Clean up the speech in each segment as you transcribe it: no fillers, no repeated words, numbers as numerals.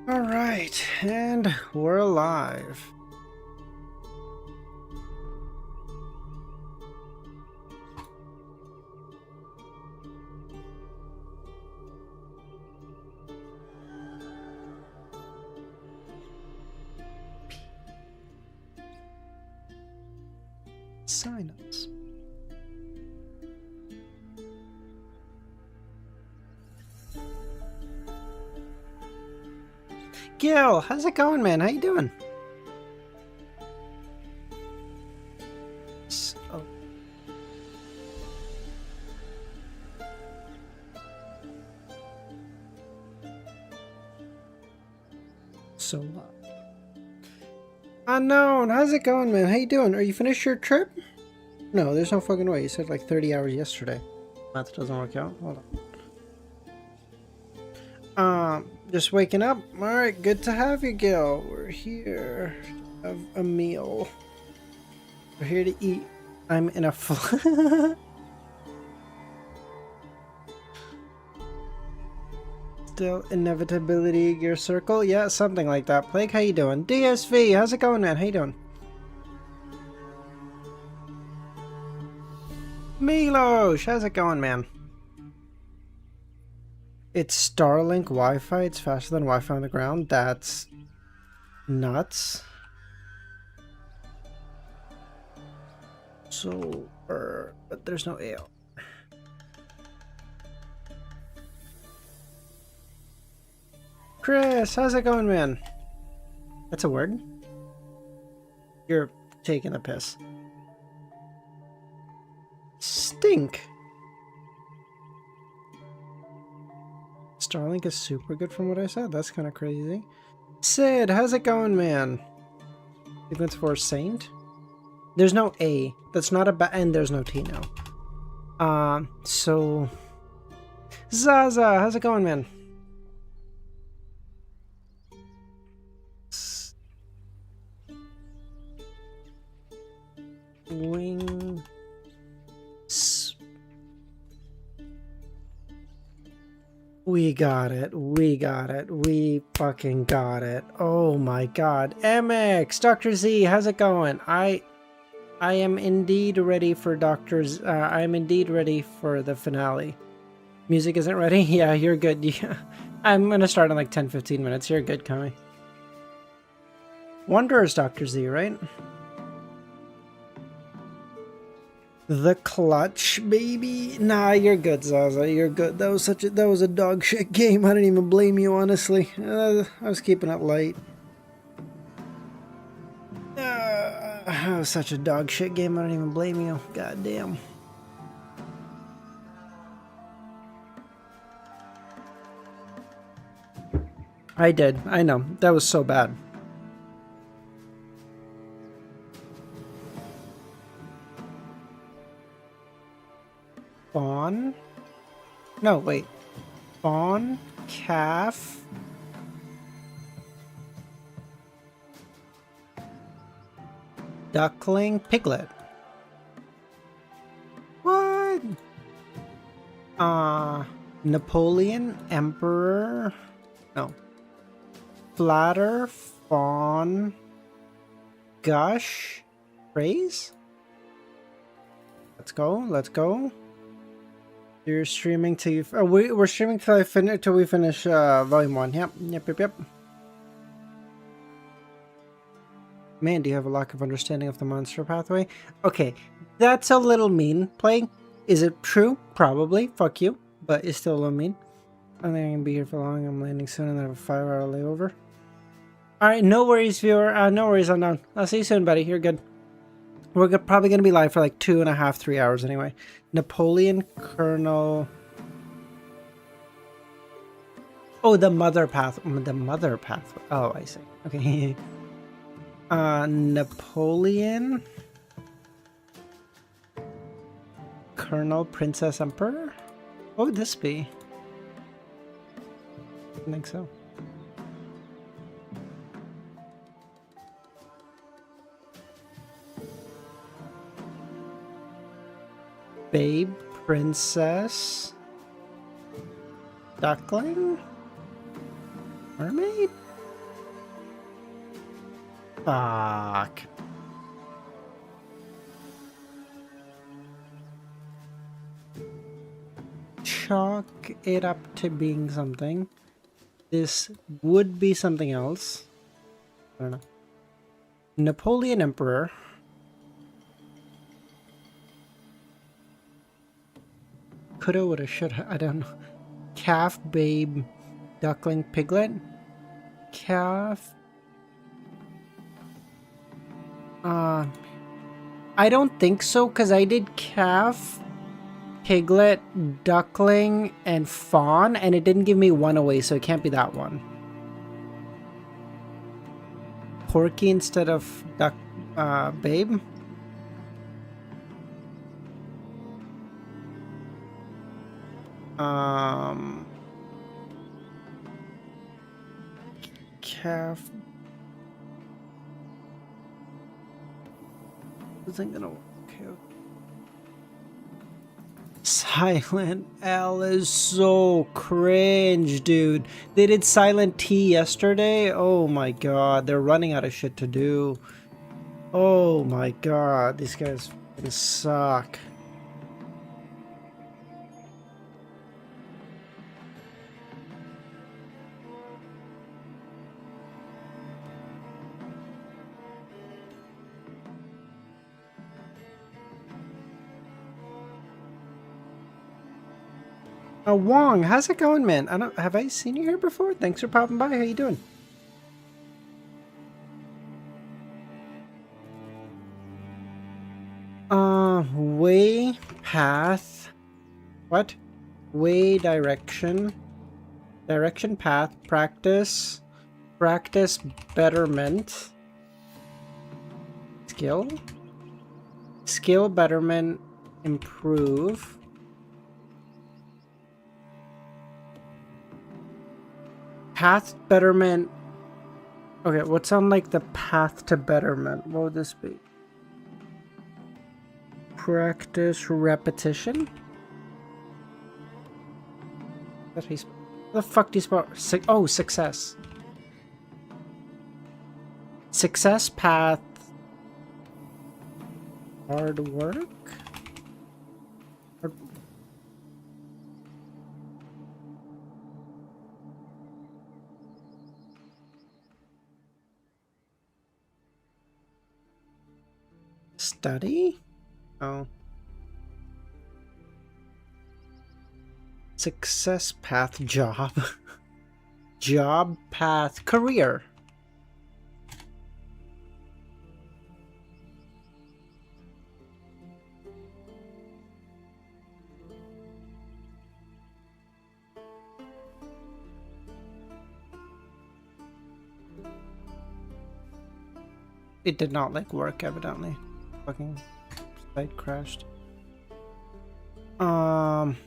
All right, and we're alive. Sign-ups. Gil, how's it going, man? How you doing? Oh. So Unknown, how's it going, man? How you doing? Are you finished your trip? No, there's no fucking way. You said like 30 hours yesterday. Math doesn't work out. Hold on. Just waking up. Alright, good to have you, Gil. We're here to have a meal. We're here to eat. I'm in a Still Inevitability Gear Circle? Yeah, something like that. Plague, how you doing? DSV, how's it going, man? How you doing? Milosh, how's it going, man? It's Starlink Wi-Fi. It's faster than Wi-Fi on the ground. That's nuts. So, but there's no ale. Chris, how's it going, man? That's a word? You're taking the piss. Stink. Starlink is super good from what I said. That's kind of crazy. Sid, how's it going, man? Sequence for Saint? There's no A. That's not a and there's no T now. So... Zaza, how's it going, man? Wing... We got it. We got it. We fucking got it. Oh my god. MX! Dr. Z, how's it going? I am indeed ready for I am indeed ready for the finale. Music isn't ready? Yeah, you're good. Yeah. I'm gonna start in like 10-15 minutes. You're good, Kami. Wanderers, Dr. Z, right? The clutch, baby. Nah, you're good, Zaza. You're good. That was a dog shit game. I don't even blame you, honestly. I was keeping it light. That was such a dog shit game. I don't even blame you. God damn. I did. I know. That was so bad. Fawn? No, wait. Fawn? Calf? Duckling? Piglet? What? Napoleon? Emperor? No. Flatter? Fawn? Gush? Praise? Let's go. Let's go. You're streaming till you... Oh, we're streaming till we finish volume 1. Yep. Man, do you have a lack of understanding of the monster pathway? Okay, that's a little mean. Playing. Is it true? Probably. Fuck you. But it's still a little mean. I think I'm gonna be here for long. I'm landing soon and I have a 5-hour layover. Alright, no worries, viewer. No worries, I'm down. I'll see you soon, buddy. You're good. We're probably going to be live for like 2.5, 3 hours anyway. Napoleon, Colonel... Oh, the mother path. The mother path. Oh, I see. Okay. Napoleon... Colonel, Princess, Emperor? What would this be? I think so. Babe, Princess, Duckling, Mermaid? Fuck. Chalk it up to being something. This would be something else. I don't know. Napoleon Emperor. Coulda, woulda, shoulda. I don't know. Calf, babe, duckling, piglet. Calf. I don't think so, because I did calf, piglet, duckling, and fawn, and it didn't give me one away, so it can't be that one. Porky instead of duck, babe. Calf. Isn't gonna work. Okay. Silent L is so cringe, dude. They did Silent T yesterday. Oh my god, they're running out of shit to do. Oh my god, these guys fucking suck. Wong, how's it going, man? Have I seen you here before? Thanks for popping by. How you doing? Way, path. What? Way, direction. Direction, path, practice. Practice, betterment. Skill. Skill, betterment, improve. Path, betterment. Okay, what's on like the path to betterment? What would this be? Practice, repetition? What the fuck do you spell? Oh, success. Success, path. Hard work? Study? Oh. Success path, job. Job path, career. It did not like work, evidently. Fucking site crashed.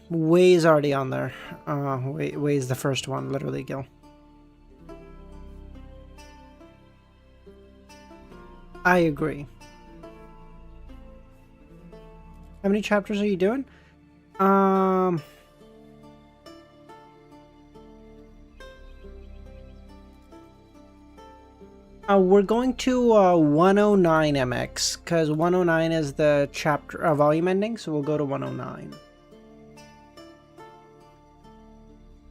Way's already on there. Way's the first one, literally, Gil. I agree. How many chapters are you doing? We're going to 109 MX, because 109 is the chapter volume ending, so we'll go to 109.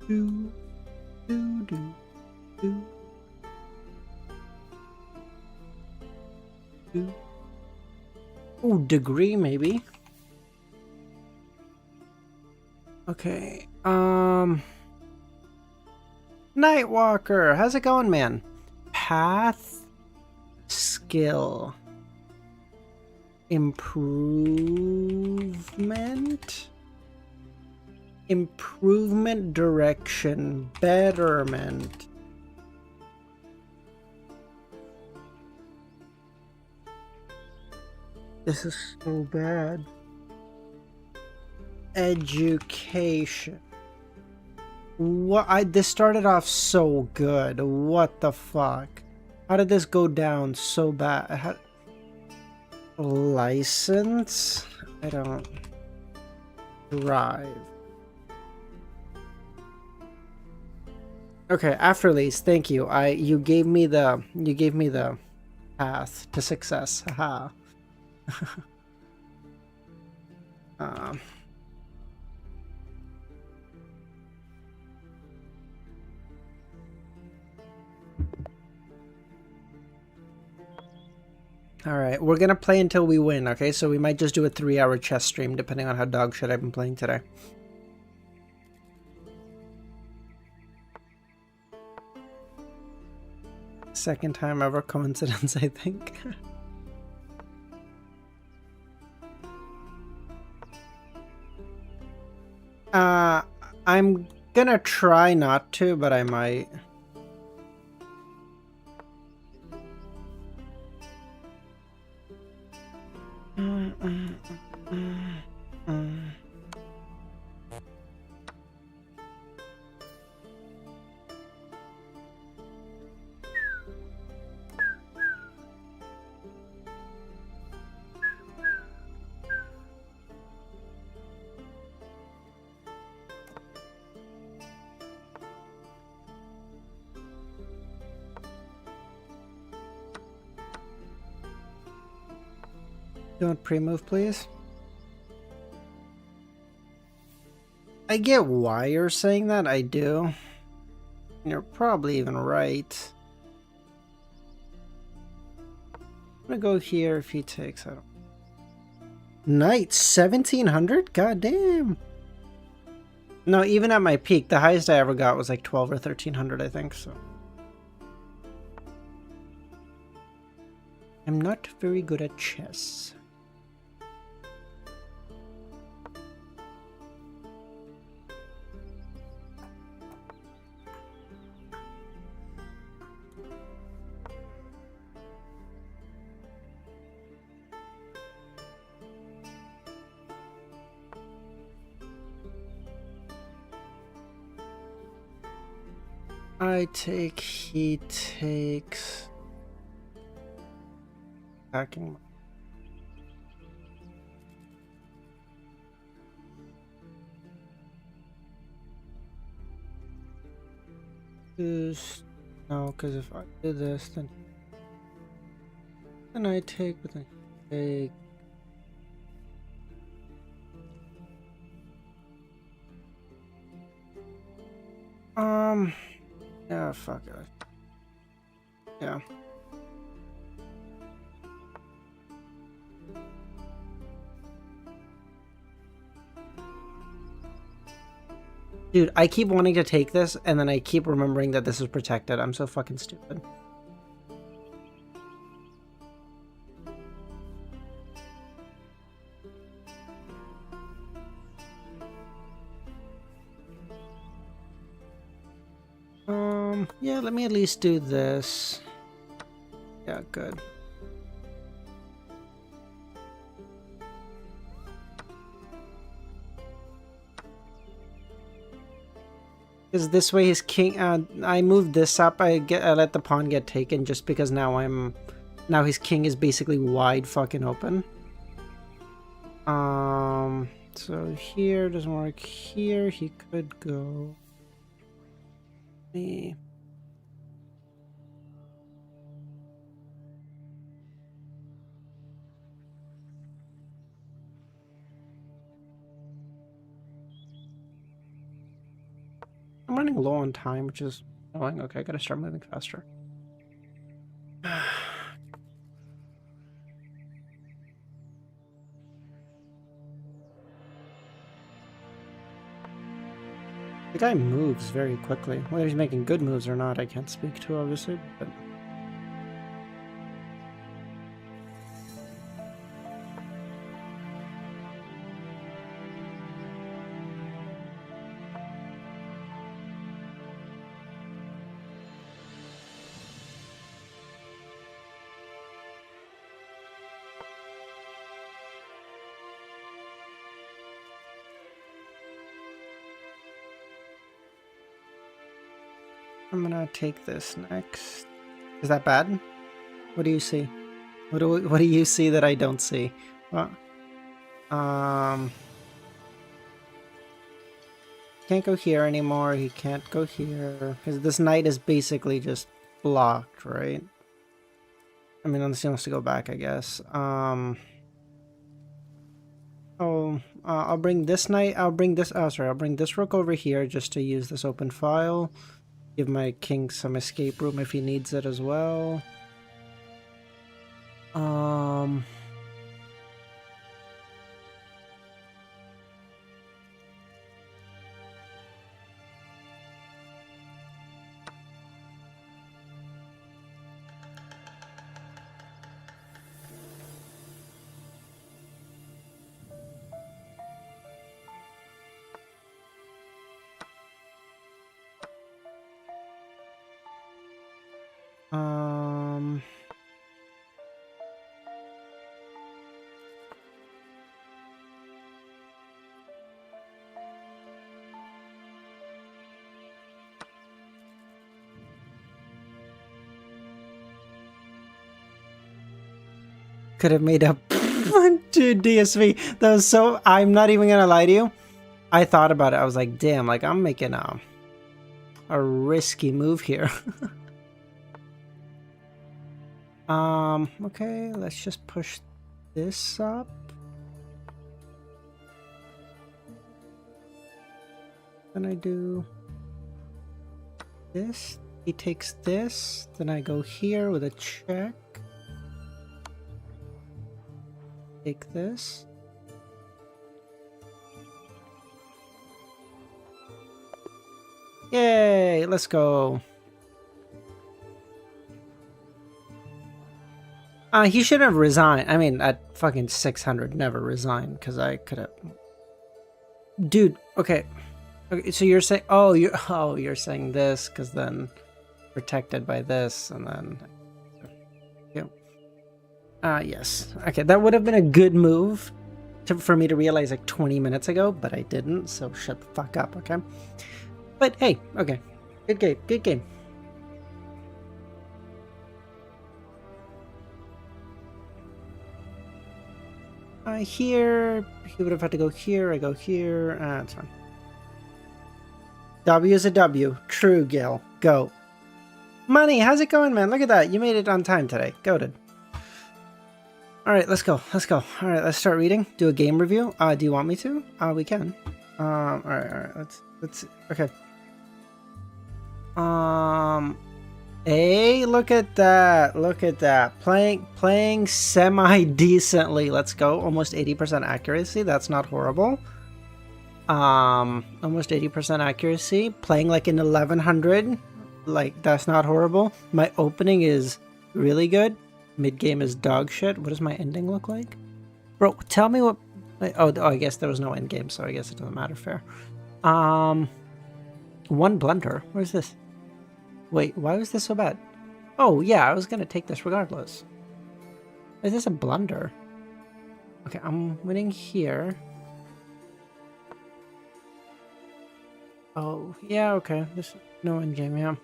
Do, do, do, do. Do. Ooh, degree, maybe. Okay, Nightwalker, how's it going, man? Path, skill, improvement, direction, betterment. This is so bad. Education. What? This started off so good. What the fuck? How did this go down so bad? License? I don't. Drive. Okay, after lease. Thank you. You gave me the path to success. Haha. Alright, we're gonna play until we win, okay? So we might just do a 3-hour chess stream depending on how dog shit I've been playing today. Second time ever, coincidence, I think. I'm gonna try not to, but I might. Don't pre-move, please. I get why you're saying that, I do. You're probably even right. I'm gonna go here if he takes, I don't... Knight, 1700? God damn. No, even at my peak, the highest I ever got was like 12 or 1300, I think, so. I'm not very good at chess. I take, he takes. Attacking. No, because if I do this, then I take, but then take. Yeah, fuck it. Yeah. Dude, I keep wanting to take this, and then I keep remembering that this is protected. I'm so fucking stupid. Yeah, let me at least do this. Yeah, good. Because this way his king, I moved this up, I let the pawn get taken just because now his king is basically wide fucking open. So here doesn't work. Here he could go. Me. I'm running low on time, which is annoying. Okay, I gotta start moving faster. The guy moves very quickly. Whether he's making good moves or not, I can't speak to, obviously, but... I'm gonna take this next. Is that bad? What do you see? What do you see that I don't see? Well, can't go here anymore. He can't go here because this knight is basically just blocked, right? I mean, unless he wants to go back, I guess. I'll bring this knight. I'll bring this. Oh, sorry. I'll bring this rook over here just to use this open file. Give my king some escape room if he needs it as well. Could have made up. Dude, DSV. That was so. I'm not even gonna lie to you. I thought about it. I was like, damn, like I'm making a risky move here. Okay, let's just push this up. Then I do this. He takes this. Then I go here with a check. Take this. Yay, let's go. He should have resigned. I mean, at fucking 600, never resign, because I could have. Dude, okay. Okay, so you're saying, you're saying this, because then protected by this, and then. Yes. Okay, that would have been a good move for me to realize like 20 minutes ago, but I didn't, so shut the fuck up, okay? But hey, okay. Good game, good game. Here, he would have had to go here, I go here, that's fine. W is a W. True, Gil. Go. Money, how's it going, man? Look at that. You made it on time today. Goated. Alright, let's go. Let's go. Alright, let's start reading. Do a game review. Do you want me to? We can. Alright. Let's okay. Hey, look at that. Look at that. Playing semi-decently. Let's go. Almost 80% accuracy. That's not horrible. Almost 80% accuracy. Playing like in 1100. Like, that's not horrible. My opening is really good. Mid-game is dog shit. What does my ending look like? Bro, tell me what... Oh, I guess there was no end game, so I guess it doesn't matter. Fair. One blunder. Where's this? Wait, why was this so bad? Oh, yeah, I was going to take this regardless. Is this a blunder? Okay, I'm winning here. Oh, yeah, okay. There's no end game, yeah.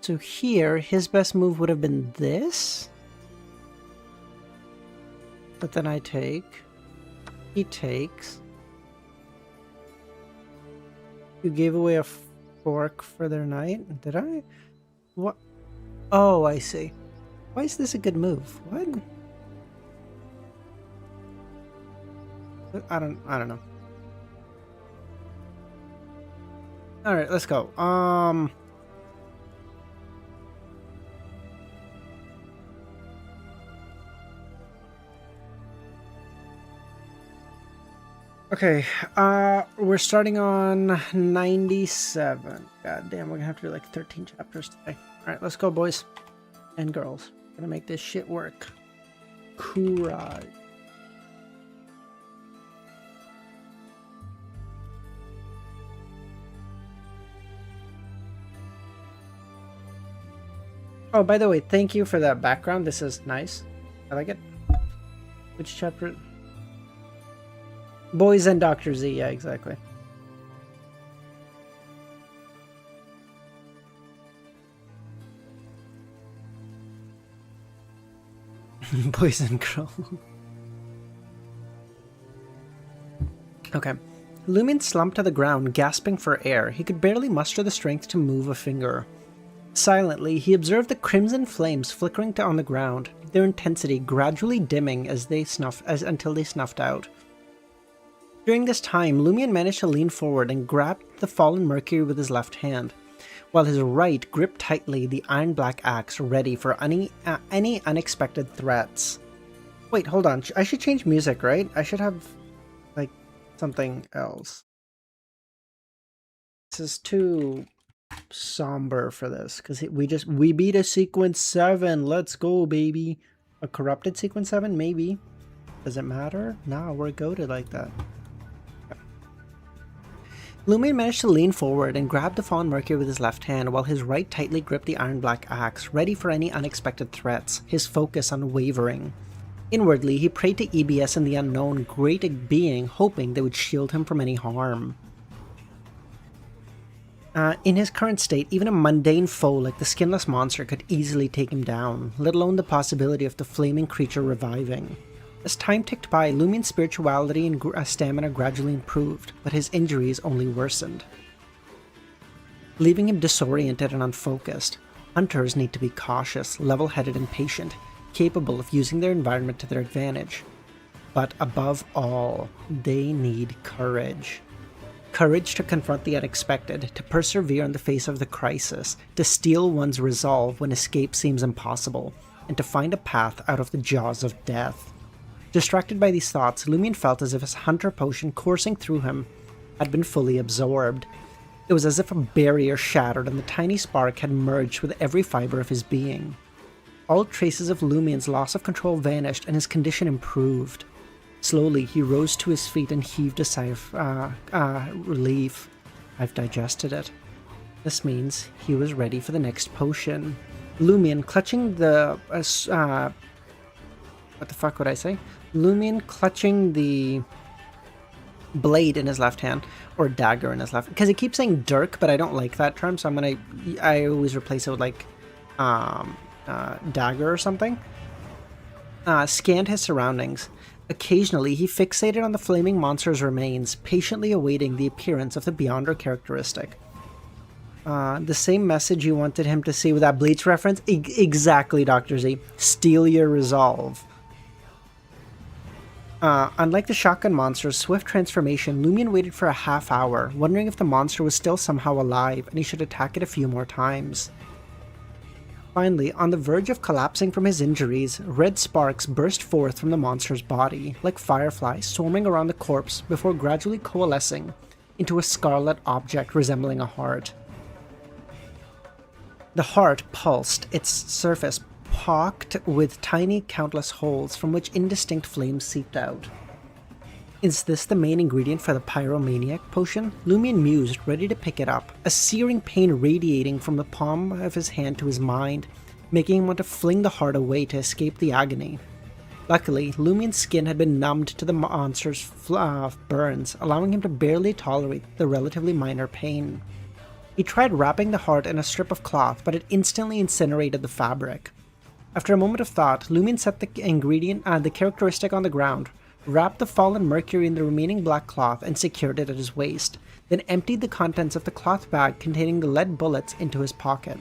So here, his best move would have been this. But then I take. He takes. You gave away a fork for their knight? Did I? What? Oh, I see. Why is this a good move? What? I don't know. Alright, let's go. Okay, we're starting on 97. God damn, we're gonna have to do like 13 chapters today. Alright, let's go, boys and girls. Gonna make this shit work. Courage. Oh, by the way, thank you for that background. This is nice. I like it. Which chapter? Boys and Dr. Z, yeah, exactly. Boys and girls. Okay. Lumion slumped to the ground, gasping for air. He could barely muster the strength to move a finger. Silently, he observed the crimson flames flickering on the ground, their intensity gradually dimming until they snuffed out. During this time, Lumion managed to lean forward and grab the fallen Mercury with his left hand, while his right gripped tightly the iron-black axe, ready for any unexpected threats. Wait, hold on. I should change music, right? I should have, like, something else. This is too somber for this, because we beat a sequence 7. Let's go, baby. A corrupted sequence 7, maybe. Does it matter? Nah, we're goated like that. Lumion managed to lean forward and grab the fallen Mercury with his left hand, while his right tightly gripped the iron-black axe, ready for any unexpected threats, his focus unwavering. Inwardly, he prayed to EBS and the unknown great being, hoping they would shield him from any harm. In his current state, even a mundane foe like the skinless monster could easily take him down, let alone the possibility of the flaming creature reviving. As time ticked by, Lumion's spirituality and stamina gradually improved, but his injuries only worsened, leaving him disoriented and unfocused. Hunters need to be cautious, level-headed and patient, capable of using their environment to their advantage. But above all, they need courage. Courage to confront the unexpected, to persevere in the face of the crisis, to steel one's resolve when escape seems impossible, and to find a path out of the jaws of death. Distracted by these thoughts, Lumion felt as if his hunter potion coursing through him had been fully absorbed. It was as if a barrier shattered and the tiny spark had merged with every fiber of his being. All traces of Lumion's loss of control vanished and his condition improved. Slowly, he rose to his feet and heaved a sigh of relief. I've digested it. This means he was ready for the next potion. Lumion, clutching the... what the fuck would I say? Lumion clutching the blade in his left hand, or dagger in his left, because he keeps saying dirk, but I don't like that term, so I always replace it with like dagger or something. Scanned his surroundings. Occasionally, he fixated on the flaming monster's remains, patiently awaiting the appearance of the Beyonder characteristic. The same message you wanted him to see with that Bleach reference? Exactly, Dr. Z. Steel your resolve. Unlike the shotgun monster's swift transformation, Lumion waited for a half hour, wondering if the monster was still somehow alive and he should attack it a few more times. Finally, on the verge of collapsing from his injuries, red sparks burst forth from the monster's body, like fireflies swarming around the corpse before gradually coalescing into a scarlet object resembling a heart. The heart pulsed, its surface pocked with tiny, countless holes from which indistinct flames seeped out. Is this the main ingredient for the pyromaniac potion? Lumion mused, ready to pick it up, a searing pain radiating from the palm of his hand to his mind, making him want to fling the heart away to escape the agony. Luckily, Lumion's skin had been numbed to the monster's burns, allowing him to barely tolerate the relatively minor pain. He tried wrapping the heart in a strip of cloth, but it instantly incinerated the fabric. After a moment of thought, Lumion set the characteristic on the ground, wrapped the fallen Mercury in the remaining black cloth and secured it at his waist, then emptied the contents of the cloth bag containing the lead bullets into his pocket.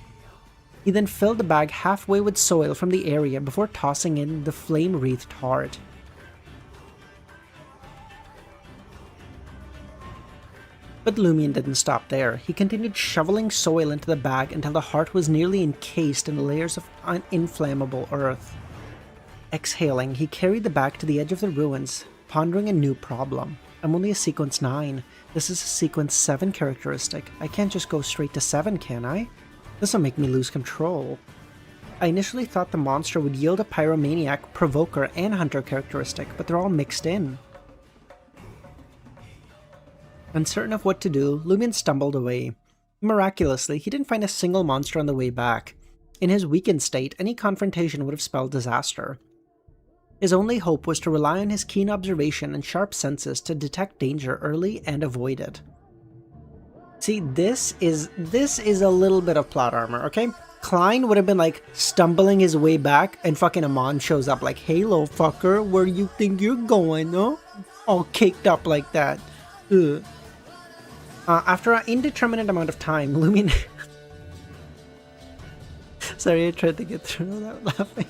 He then filled the bag halfway with soil from the area before tossing in the flame-wreathed heart. But Lumion didn't stop there. He continued shoveling soil into the bag until the heart was nearly encased in layers of inflammable earth. Exhaling, he carried the bag to the edge of the ruins, pondering a new problem. I'm only a sequence 9. This is a sequence 7 characteristic. I can't just go straight to 7, can I? This'll make me lose control. I initially thought the monster would yield a pyromaniac, provoker, and hunter characteristic, but they're all mixed in. Uncertain of what to do, Lumion stumbled away. Miraculously, he didn't find a single monster on the way back. In his weakened state, any confrontation would have spelled disaster. His only hope was to rely on his keen observation and sharp senses to detect danger early and avoid it. See, this is a little bit of plot armor, okay? Klein would have been like stumbling his way back and fucking Amon shows up like, "Hey, little fucker, where you think you're going, huh?" All caked up like that. Ugh. After an indeterminate amount of time, Lumion Sorry, I tried to get through without laughing.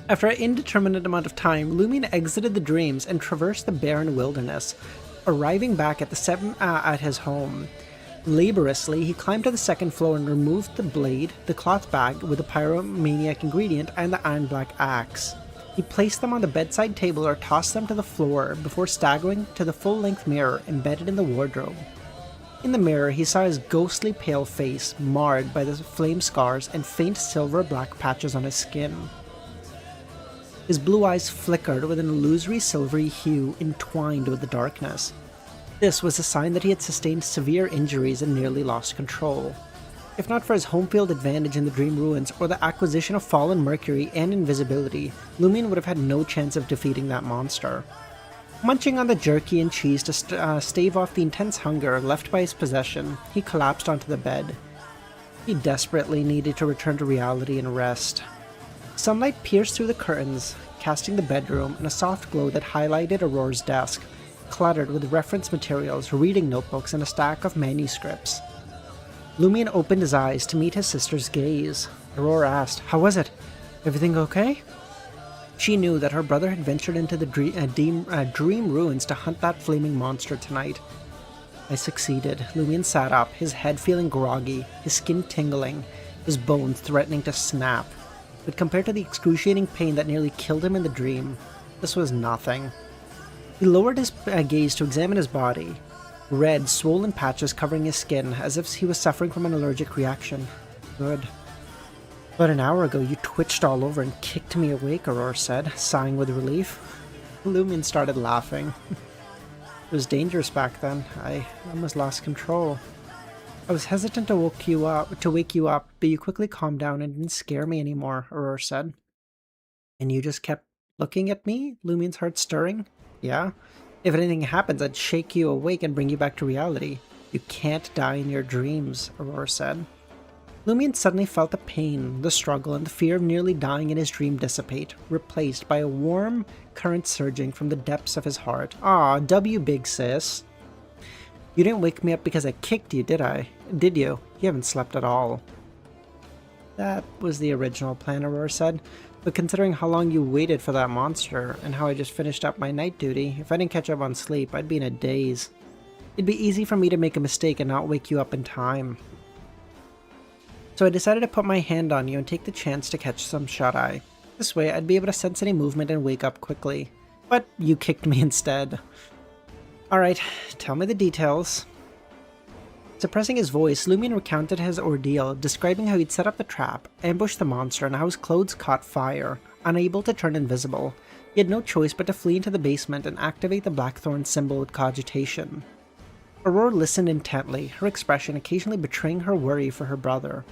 After an indeterminate amount of time, Lumion exited the dreams and traversed the barren wilderness, arriving back at at his home. Laboriously, he climbed to the second floor and removed the blade, the cloth bag with the pyromaniac ingredient, and the iron black axe. He placed them on the bedside table or tossed them to the floor before staggering to the full-length mirror embedded in the wardrobe. In the mirror, he saw his ghostly pale face, marred by the flame scars and faint silver-black patches on his skin. His blue eyes flickered with an illusory silvery hue entwined with the darkness. This was a sign that he had sustained severe injuries and nearly lost control. If not for his home field advantage in the Dream Ruins or the acquisition of Fallen Mercury and Invisibility, Lumion would have had no chance of defeating that monster. Munching on the jerky and cheese to stave off the intense hunger left by his possession, he collapsed onto the bed. He desperately needed to return to reality and rest. Sunlight pierced through the curtains, casting the bedroom in a soft glow that highlighted Aurora's desk, cluttered with reference materials, reading notebooks, and a stack of manuscripts. Lumion opened his eyes to meet his sister's gaze. Aurora asked, "How was it? Everything okay?" She knew that her brother had ventured into the dream ruins to hunt that flaming monster tonight. I succeeded. Lumion sat up, his head feeling groggy, his skin tingling, his bones threatening to snap. But compared to the excruciating pain that nearly killed him in the dream, this was nothing. He lowered his gaze to examine his body. Red, swollen patches covering his skin, as if he was suffering from an allergic reaction. Good. About an hour ago, you twitched all over and kicked me awake, Aurora said, sighing with relief. Lumion started laughing. It was dangerous back then. I almost lost control. I was hesitant to wake you up, but you quickly calmed down and didn't scare me anymore, Aurora said. And you just kept looking at me? Lumion's heart stirring. Yeah? If anything happens, I'd shake you awake and bring you back to reality. You can't die in your dreams, Aurora said. Lumion suddenly felt the pain, the struggle, and the fear of nearly dying in his dream dissipate, replaced by a warm current surging from the depths of his heart. Aw, W big sis. You didn't wake me up because I kicked you, did I? Did you? You haven't slept at all. That was the original plan, Aurora said. But considering how long you waited for that monster, and how I just finished up my night duty, if I didn't catch up on sleep, I'd be in a daze. It'd be easy for me to make a mistake and not wake you up in time. So I decided to put my hand on you and take the chance to catch some shut-eye. This way, I'd be able to sense any movement and wake up quickly. But you kicked me instead. Alright, tell me the details. Suppressing his voice, Lumion recounted his ordeal, describing how he'd set up the trap, ambushed the monster, and how his clothes caught fire. Unable to turn invisible, he had no choice but to flee into the basement and activate the Blackthorn symbol with cogitation. Aurora listened intently, her expression occasionally betraying her worry for her brother.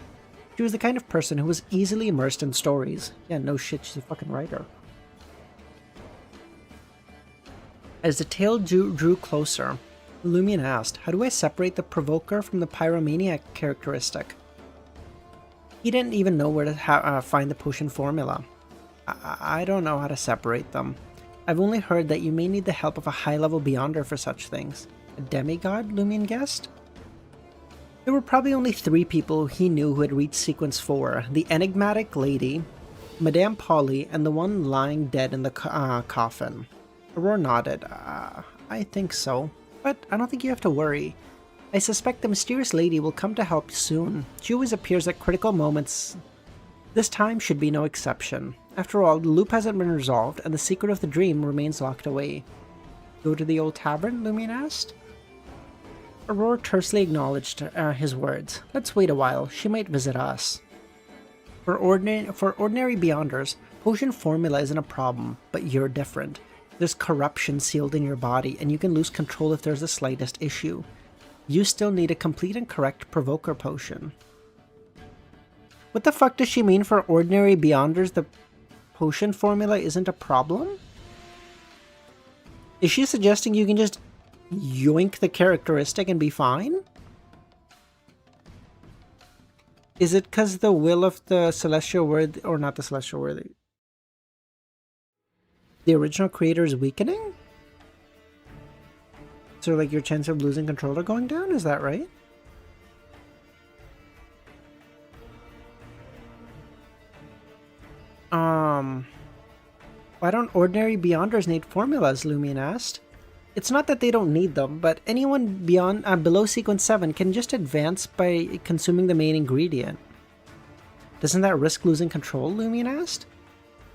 She was the kind of person who was easily immersed in stories. Yeah, no shit, she's a fucking writer. As the tale drew closer, Lumion asked, "How do I separate the provoker from the pyromaniac characteristic?" He didn't even know where to find the potion formula. I don't know how to separate them. I've only heard that you may need the help of a high-level Beyonder for such things. A demigod, Lumion guessed? There were probably only 3 people he knew who had reached Sequence 4, the enigmatic lady, Madame Polly, and the one lying dead in the coffin. Aurora nodded. I think so, but I don't think you have to worry. I suspect the mysterious lady will come to help soon. She always appears at critical moments. This time should be no exception. After all, the loop hasn't been resolved, and the secret of the dream remains locked away. Go to the old tavern? Lumion asked. Aurora tersely acknowledged his words. Let's wait a while. She might visit us. For ordinary Beyonders, potion formula isn't a problem, but you're different. There's corruption sealed in your body, and you can lose control if there's the slightest issue. You still need a complete and correct Provoker potion. What the fuck does she mean for ordinary Beyonders? The potion formula isn't a problem? Is she suggesting you can just yoink the characteristic and be fine? Is it because the will of the Celestial Worthy, or not the Celestial Worthy? The original creator is weakening? So like your chance of losing control are going down? Is that right? don't ordinary Beyonders need formulas? Lumion asked. It's not that they don't need them, but anyone below sequence 7 can just advance by consuming the main ingredient. Doesn't that risk losing control? Lumion asked.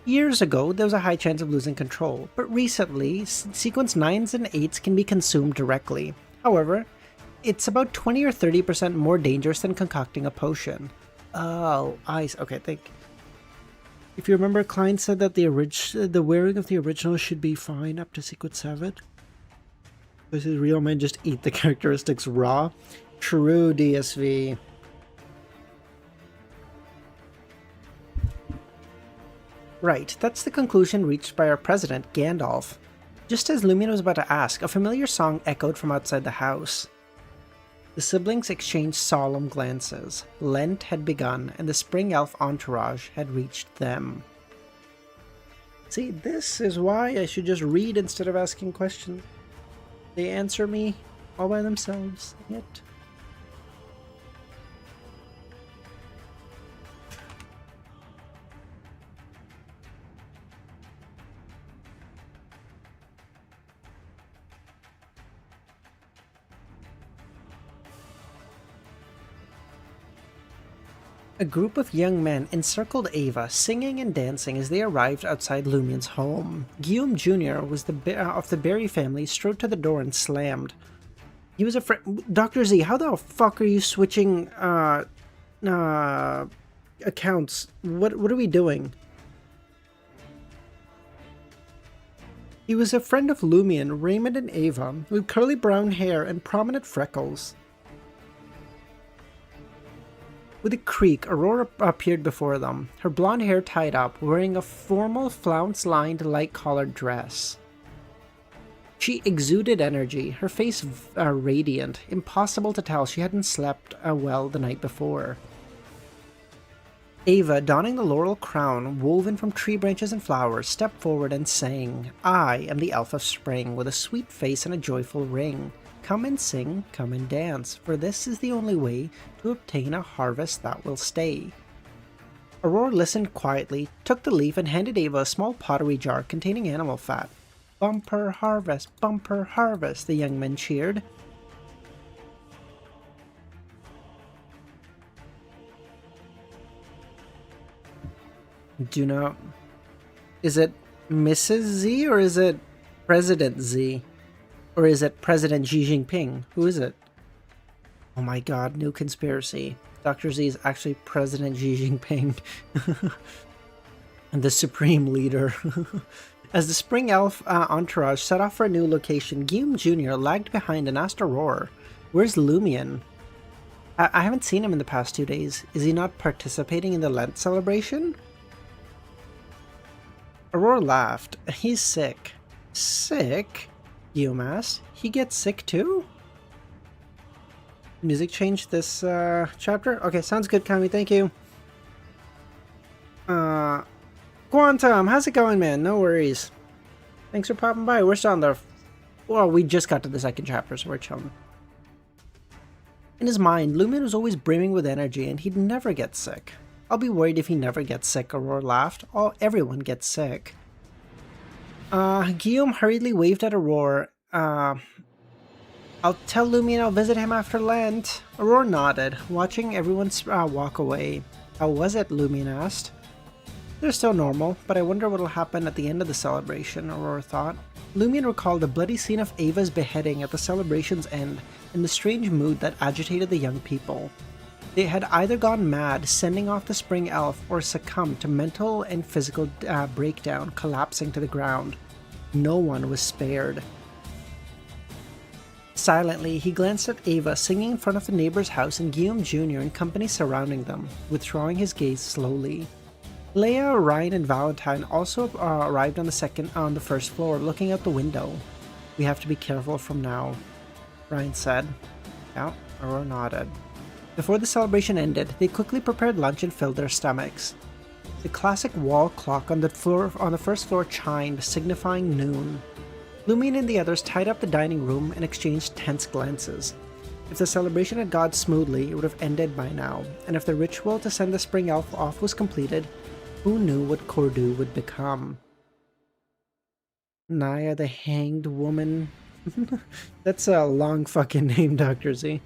Years ago, there was a high chance of losing control, but recently, sequence 9s and 8s can be consumed directly. However, it's about 20 or 30% more dangerous than concocting a potion. Oh, okay, think. If you remember, Klein said that the wearing of the original should be fine up to sequence 7. Does his real man just eat the characteristics raw? True, DSV. Right, that's the conclusion reached by our president, Gandalf. Just as Lumion was about to ask, a familiar song echoed from outside the house. The siblings exchanged solemn glances. Lent had begun, and the spring elf entourage had reached them. See, this is why I should just read instead of asking questions. They answer me all by themselves. Yet. A group of young men encircled Ava, singing and dancing as they arrived outside Lumion's home. Guillaume Jr. was of the Berry family, strode to the door and slammed. He was a friend. Dr. Z, how the fuck are you switching accounts? What are we doing? He was a friend of Lumion, Raymond, and Ava, with curly brown hair and prominent freckles. With a creak, Aurora appeared before them, her blonde hair tied up, wearing a formal flounce-lined light-collared dress. She exuded energy, her face radiant, impossible to tell she hadn't slept well the night before. Ava, donning the laurel crown woven from tree branches and flowers, stepped forward and sang, "I am the elf of spring, with a sweet face and a joyful ring. Come and sing, come and dance, for this is the only way to obtain a harvest that will stay." Aurora listened quietly, took the leaf, and handed Ava a small pottery jar containing animal fat. Bumper harvest, the young men cheered. Do you know, is it Mrs. Z or is it President Z? Or is it President Xi Jinping? Who is it? Oh my god, new conspiracy. Dr. Z is actually President Xi Jinping. And the supreme leader. As the spring elf entourage set off for a new location, Guillaume Jr. lagged behind and asked Aurora, "Where's Lumion? I haven't seen him in the past 2 days. Is he not participating in the Lent celebration?" Aurora laughed. "He's sick." "Sick?" Guillaume asked. "He gets sick too?" Music changed this chapter? Okay, sounds good, Kami, thank you. Quantum, how's it going, man? No worries. Thanks for popping by. We're still on the... Well, we just got to the second chapter, so we're chilling. In his mind, Lumion was always brimming with energy, and he'd never get sick. "I'll be worried if he never gets sick," Aurora laughed. Everyone gets sick. Guillaume hurriedly waved at Aurora. "I'll tell Lumion I'll visit him after Lent." Aurora nodded, watching everyone walk away. "How was it?" Lumion asked. "They're still normal, but I wonder what'll happen at the end of the celebration," Aurora thought. Lumion recalled the bloody scene of Ava's beheading at the celebration's end and the strange mood that agitated the young people. They had either gone mad, sending off the spring elf, or succumbed to mental and physical breakdown, collapsing to the ground. No one was spared. Silently, he glanced at Ava singing in front of the neighbor's house and Guillaume Jr. and company surrounding them, withdrawing his gaze slowly. Leia, Ryan, and Valentine also arrived on the first floor, looking out the window. "We have to be careful from now," Ryan said. Yeah, Aurora nodded. Before the celebration ended, they quickly prepared lunch and filled their stomachs. The classic wall clock on the first floor chimed, signifying noon. Lumion and the others tied up the dining room and exchanged tense glances. If the celebration had gone smoothly, it would have ended by now, and if the ritual to send the spring elf off was completed, who knew what Cordu would become? Naya the Hanged Woman. That's a long fucking name, Dr. Z.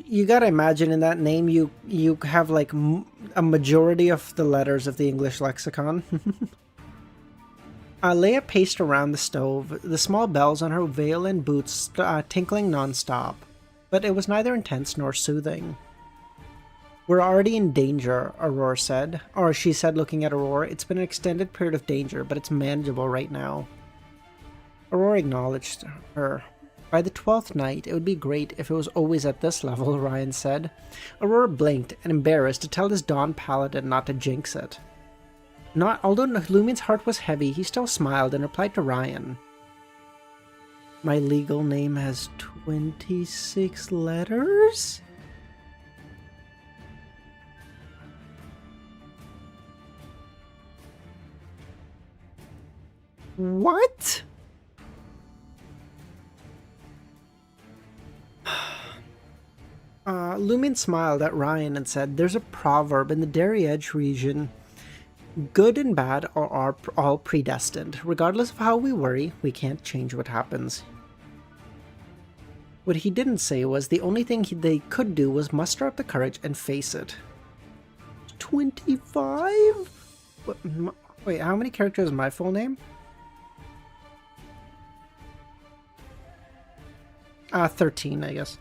You gotta imagine in that name you have like a majority of the letters of the English lexicon. Leia paced around the stove, the small bells on her veil and boots tinkling non-stop, but it was neither intense nor soothing. We're already in danger, Aurora said. Or she said, looking at Aurora, it's been an extended period of danger, but it's manageable right now. Aurora acknowledged her. By the 12th night, it would be great if it was always at this level, Ryan said. Aurora blinked and embarrassed to tell his Dawn Paladin not to jinx it. Although Lumien's heart was heavy, he still smiled and replied to Ryan. My legal name has 26 letters? What? Lumien smiled at Ryan and said, there's a proverb in the Dairy Edge region. Good and bad are all predestined. Regardless of how we worry, we can't change what happens. What he didn't say was the only thing they could do was muster up the courage and face it. 25? Wait, how many characters is my full name? 13, I guess.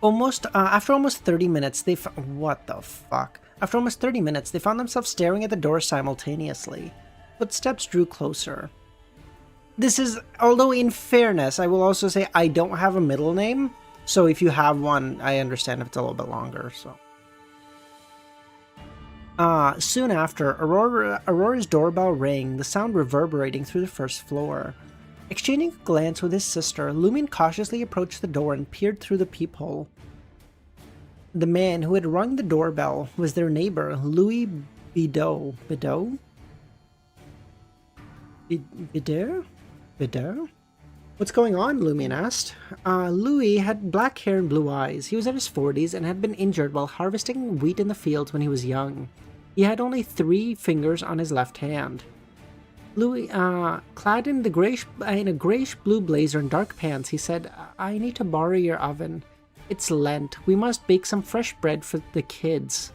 After almost 30 minutes, what the fuck? After almost 30 minutes, they found themselves staring at the door simultaneously. Footsteps drew closer. This is, although in fairness, I will also say I don't have a middle name, so if you have one, I understand if it's a little bit longer, so. Soon after, Aurora's doorbell rang, the sound reverberating through the first floor. Exchanging a glance with his sister, Lumien cautiously approached the door and peered through the peephole. The man who had rung the doorbell was their neighbor, Louis Bidot. Bidot? Bidot? What's going on? Lumien asked. Louis had black hair and blue eyes. He was in his 40s and had been injured while harvesting wheat in the fields when he was young. He had only 3 fingers on his left hand. Louis, clad in a grayish-blue blazer and dark pants, he said, I need to borrow your oven. It's Lent. We must bake some fresh bread for the kids.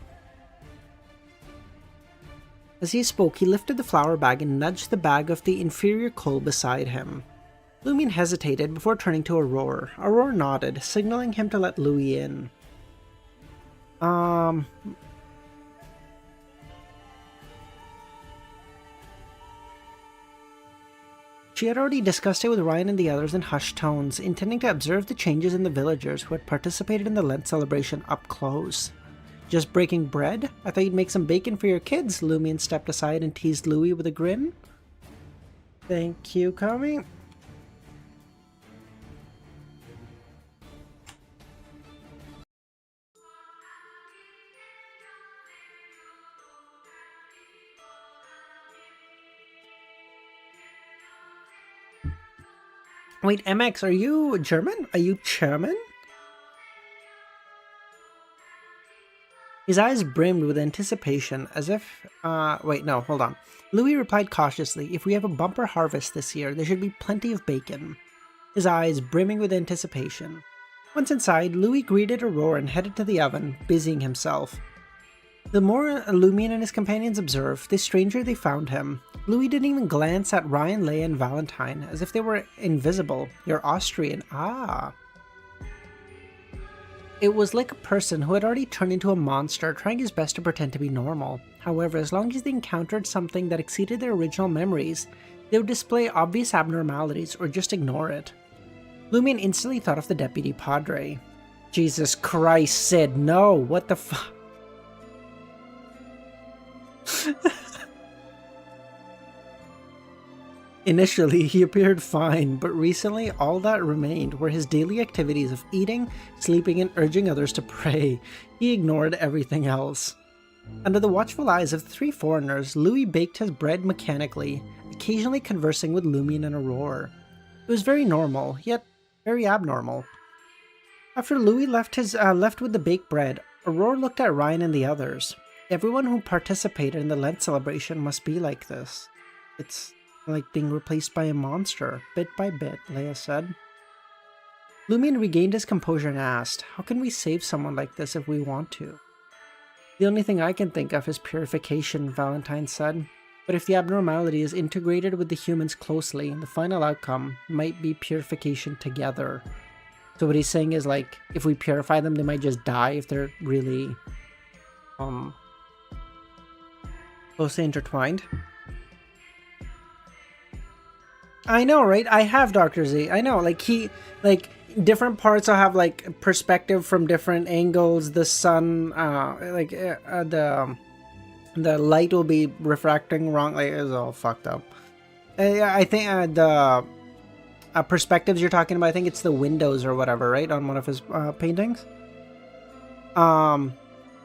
As he spoke, he lifted the flour bag and nudged the bag of the inferior coal beside him. Lumien hesitated before turning to Aurora. Aurora nodded, signaling him to let Louis in. She had already discussed it with Ryan and the others in hushed tones, intending to observe the changes in the villagers who had participated in the Lent celebration up close. Just breaking bread? I thought you'd make some bacon for your kids, Lumien stepped aside and teased Louis with a grin. Thank you, Kami. Wait, MX, are you German? Are you German? His eyes brimmed with anticipation, as if... wait, no, hold on. Louis replied cautiously, if we have a bumper harvest this year, there should be plenty of bacon. His eyes brimming with anticipation. Once inside, Louis greeted Aurora and headed to the oven, busying himself. The more Lumien and his companions observed, the stranger they found him. Louis didn't even glance at Ryan, Leia, and Valentine, as if they were invisible. You're Austrian. Ah. It was like a person who had already turned into a monster, trying his best to pretend to be normal. However, as long as they encountered something that exceeded their original memories, they would display obvious abnormalities or just ignore it. Lumien instantly thought of the Deputy Padre. Jesus Christ, Sid, no! What the fuck? Initially, he appeared fine, but recently all that remained were his daily activities of eating, sleeping, and urging others to pray. He ignored everything else. Under the watchful eyes of the 3 foreigners, Louis baked his bread mechanically, occasionally conversing with Lumien and Aurora. It was very normal, yet very abnormal. After Louis left with the baked bread, Aurora looked at Ryan and the others. Everyone who participated in the Lent celebration must be like this. It's like being replaced by a monster, bit by bit, Leia said. Lumion regained his composure and asked, how can we save someone like this if we want to? The only thing I can think of is purification, Valentine said. But if the abnormality is integrated with the humans closely, the final outcome might be purification together. So what he's saying is, like, if we purify them, they might just die if they're really closely intertwined. I know, right? I have Dr. Z. I know, like, different parts will have, like, perspective from different angles. The sun, the light will be refracting wrong. Like, it's all fucked up. I think the perspectives you're talking about, I think it's the windows or whatever, right? On one of his paintings. At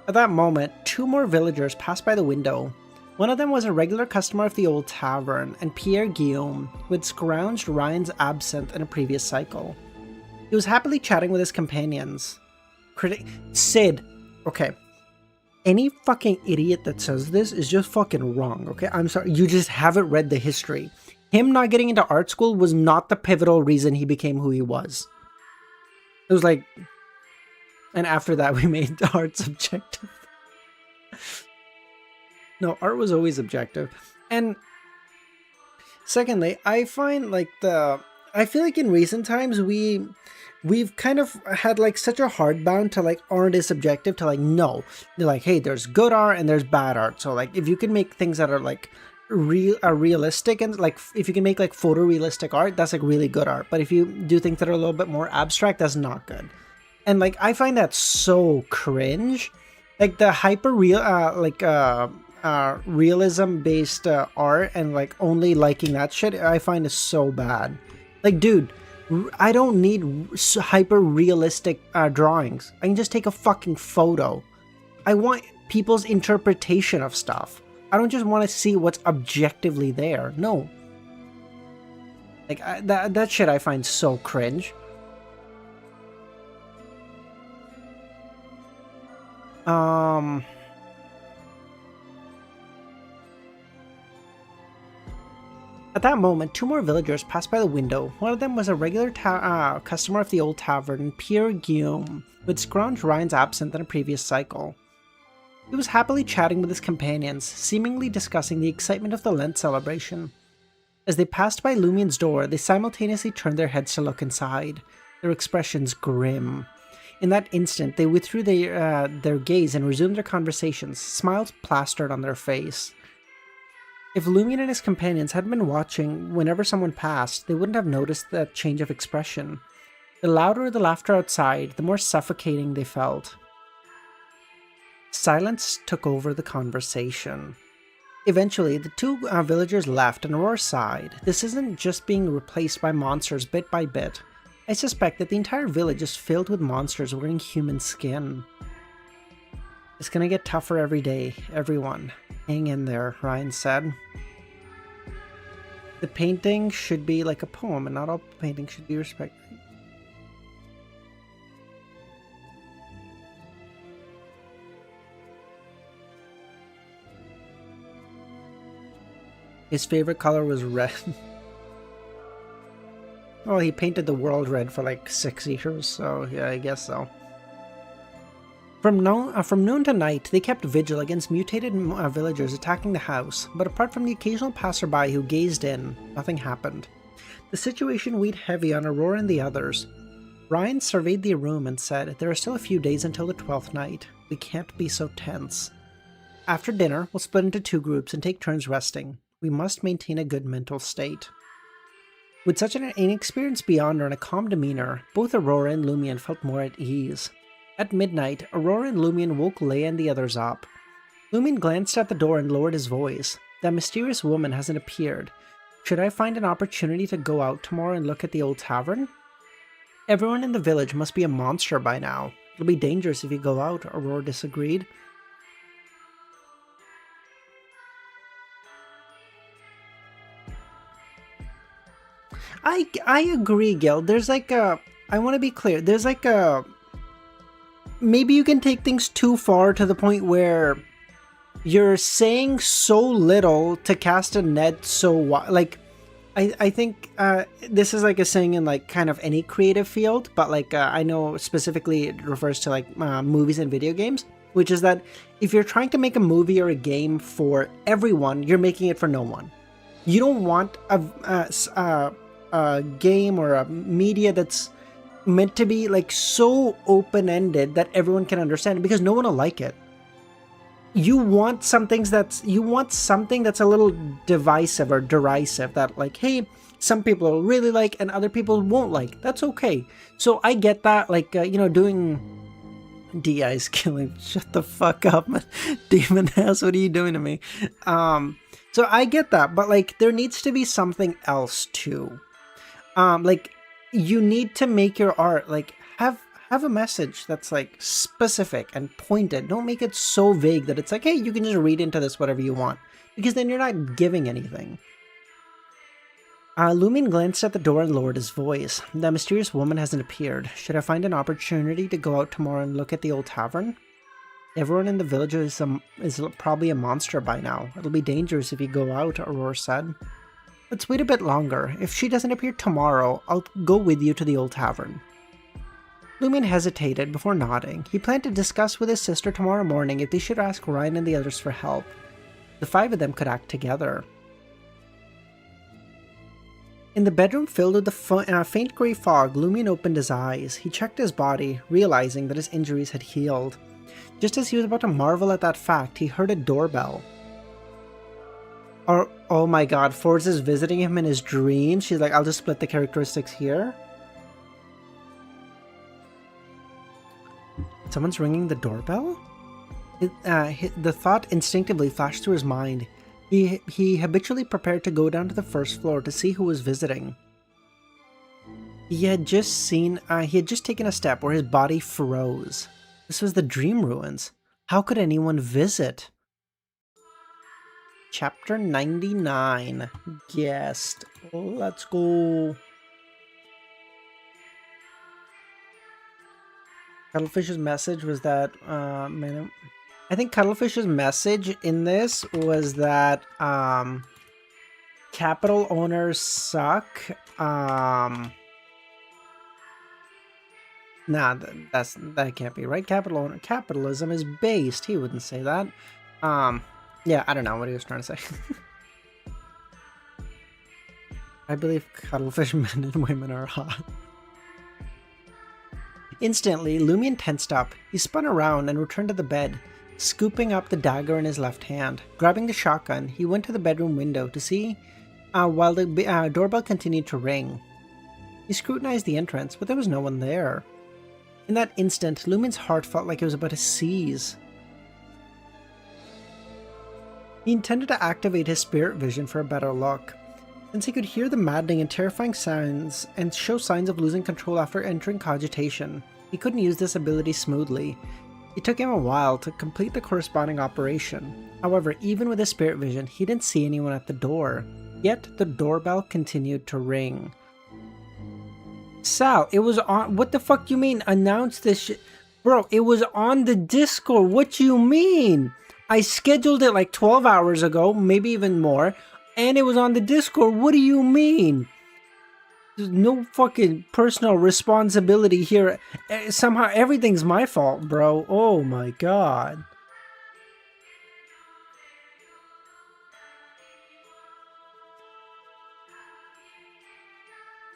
that moment, two more villagers passed by the window. One of them was a regular customer of the old tavern, and Pierre Guillaume, who had scrounged Ryan's absinthe in a previous cycle. He was happily chatting with his companions. Sid, okay. Any fucking idiot that says this is just fucking wrong, okay? I'm sorry, you just haven't read the history. Him not getting into art school was not the pivotal reason he became who he was. It was like... And after that, we made art subjective. No, art was always objective. And secondly, I find like I feel like in recent times we've kind of had like such a hard bound to like art is subjective to like no. They're like, hey, there's good art and there's bad art. So like if you can make things that are like realistic and like if you can make like photorealistic art, that's like really good art. But if you do things that are a little bit more abstract, that's not good. And like I find that so cringe. Like the hyper real realism based art and like only liking that shit, I find is so bad. Like, dude, I don't need hyper realistic drawings. I can just take a fucking photo. I want people's interpretation of stuff. I don't just want to see what's objectively there. No. Like that shit I find so cringe. At that moment, two more villagers passed by the window. One of them was a regular customer of the old tavern, Pierre Guillaume, who had scrounged Ryan's absinthe in a previous cycle. He was happily chatting with his companions, seemingly discussing the excitement of the Lent celebration. As they passed by Lumion's door, they simultaneously turned their heads to look inside, their expressions grim. In that instant, they withdrew their gaze and resumed their conversations, smiles plastered on their face. If Lumion and his companions hadn't been watching whenever someone passed, they wouldn't have noticed that change of expression. The louder the laughter outside, the more suffocating they felt. Silence took over the conversation. Eventually, the two villagers left and Aurora sighed. This isn't just being replaced by monsters bit by bit. I suspect that the entire village is filled with monsters wearing human skin. It's gonna get tougher every day, everyone. Hang in there, Ryan said. The painting should be like a poem, and not all paintings should be respected. His favorite color was red. Well, he painted the world red for like 6 years, so yeah, I guess so. From noon to night, they kept vigil against mutated villagers attacking the house, but apart from the occasional passerby who gazed in, nothing happened. The situation weighed heavy on Aurora and the others. Ryan surveyed the room and said, there are still a few days until the 12th night. We can't be so tense. After dinner, we'll split into 2 groups and take turns resting. We must maintain a good mental state. With such an inexperienced beyonder and a calm demeanor, both Aurora and Lumion felt more at ease. At midnight, Aurora and Lumion woke Leia and the others up. Lumion glanced at the door and lowered his voice. That mysterious woman hasn't appeared. Should I find an opportunity to go out tomorrow and look at the old tavern? Everyone in the village must be a monster by now. It'll be dangerous if you go out, Aurora disagreed. I agree, Gil. There's like a... I want to be clear. There's like a... maybe you can take things too far to the point where you're saying so little to cast a net so wide. Like, I think this is like a saying in like kind of any creative field, but like I know specifically it refers to like movies and video games, which is that if you're trying to make a movie or a game for everyone, you're making it for no one. You don't want a game or a media that's meant to be like so open-ended that everyone can understand it, because no one will like it. You want something that's a little divisive or derisive, that like, hey, some people will really like and other people won't like. That's okay. So I get that, like doing DI's killing. Shut the fuck up, man. Demon ass, what are you doing to me? So I get that, but like there needs to be something else too. Like you need to make your art like have a message that's like specific and pointed. Don't make it so vague that it's like, hey, you can just read into this whatever you want, because then you're not giving anything. Lumion glanced at the door and lowered his voice. The mysterious woman hasn't appeared. Should I find an opportunity to go out tomorrow and look at the old tavern? Everyone in the village is probably a monster by now. It'll be dangerous if you go out, Aurora said. Let's wait a bit longer. If she doesn't appear tomorrow, I'll go with you to the old tavern. Lumion hesitated before nodding. He planned to discuss with his sister tomorrow morning if they should ask Ryan and the others for help. The five of them could act together. In the bedroom filled with the faint grey fog, Lumion opened his eyes. He checked his body, realizing that his injuries had healed. Just as he was about to marvel at that fact, he heard a doorbell. Oh my god, Forz is visiting him in his dreams. She's like, I'll just split the characteristics here. Someone's ringing the doorbell? The thought instinctively flashed through his mind. He habitually prepared to go down to the first floor to see who was visiting. He had just taken a step where his body froze. This was the Dream Ruins. How could anyone visit? Chapter 99. Guest. Let's go. Cuttlefish's message was that, I think Cuttlefish's message in this was that, capital owners suck. Nah, that can't be right. Capitalism is based. He wouldn't say that. Yeah, I don't know what he was trying to say. I believe cuttlefish men and women are hot. Instantly, Lumion tensed up. He spun around and returned to the bed, scooping up the dagger in his left hand. Grabbing the shotgun, he went to the bedroom window to see while the doorbell continued to ring. He scrutinized the entrance, but there was no one there. In that instant, Lumion's heart felt like it was about to seize. He intended to activate his spirit vision for a better look, since he could hear the maddening and terrifying sounds and show signs of losing control after entering cogitation. He couldn't use this ability smoothly. It took him a while to complete the corresponding operation. However, even with his spirit vision, he didn't see anyone at the door. Yet, the doorbell continued to ring. Sal, it was on— what the fuck you mean? Announce this shit? Bro, it was on the Discord. What you mean? I scheduled it like 12 hours ago, maybe even more. And it was on the Discord. What do you mean? There's no fucking personal responsibility here. Somehow everything's my fault, bro. Oh my god.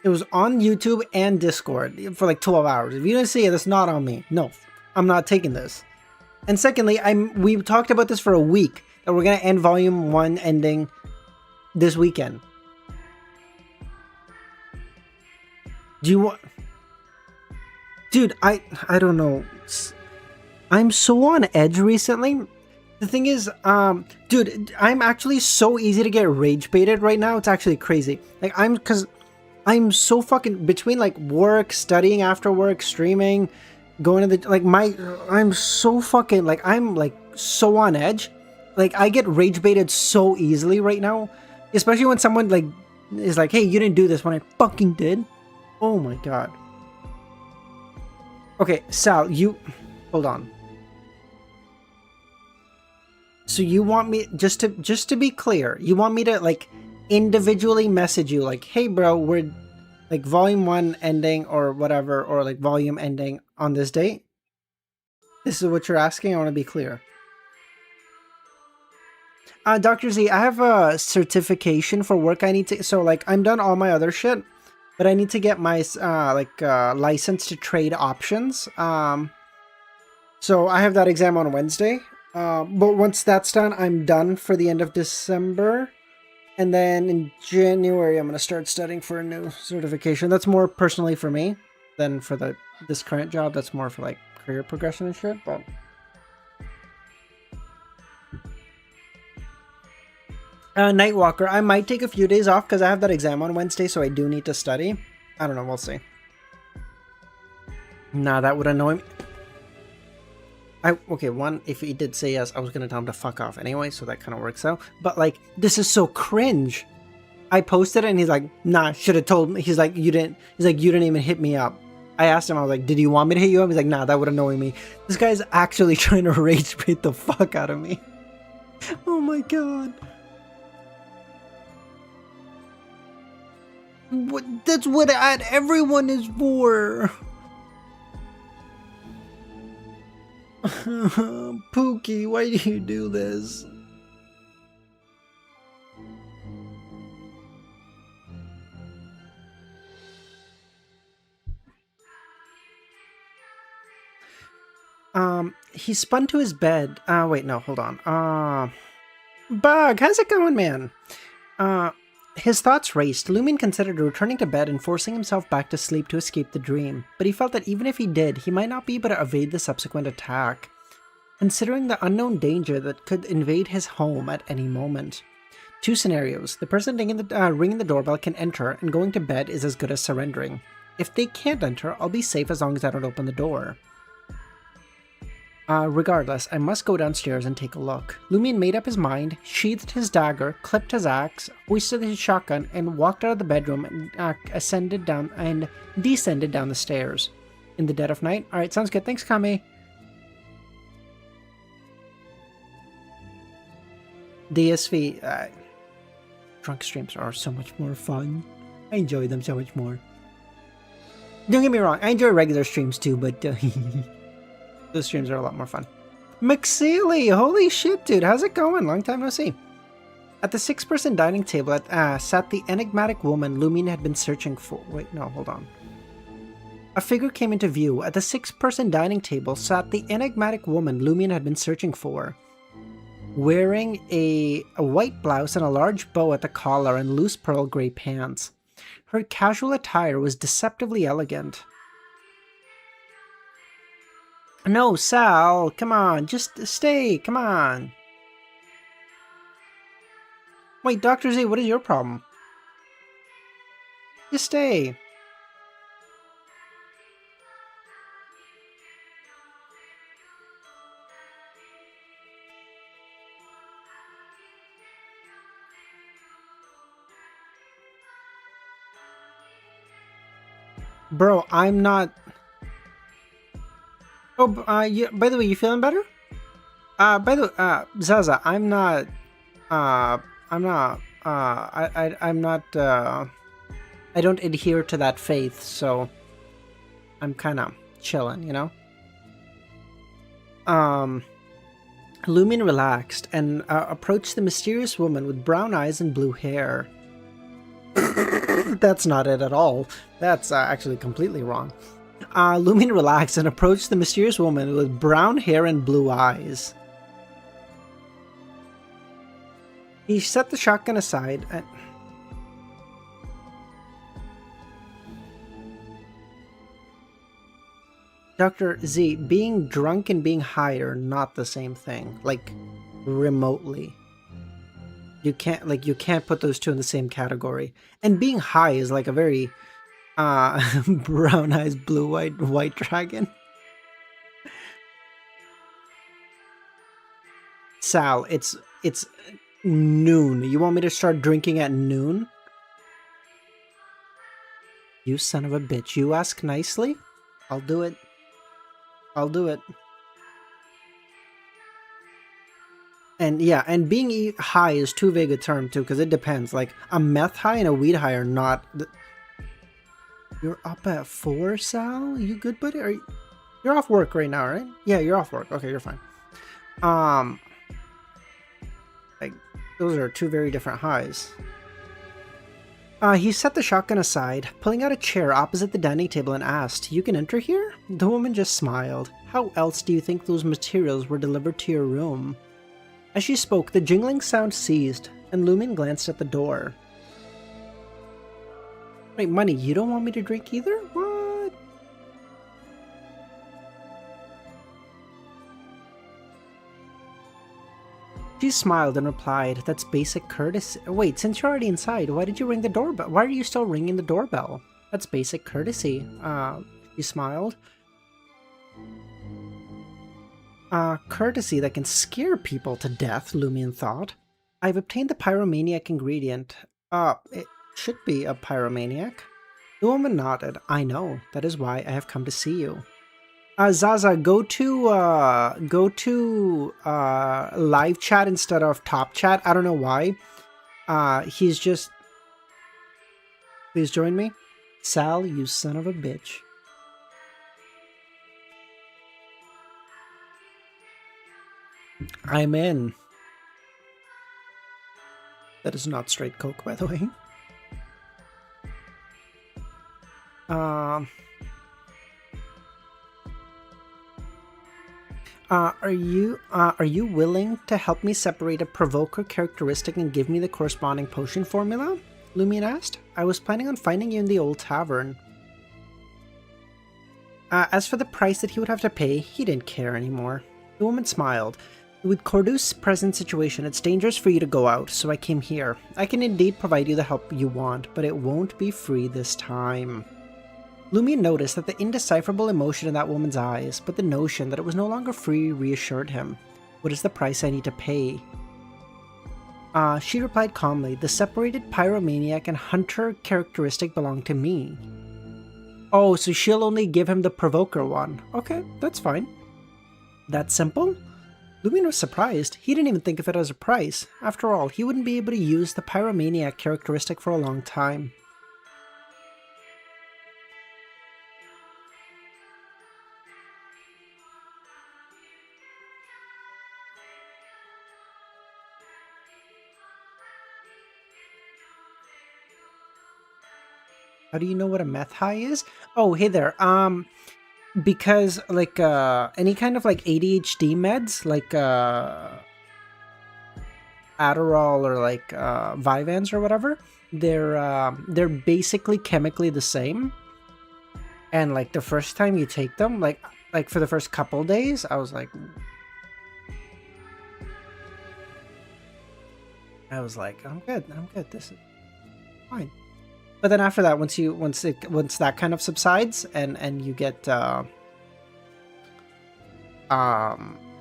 It was on YouTube and Discord for like 12 hours. If you didn't see it, that's not on me. No, I'm not taking this. And secondly, we talked about this for a week, that we're going to end Volume 1 ending this weekend. Do you want... Dude, I don't know. I'm so on edge recently. The thing is, dude, I'm actually so easy to get rage baited right now. It's actually crazy. Like, because I'm so fucking, between like work, studying after work, streaming, going to the, like I'm so fucking, like, I'm like so on edge. Like, I get rage baited so easily right now. Especially when someone like is like, hey, you didn't do this when I fucking did. Oh my god. Okay, Sal, Hold on. So you want me just to be clear, you want me to like individually message you like, hey bro, we're like volume 1 ending or whatever, or like volume ending on this date? This is what you're asking? I want to be clear. Dr. Z, I have a certification for work I need to, so like I'm done all my other shit, but I need to get my license to trade options. So I have that exam on Wednesday. But once that's done, I'm done for the end of December. And then in January, I'm going to start studying for a new certification. That's more personally for me than for this current job. That's more for like career progression and shit. But Nightwalker, I might take a few days off because I have that exam on Wednesday, so I do need to study. I don't know. We'll see. Nah, that would annoy me. Okay, one, if he did say yes, I was gonna tell him to fuck off anyway, so that kind of works out. But like, this is so cringe. I posted it and he's like, nah, should have told me. He's like, you didn't even hit me up. I asked him, I was like, did you want me to hit you up? He's like, nah, that would annoy me. This guy's actually trying to rage bait the fuck out of me. Oh my god. That's what everyone is for. Pookie, why do you do this? He spun to his bed. Wait, no, hold on. Bug, how's it going, man? His thoughts raced. Lumion considered returning to bed and forcing himself back to sleep to escape the dream, but he felt that even if he did, he might not be able to evade the subsequent attack, considering the unknown danger that could invade his home at any moment. Two scenarios. The person ringing the doorbell can enter, and going to bed is as good as surrendering. If they can't enter, I'll be safe as long as I don't open the door. Regardless, I must go downstairs and take a look. Lumion made up his mind, sheathed his dagger, clipped his axe, hoisted his shotgun, and walked out of the bedroom and descended down the stairs. In the dead of night? Alright, sounds good. Thanks, Kame. DSV, drunk streams are so much more fun. I enjoy them so much more. Don't get me wrong, I enjoy regular streams too, but those streams are a lot more fun. McSeely, holy shit, dude, how's it going? Long time no see. At the 6-person dining table sat the enigmatic woman Lumion had been searching for. Wait, no, hold on. A figure came into view. At the 6-person dining table sat the enigmatic woman Lumion had been searching for. Wearing a white blouse and a large bow at the collar and loose pearl gray pants. Her casual attire was deceptively elegant. No, Sal, come on, just stay, come on. Wait, Dr. Z, what is your problem? Just stay. Bro, I'm not... Oh, by the way, you feeling better? Zaza, I'm not, I don't adhere to that faith, so I'm kind of chilling, you know? Lumion relaxed and approached the mysterious woman with brown eyes and blue hair. That's not it at all. That's actually completely wrong. Lumion relaxed and approached the mysterious woman with brown hair and blue eyes. He set the shotgun aside and... Dr. Z, being drunk and being high are not the same thing. Like, remotely. You can't put those two in the same category. And being high is like a very... brown eyes, blue white dragon. Sal, it's noon. You want me to start drinking at noon? You son of a bitch. You ask nicely? I'll do it. I'll do it. And yeah, and being high is too vague a term too, because it depends. Like a meth high and a weed high are not. You're up at 4, Sal? You good, buddy? You're off work right now, right? Yeah, you're off work. Okay, you're fine. Like those are two very different highs. He set the shotgun aside, pulling out a chair opposite the dining table and asked, "You can enter here?" The woman just smiled. "How else do you think those materials were delivered to your room?" As she spoke, the jingling sound ceased, and Lumion glanced at the door. Wait, Money, you don't want me to drink either? What? She smiled and replied, "That's basic courtesy." Wait, since you're already inside, why did you ring the doorbell? Why are you still ringing the doorbell? That's basic courtesy. She smiled. Courtesy that can scare people to death, Lumion thought. "I've obtained the pyromaniac ingredient. It should be a pyromaniac." The woman nodded. "I know. That is why I have come to see you." Zaza, go to live chat instead of top chat. I don't know why. He's just... Please join me. Sal, you son of a bitch. I'm in. That is not straight coke, by the way. Are you willing to help me separate a provoker characteristic and give me the corresponding potion formula? Lumion asked. "I was planning on finding you in the old tavern." As for the price that he would have to pay, he didn't care anymore. The woman smiled. "With Cordus's present situation, it's dangerous for you to go out, so I came here. I can indeed provide you the help you want, but it won't be free this time." Lumion noticed that the indecipherable emotion in that woman's eyes, but the notion that it was no longer free reassured him. "What is the price I need to pay?" She replied calmly, "The separated pyromaniac and hunter characteristic belong to me." Oh, so she'll only give him the provoker one. Okay, that's fine. That simple? Lumion was surprised. He didn't even think of it as a price. After all, he wouldn't be able to use the pyromaniac characteristic for a long time. How do you know what a meth high is? Oh, hey there. Because like any kind of like ADHD meds, like Adderall or like Vyvanse or whatever, they're basically chemically the same. And like the first time you take them, like for the first couple days, I was like, I'm good. This is fine. But then after that, once that kind of subsides and you get and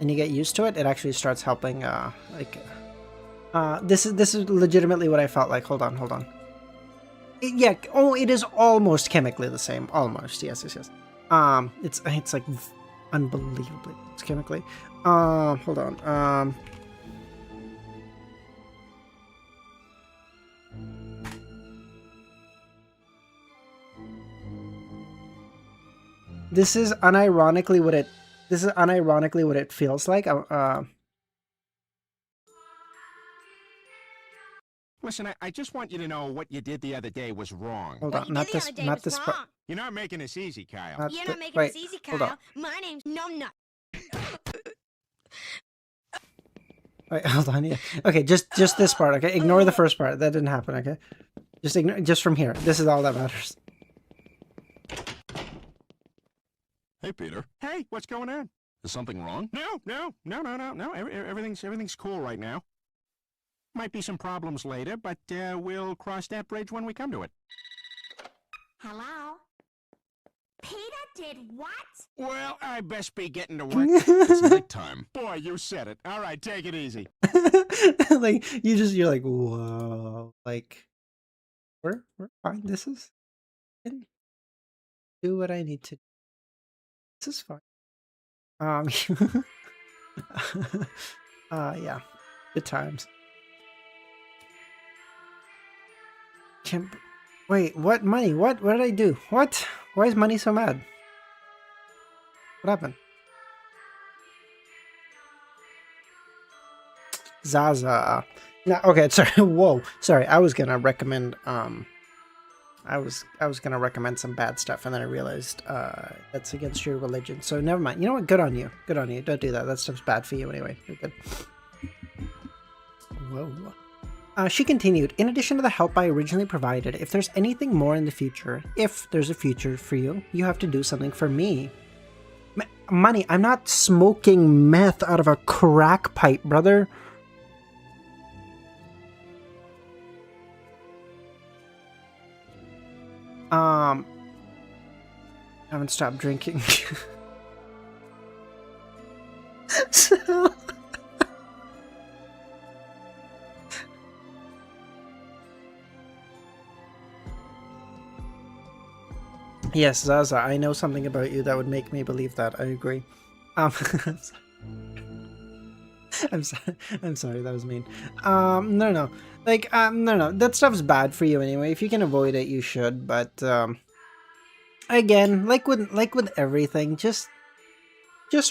you get used to it, it actually starts helping. This is legitimately what I felt like. Hold on. Yeah. Oh, it is almost chemically the same. Almost. Yes. It's like unbelievably. It's chemically. Hold on. This is unironically what it feels like. Listen, I just want you to know what you did the other day was wrong. Hold on, not this part. You're not making this easy, Kyle. You're not making this easy, Kyle. My name's Numbnut. Wait, hold on. Yeah. Okay, just this part. Okay, ignore the first part. That didn't happen. Okay, just from here. This is all that matters. Hey, Peter. Hey, what's going on? Is something wrong? No. Everything's cool right now. Might be some problems later, but we'll cross that bridge when we come to it. Hello? Peter did what? Well, I best be getting to work. It's nighttime. Boy, you said it. All right, take it easy. Like you're like, whoa, like we're fine. This is do what I need to. This is fine. Yeah. Good times. Can't... Wait, what? Money? What? What did I do? What? Why is money so mad? What happened? Zaza. No, okay, sorry. Whoa. Sorry, I was gonna recommend I was gonna recommend some bad stuff, and then I realized that's against your religion. So never mind. You know what? Good on you. Good on you. Don't do that. That stuff's bad for you anyway. You're good. Whoa. She continued, in addition to the help I originally provided, if there's anything more in the future, if there's a future for you, you have to do something for me. Money, I'm not smoking meth out of a crack pipe, brother. I haven't stopped drinking. So... Yes, Zaza, I know something about you that would make me believe that. I agree. I'm sorry, that was mean. No. Like, no. That stuff's bad for you anyway. If you can avoid it, you should. But, again, like with everything, just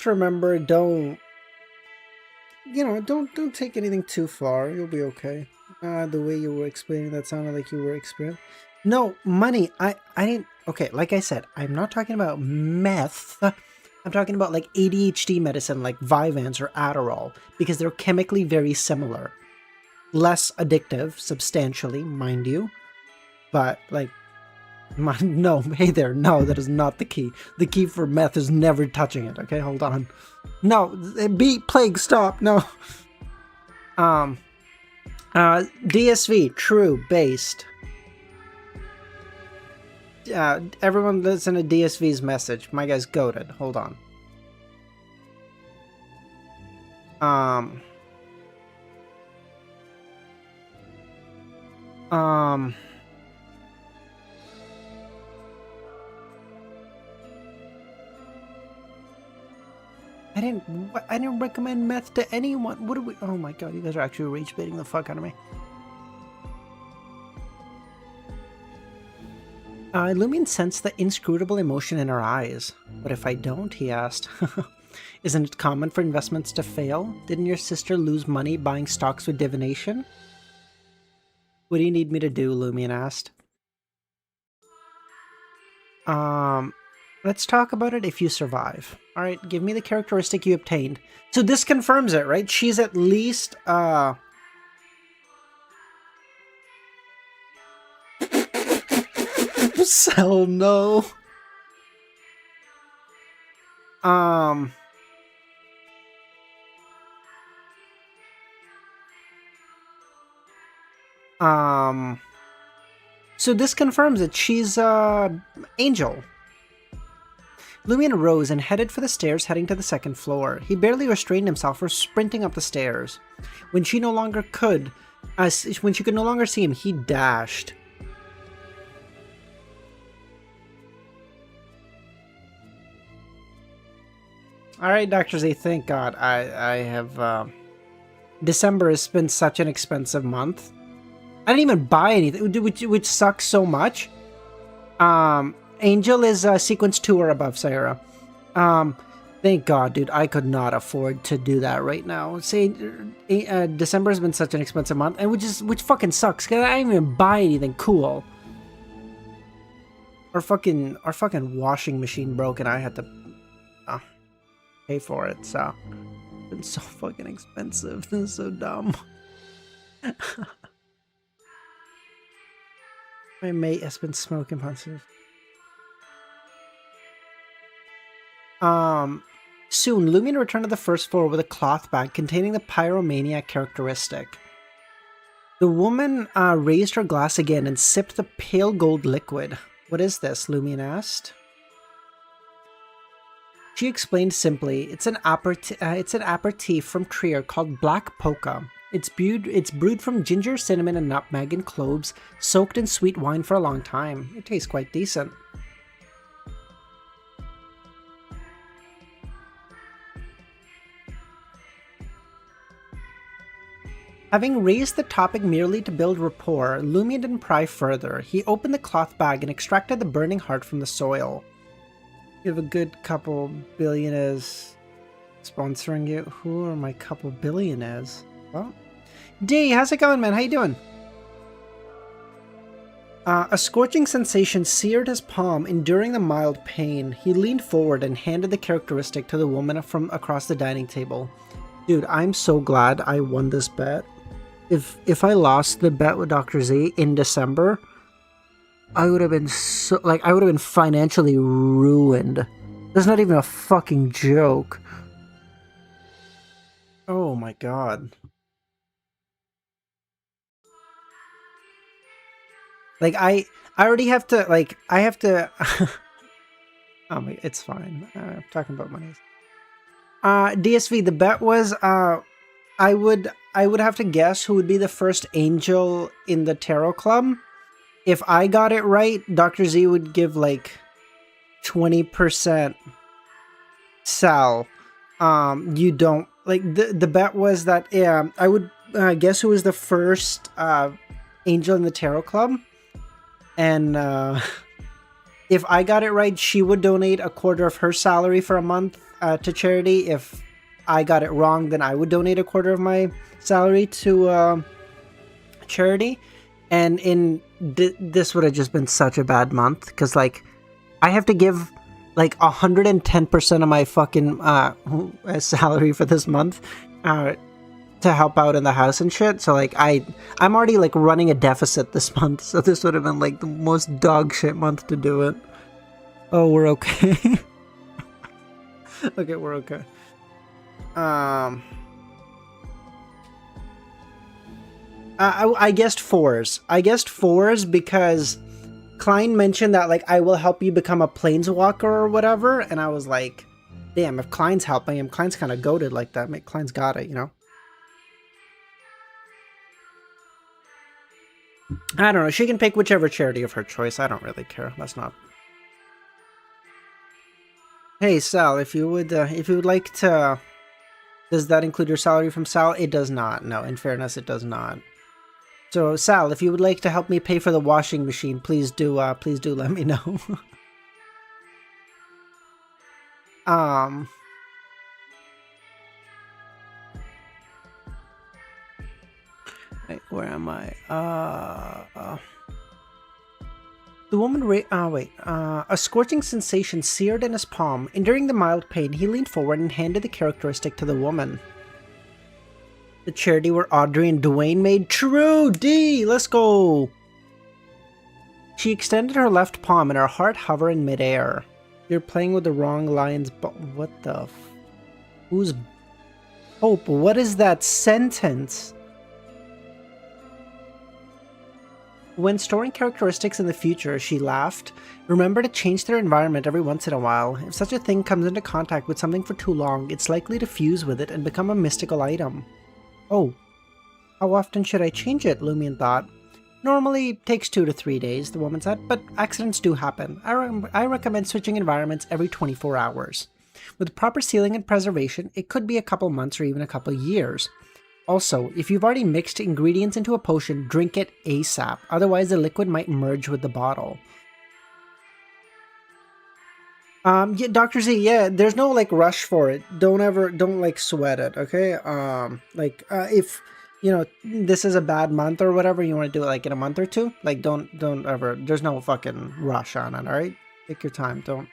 remember, don't take anything too far. You'll be okay. The way you were explaining that sounded like you were experienced. No, money. I didn't. Okay, like I said, I'm not talking about meth. I'm talking about like ADHD medicine, like Vyvanse or Adderall, because they're chemically very similar. Less addictive, substantially, mind you. But like, no, hey there, no, that is not the key. The key for meth is never touching it. Okay, hold on. No, plague, stop. No. DSV, true, based. Everyone listen to DSV's message. My guy's goated. Hold on. I didn't recommend meth to anyone. What are we? Oh my god, you guys are actually rage baiting the fuck out of me. Lumion sensed the inscrutable emotion in her eyes. But if I don't, he asked. Isn't it common for investments to fail? Didn't your sister lose money buying stocks with divination? What do you need me to do? Lumion asked. Let's talk about it if you survive. Alright, give me the characteristic you obtained. So this confirms it, right? She's at least, Hell no. So this confirms it. She's, Angel. Lumion arose and headed for the stairs heading to the second floor. He barely restrained himself from sprinting up the stairs. When she could no longer see him, he dashed. Alright, Dr. Z, thank God. I have, December has been such an expensive month. I didn't even buy anything, which sucks so much. Angel is sequence 2 or above, Sarah. Thank God, dude. I could not afford to do that right now. Say, December has been such an expensive month, and which fucking sucks, because I didn't even buy anything cool. Our fucking washing machine broke, and I had to pay for it, so it's been so fucking expensive. This is so dumb. My mate has been smoking punchy. Soon, Lumion returned to the first floor with a cloth bag containing the pyromaniac characteristic. The woman raised her glass again and sipped the pale gold liquid. What is this? Lumion asked. She explained simply, it's an aperitif from Trier called Black Polka. It's brewed from ginger, cinnamon, and nutmeg and cloves, soaked in sweet wine for a long time. It tastes quite decent. Having raised the topic merely to build rapport, Lumion didn't pry further. He opened the cloth bag and extracted the burning heart from the soil. You have a good couple billionaires sponsoring you. Who are my couple billionaires? Well, D, how's it going, man? How you doing? A scorching sensation seared his palm, enduring the mild pain. He leaned forward and handed the characteristic to the woman from across the dining table. Dude, I'm so glad I won this bet. If I lost the bet with Dr. Z in December, I would have been so, like, I would have been financially ruined. That's not even a fucking joke. Oh my god. Like, I already have to, like, I have to... oh my, it's fine. I'm talking about money. DSV, the bet was, I would have to guess who would be the first angel in the tarot club. If I got it right, Dr. Z would give, like, 20%. Sal, you don't, like, the bet was that, I would guess who was the first angel in the tarot club. And if I got it right, she would donate a quarter of her salary for a month to charity. If I got it wrong, then I would donate a quarter of my salary to charity. And this would have just been such a bad month, because, like, I have to give, like, 110% of my fucking salary for this month to help out in the house and shit. So, like, I'm already, like, running a deficit this month, so this would have been, like, the most dog shit month to do it. Oh, we're okay. Okay, we're okay. I guessed 4s. I guessed 4s because Klein mentioned that, like, I will help you become a planeswalker or whatever, and I was like, damn, if Klein's helping him, Klein's kind of goated like that. Klein's got it, you know? I don't know. She can pick whichever charity of her choice. I don't really care. That's not... Hey, Sal, if you would like to... Does that include your salary from Sal? It does not. No, in fairness, it does not. So, Sal, if you would like to help me pay for the washing machine, please do let me know. Wait, where am I? The woman a scorching sensation seared in his palm. Enduring the mild pain, he leaned forward and handed the characteristic to the woman. The charity where Audrey and Dwayne made true. D, let's go. She extended her left palm and her heart hovered in midair. You're playing with the wrong lion's what the who's Hope? What is that sentence? When storing characteristics in the future, she laughed, remember to change their environment every once in a while. If such a thing comes into contact with something for too long, it's likely to fuse with it and become a mystical item. Oh, how often should I change it? Lumion thought. Normally it takes 2 to 3 days, the woman said, but accidents do happen. I recommend switching environments every 24 hours. With proper sealing and preservation, it could be a couple months or even a couple years. Also, if you've already mixed ingredients into a potion, drink it ASAP, otherwise the liquid might merge with the bottle. Yeah, Dr. Z, yeah, there's no, like, rush for it. Don't like, sweat it, okay? If, you know, this is a bad month or whatever, you want to do it, like, in a month or two, like, don't ever, there's no fucking rush on it, alright? Take your time, don't.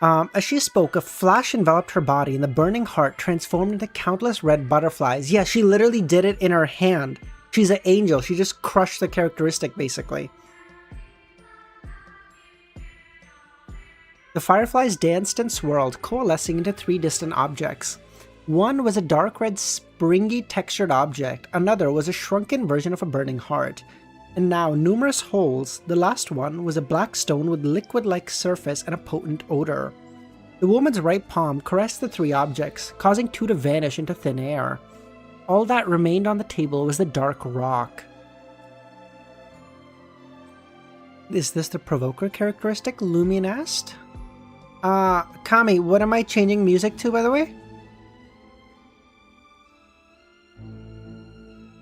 As she spoke, a flash enveloped her body and the burning heart transformed into countless red butterflies. Yeah, she literally did it in her hand. She's an angel. She just crushed the characteristic, basically. The fireflies danced and swirled, coalescing into 3 distant objects. One was a dark red, springy textured object. Another was a shrunken version of a burning heart. And now numerous holes. The last one was a black stone with liquid-like surface and a potent odor. The woman's right palm caressed the 3 objects, causing 2 to vanish into thin air. All that remained on the table was the dark rock. Is this the provoker characteristic? Lumion asked. Kami, what am I changing music to, by the way?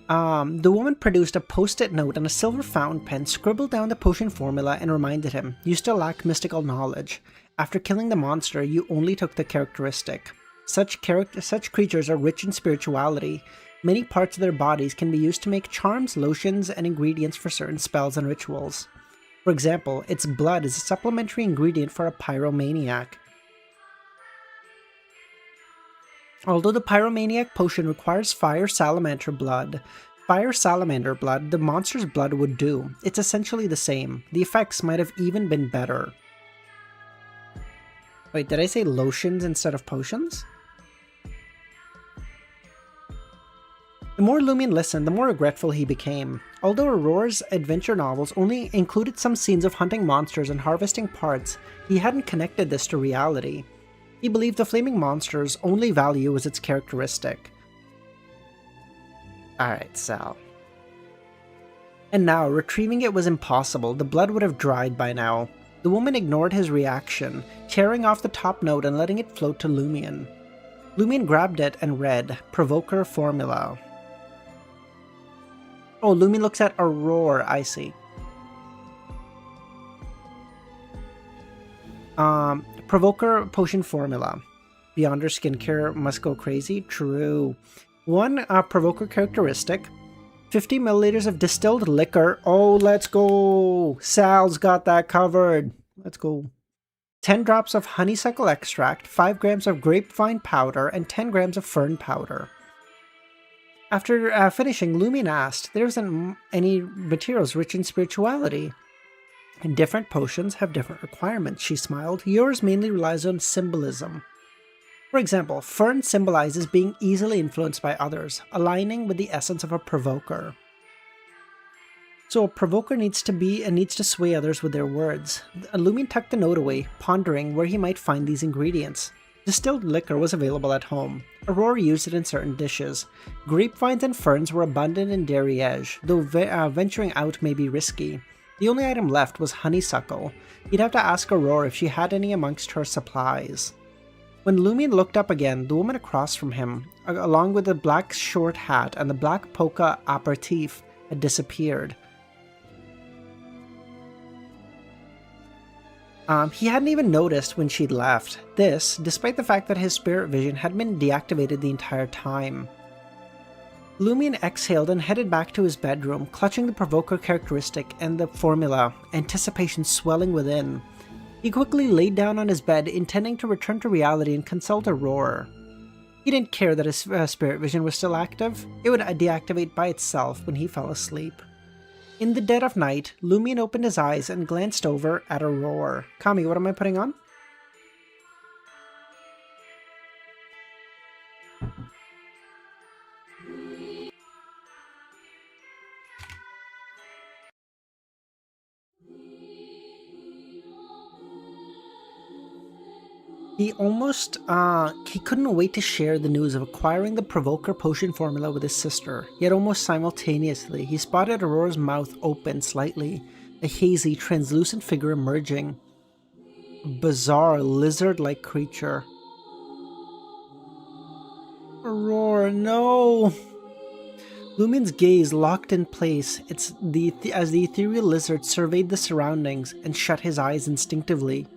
The woman produced a post-it note and a silver fountain pen, scribbled down the potion formula, and reminded him, "You still lack mystical knowledge. After killing the monster, you only took the characteristic. Such creatures are rich in spirituality. Many parts of their bodies can be used to make charms, lotions, and ingredients for certain spells and rituals. For example, its blood is a supplementary ingredient for a pyromaniac. Although the pyromaniac potion requires fire salamander blood, the monster's blood would do. It's essentially the same. The effects might have even been better." Wait, did I say lotions instead of potions? The more Lumion listened, the more regretful he became. Although Aurora's adventure novels only included some scenes of hunting monsters and harvesting parts, he hadn't connected this to reality. He believed the flaming monster's only value was its characteristic. Alright, Sal. And now, retrieving it was impossible. The blood would have dried by now. The woman ignored his reaction, tearing off the top note and letting it float to Lumion. Lumion grabbed it and read, "Provoker Formula." Oh, Lumion looks at Aurora, I see. Provoker Potion Formula. Beyond her skincare must go crazy? True. One Provoker characteristic. 50 milliliters of distilled liquor. Oh, let's go. Sal's got that covered. Let's go. 10 drops of honeysuckle extract, 5 grams of grapevine powder, and 10 grams of fern powder. After finishing, Lumion asked, "There isn't any materials rich in spirituality." "And different potions have different requirements," she smiled. "Yours mainly relies on symbolism. For example, fern symbolizes being easily influenced by others, aligning with the essence of a provoker. So a provoker needs to sway others with their words." Lumion tucked the note away, pondering where he might find these ingredients. Distilled liquor was available at home. Aurora used it in certain dishes. Grapevines and ferns were abundant in Darriege, though venturing out may be risky. The only item left was honeysuckle. He'd have to ask Aurora if she had any amongst her supplies. When Lumion looked up again, the woman across from him, along with the black short hat and the black polka aperitif, had disappeared. He hadn't even noticed when she'd left. This, despite the fact that his spirit vision had been deactivated the entire time. Lumion exhaled and headed back to his bedroom, clutching the provoker characteristic and the formula, anticipation swelling within. He quickly laid down on his bed, intending to return to reality and consult Aurora. He didn't care that his spirit vision was still active. It would deactivate by itself when he fell asleep. In the dead of night, Lumion opened his eyes and glanced over at Aurora. Kami, what am I putting on? He couldn't wait to share the news of acquiring the Provoker Potion formula with his sister, yet almost simultaneously he spotted Aurora's mouth open slightly, a hazy, translucent figure emerging. A bizarre, lizard-like creature. Aurora, no! Lumion's gaze locked in place as the ethereal lizard surveyed the surroundings and shut his eyes instinctively.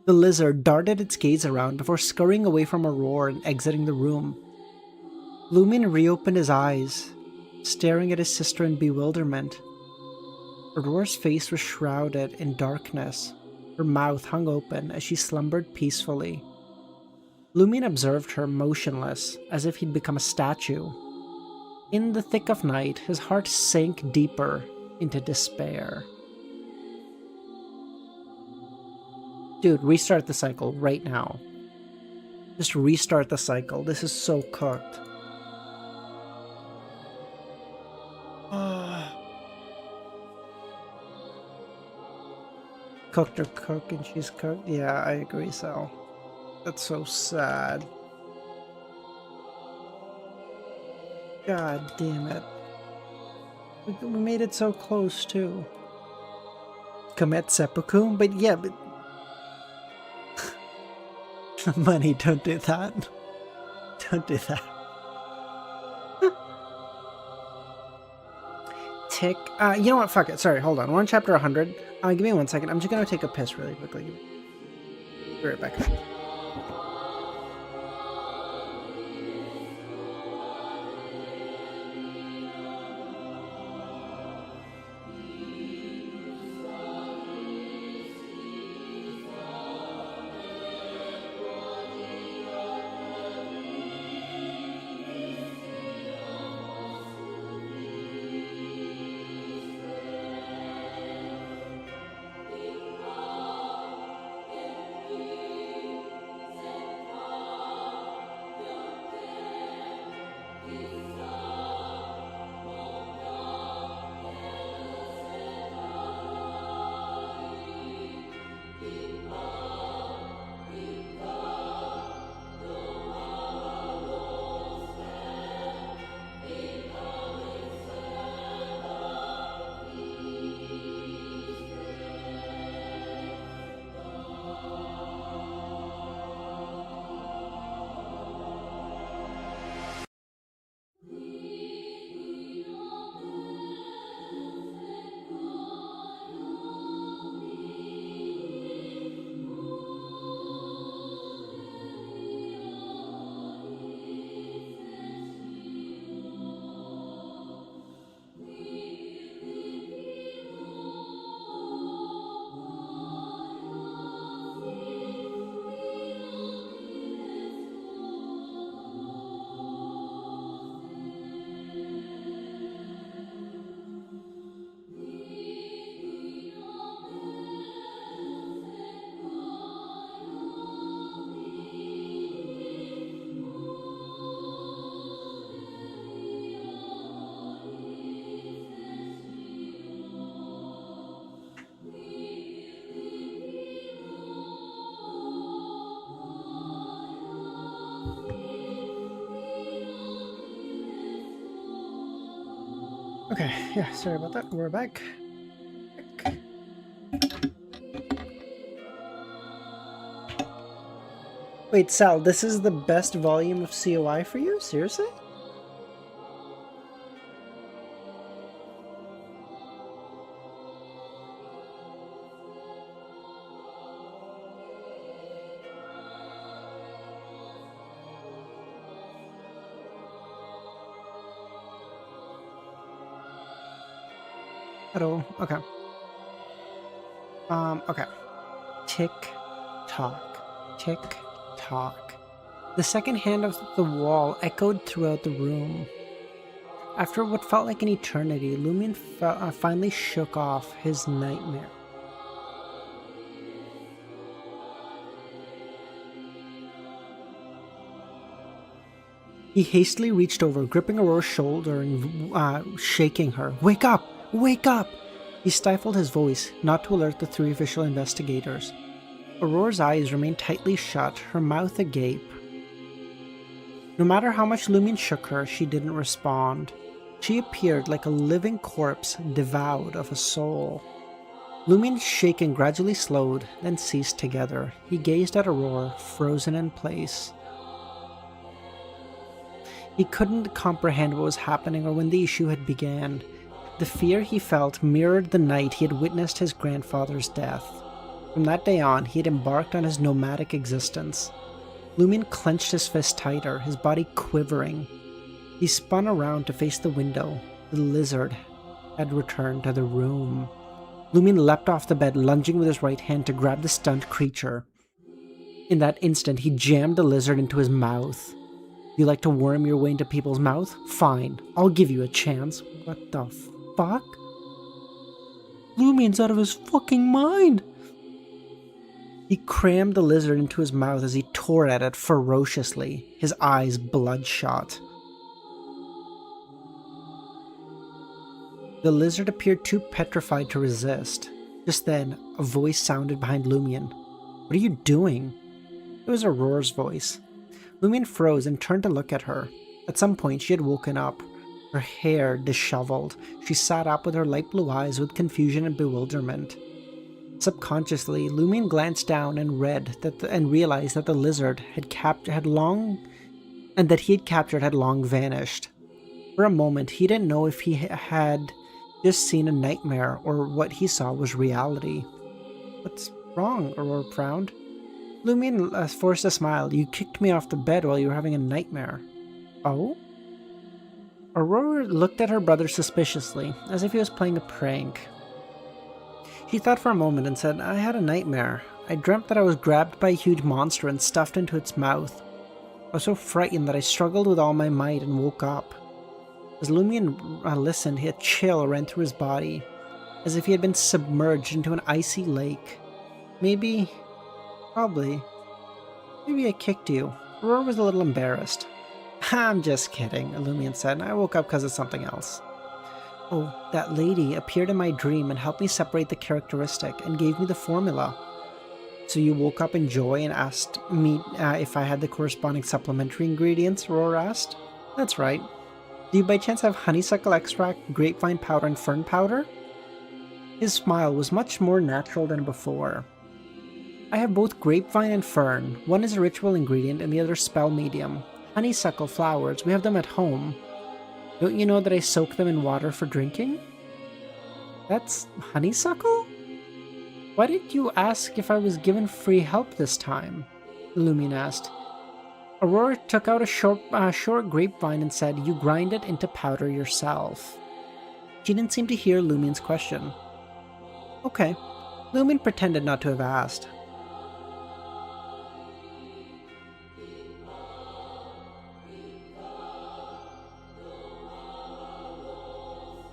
The lizard darted its gaze around before scurrying away from Aurora and exiting the room. Lumion reopened his eyes, staring at his sister in bewilderment. Aurora's face was shrouded in darkness. Her mouth hung open as she slumbered peacefully. Lumion observed her motionless, as if he'd become a statue. In the thick of night, his heart sank deeper into despair. Dude, restart the cycle right now. Just restart the cycle. This is so cooked. Cooked or cook and she's cooked? Yeah, I agree, Sal. That's so sad. God damn it. We made it so close, too. Commit seppuku? But yeah, but... Money, don't do that. Don't do that. tick. You know what? Fuck it. Sorry, hold on. We're on chapter 100. Give me 1 second. I'm just gonna take a piss really quickly. Be right back. Okay, yeah, sorry about that. We're back. Wait, Sal, this is the best volume of COI for you? Seriously? Hello. Okay. Okay. Tick tock. Tick tock. The second hand of the wall echoed throughout the room. After what felt like an eternity, Lumion finally shook off his nightmare. He hastily reached over, gripping Aurora's shoulder and shaking her. Wake up! Wake up! He stifled his voice, not to alert the 3 official investigators. Aurora's eyes remained tightly shut, her mouth agape. No matter how much Lumion shook her, she didn't respond. She appeared like a living corpse devoid of a soul. Lumion's shaking gradually slowed, then ceased together. He gazed at Aurora, frozen in place. He couldn't comprehend what was happening or when the issue had begun. The fear he felt mirrored the night he had witnessed his grandfather's death. From that day on, he had embarked on his nomadic existence. Lumion clenched his fist tighter, his body quivering. He spun around to face the window. The lizard had returned to the room. Lumion leapt off the bed, lunging with his right hand to grab the stunned creature. In that instant, he jammed the lizard into his mouth. You like to worm your way into people's mouth? Fine, I'll give you a chance. What the fuck? Lumion's out of his fucking mind! He crammed the lizard into his mouth as he tore at it ferociously, his eyes bloodshot. The lizard appeared too petrified to resist. Just then, a voice sounded behind Lumion. What are you doing? It was Aurora's voice. Lumion froze and turned to look at her. At some point, she had woken up, her hair disheveled. She sat up with her light blue eyes with confusion and bewilderment. Subconsciously, Lumion glanced down and read that and realized that the lizard had long vanished. For a moment, he didn't know if he had just seen a nightmare, or what he saw was reality. What's wrong? Aurora frowned. Lumion forced a smile. You kicked me off the bed while you were having a nightmare. Oh? Aurora looked at her brother suspiciously, as if he was playing a prank. She thought for a moment and said, I had a nightmare. I dreamt that I was grabbed by a huge monster and stuffed into its mouth. I was so frightened that I struggled with all my might and woke up. As Lumion listened, a chill ran through his body, as if he had been submerged into an icy lake. Maybe I kicked you. Aurora was a little embarrassed. I'm just kidding, Lumion said. I woke up because of something else. Oh, that lady appeared in my dream and helped me separate the characteristic and gave me the formula. So you woke up in joy and asked me if I had the corresponding supplementary ingredients, Aurora asked. That's right. Do you by chance have honeysuckle extract, grapevine powder, and fern powder? His smile was much more natural than before. I have both grapevine and fern. One is a ritual ingredient and the other spell medium. Honeysuckle flowers, we have them at home. Don't you know that I soak them in water for drinking? That's honeysuckle? Why did you ask if I was given free help this time? Lumion asked. Aurora took out a short grapevine and said, You grind it into powder yourself. She didn't seem to hear Lumion's question. Okay. Lumion pretended not to have asked.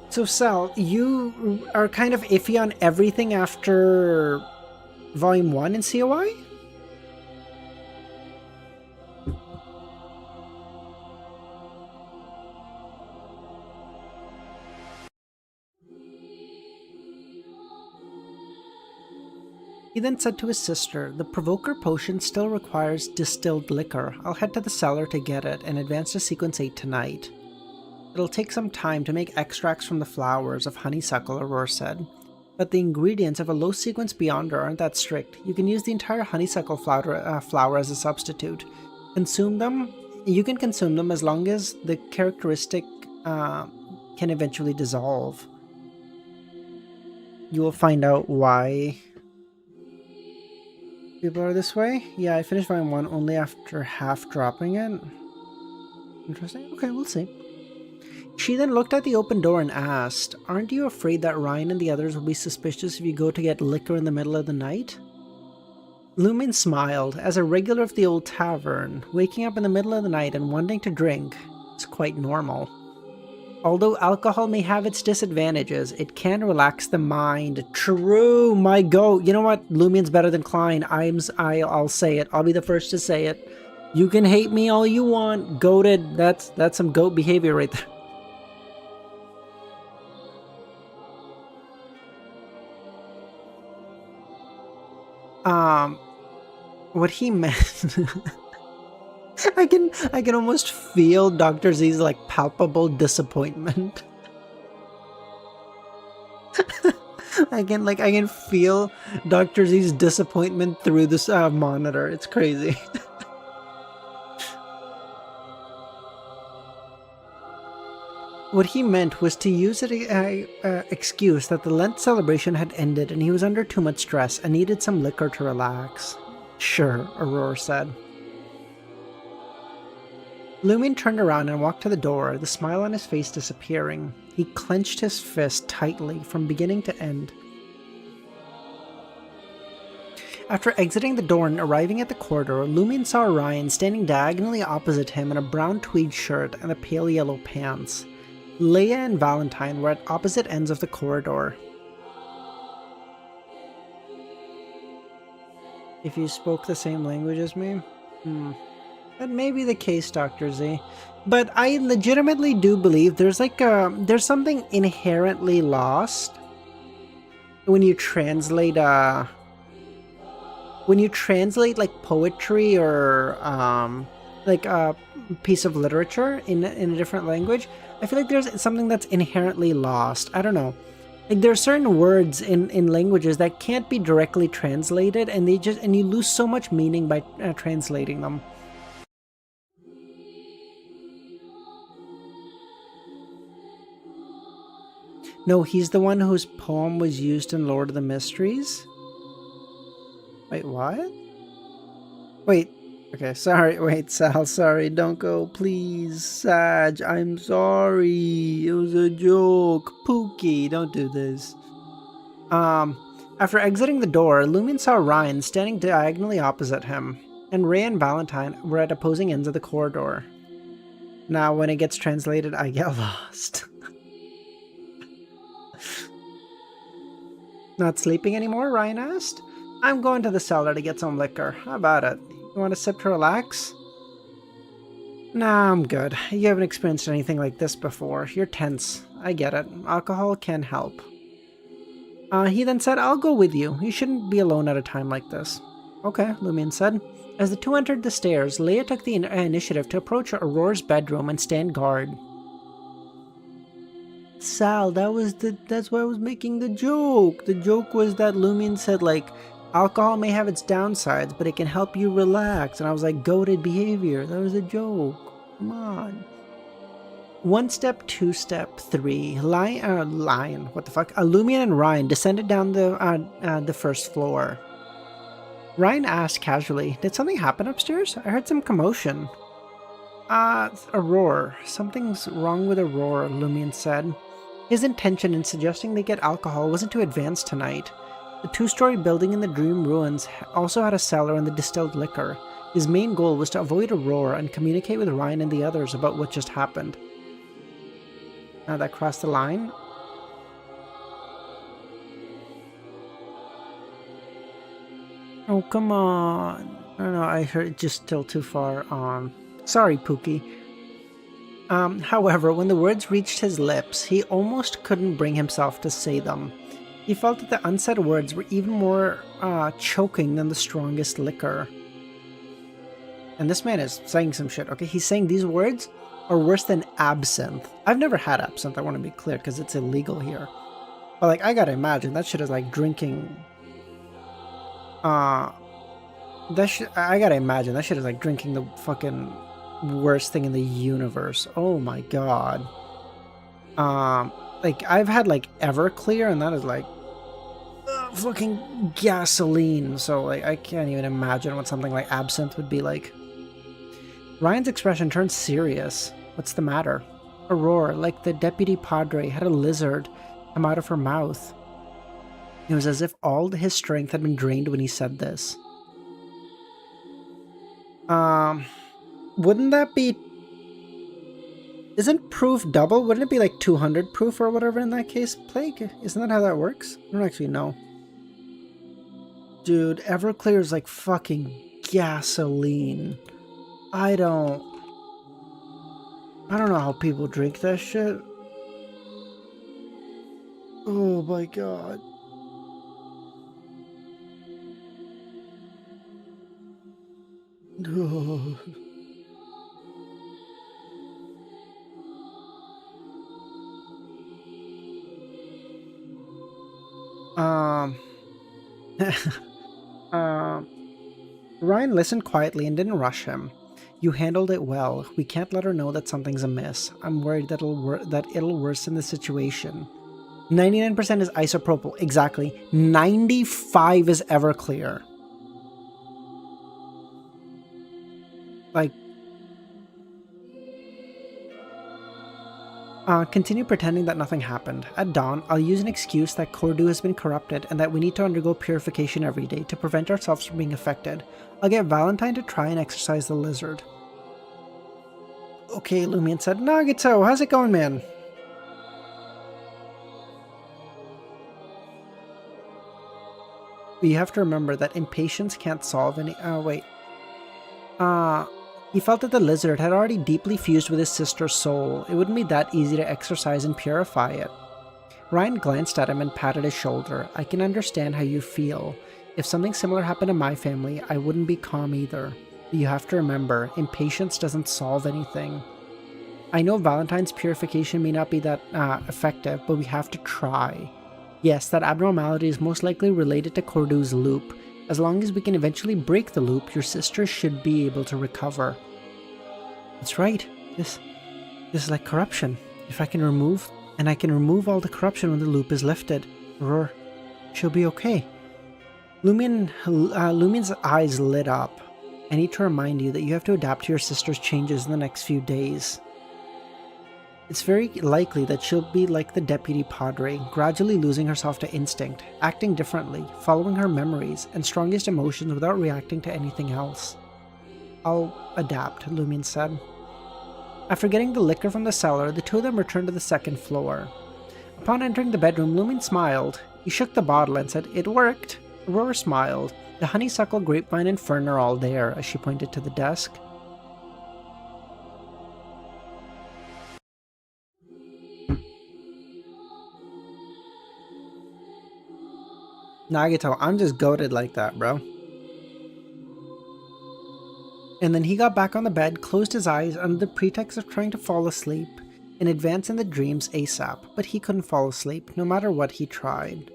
So Sal, you are kind of iffy on everything after Volume 1 in COI? He then said to his sister, The Provoker potion still requires distilled liquor. I'll head to the cellar to get it and advance to Sequence 8 tonight. It'll take some time to make extracts from the flowers of honeysuckle, Aurora said. But the ingredients of a low sequence beyonder aren't that strict. You can use the entire honeysuckle flower as a substitute. You can consume them as long as the characteristic can eventually dissolve. You will find out why people are this way. Yeah, I finished Volume 1 only after half dropping it. Interesting. Okay, we'll see. She then looked at the open door and asked, Aren't you afraid that Ryan and the others will be suspicious if you go to get liquor in the middle of the night? Lumion smiled. As a regular of the old tavern, waking up in the middle of the night and wanting to drink is quite normal. Although alcohol may have its disadvantages, it can relax the mind. True, my goat. You know what? Lumion's better than Klein. I'll say it. I'll be the first to say it. You can hate me all you want. Goated. That's some goat behavior right there. What he meant... I can almost feel Dr. Z's like palpable disappointment. I can feel Dr. Z's disappointment through this monitor. It's crazy. What he meant was to use an excuse that the Lent celebration had ended and he was under too much stress and needed some liquor to relax. Sure, Aurora said. Lumion turned around and walked to the door, the smile on his face disappearing. He clenched his fist tightly from beginning to end. After exiting the door and arriving at the corridor, Lumion saw Ryan standing diagonally opposite him in a brown tweed shirt and a pale yellow pants. Leia and Valentine were at opposite ends of the corridor. If you spoke the same language as me? That may be the case, Dr. Z. But I legitimately do believe there's there's something inherently lost when you translate like poetry or like a piece of literature in a different language. I feel like there's something that's inherently lost. I don't know. Like there are certain words in languages that can't be directly translated, and you lose so much meaning by translating them. No, he's the one whose poem was used in Lord of the Mysteries? Wait, what? Wait. Okay, sorry. Wait, Sal, sorry. Don't go, please. Sag, I'm sorry. It was a joke. Pookie, don't do this. After exiting the door, Lumion saw Ryan standing diagonally opposite him, and Ray and Valentine were at opposing ends of the corridor. Now, when it gets translated, I get lost. Not sleeping anymore? Ryan asked. I'm going to the cellar to get some liquor. How about it? You want a sip to relax? Nah, I'm good. You haven't experienced anything like this before. You're tense. I get it. Alcohol can help. He then said, I'll go with you. You shouldn't be alone at a time like this. Okay, Lumion said. As the two entered the stairs, Leia took the initiative to approach Aurora's bedroom and stand guard. Sal, that's why I was making the joke. The joke was that Lumion said, like, alcohol may have its downsides, but it can help you relax. And I was like, goated behavior. That was a joke. Come on. 1 step, 2 step, 3. Lion. What the fuck? Lumion and Ryan descended down the first floor. Ryan asked casually, did something happen upstairs? I heard some commotion. Aurora. Something's wrong with Aurora, Lumion said. His intention in suggesting they get alcohol wasn't to advance tonight. The 2-story building in the Dream Ruins also had a cellar and the distilled liquor. His main goal was to avoid Aurora and communicate with Ryan and the others about what just happened. Now that crossed the line. Oh, come on. I don't know, I heard it just still too far on. Sorry, Pookie. However, when the words reached his lips, he almost couldn't bring himself to say them. He felt that the unsaid words were even more choking than the strongest liquor. And this man is saying some shit, okay? He's saying these words are worse than absinthe. I've never had absinthe, I want to be clear, because it's illegal here. But, like, I gotta imagine, that shit is like drinking... I gotta imagine, that shit is like drinking the fucking worst thing in the universe. Oh my god. Like, I've had, like, Everclear, and that is, like, fucking gasoline. So, like, I can't even imagine what something like absinthe would be like. Ryan's expression turned serious. What's the matter? Aurora, like the deputy padre, had a lizard come out of her mouth. It was as if all his strength had been drained when he said this. Wouldn't that be... Isn't proof double? Wouldn't it be like 200 proof or whatever in that case? Plague? Isn't that how that works? I don't actually know. Dude, Everclear is like fucking gasoline. I don't know how people drink that shit. Oh my god. No. Ryan listened quietly and didn't rush him. You handled it well. We can't let her know that something's amiss. I'm worried that it'll worsen the situation. 99% is isopropyl. Exactly. 95 is Everclear. Like... continue pretending that nothing happened. At dawn, I'll use an excuse that Cordu has been corrupted and that we need to undergo purification every day to prevent ourselves from being affected. I'll get Valentine to try and exorcise the lizard. Okay, Lumion said. Nagito, how's it going, man? But you have to remember that impatience can't solve any... He felt that the lizard had already deeply fused with his sister's soul. It wouldn't be that easy to exorcise and purify it. Ryan glanced at him and patted his shoulder. I can understand how you feel. If something similar happened to my family, I wouldn't be calm either. But you have to remember, impatience doesn't solve anything. I know Valentine's purification may not be that effective, but we have to try. Yes, that abnormality is most likely related to Cordu's loop. As long as we can eventually break the loop, your sister should be able to recover. That's right. This is like corruption. If I can remove And I can remove all the corruption when the loop is lifted. Aurora, she'll be okay. Lumine's eyes lit up. I need to remind you that you have to adapt to your sister's changes in the next few days. It's very likely that she'll be like the Deputy Padre, gradually losing herself to instinct, acting differently, following her memories and strongest emotions without reacting to anything else. I'll adapt, Lumine said. After getting the liquor from the cellar, the two of them returned to the second floor. Upon entering the bedroom, Lumine smiled. He shook the bottle and said, "It worked." Aurora smiled. The honeysuckle, grapevine, and fern are all there, as she pointed to the desk. Nagito, I'm just goated like that, bro. And then he got back on the bed, closed his eyes under the pretext of trying to fall asleep, and advance in the dreams ASAP, but he couldn't fall asleep, no matter what he tried.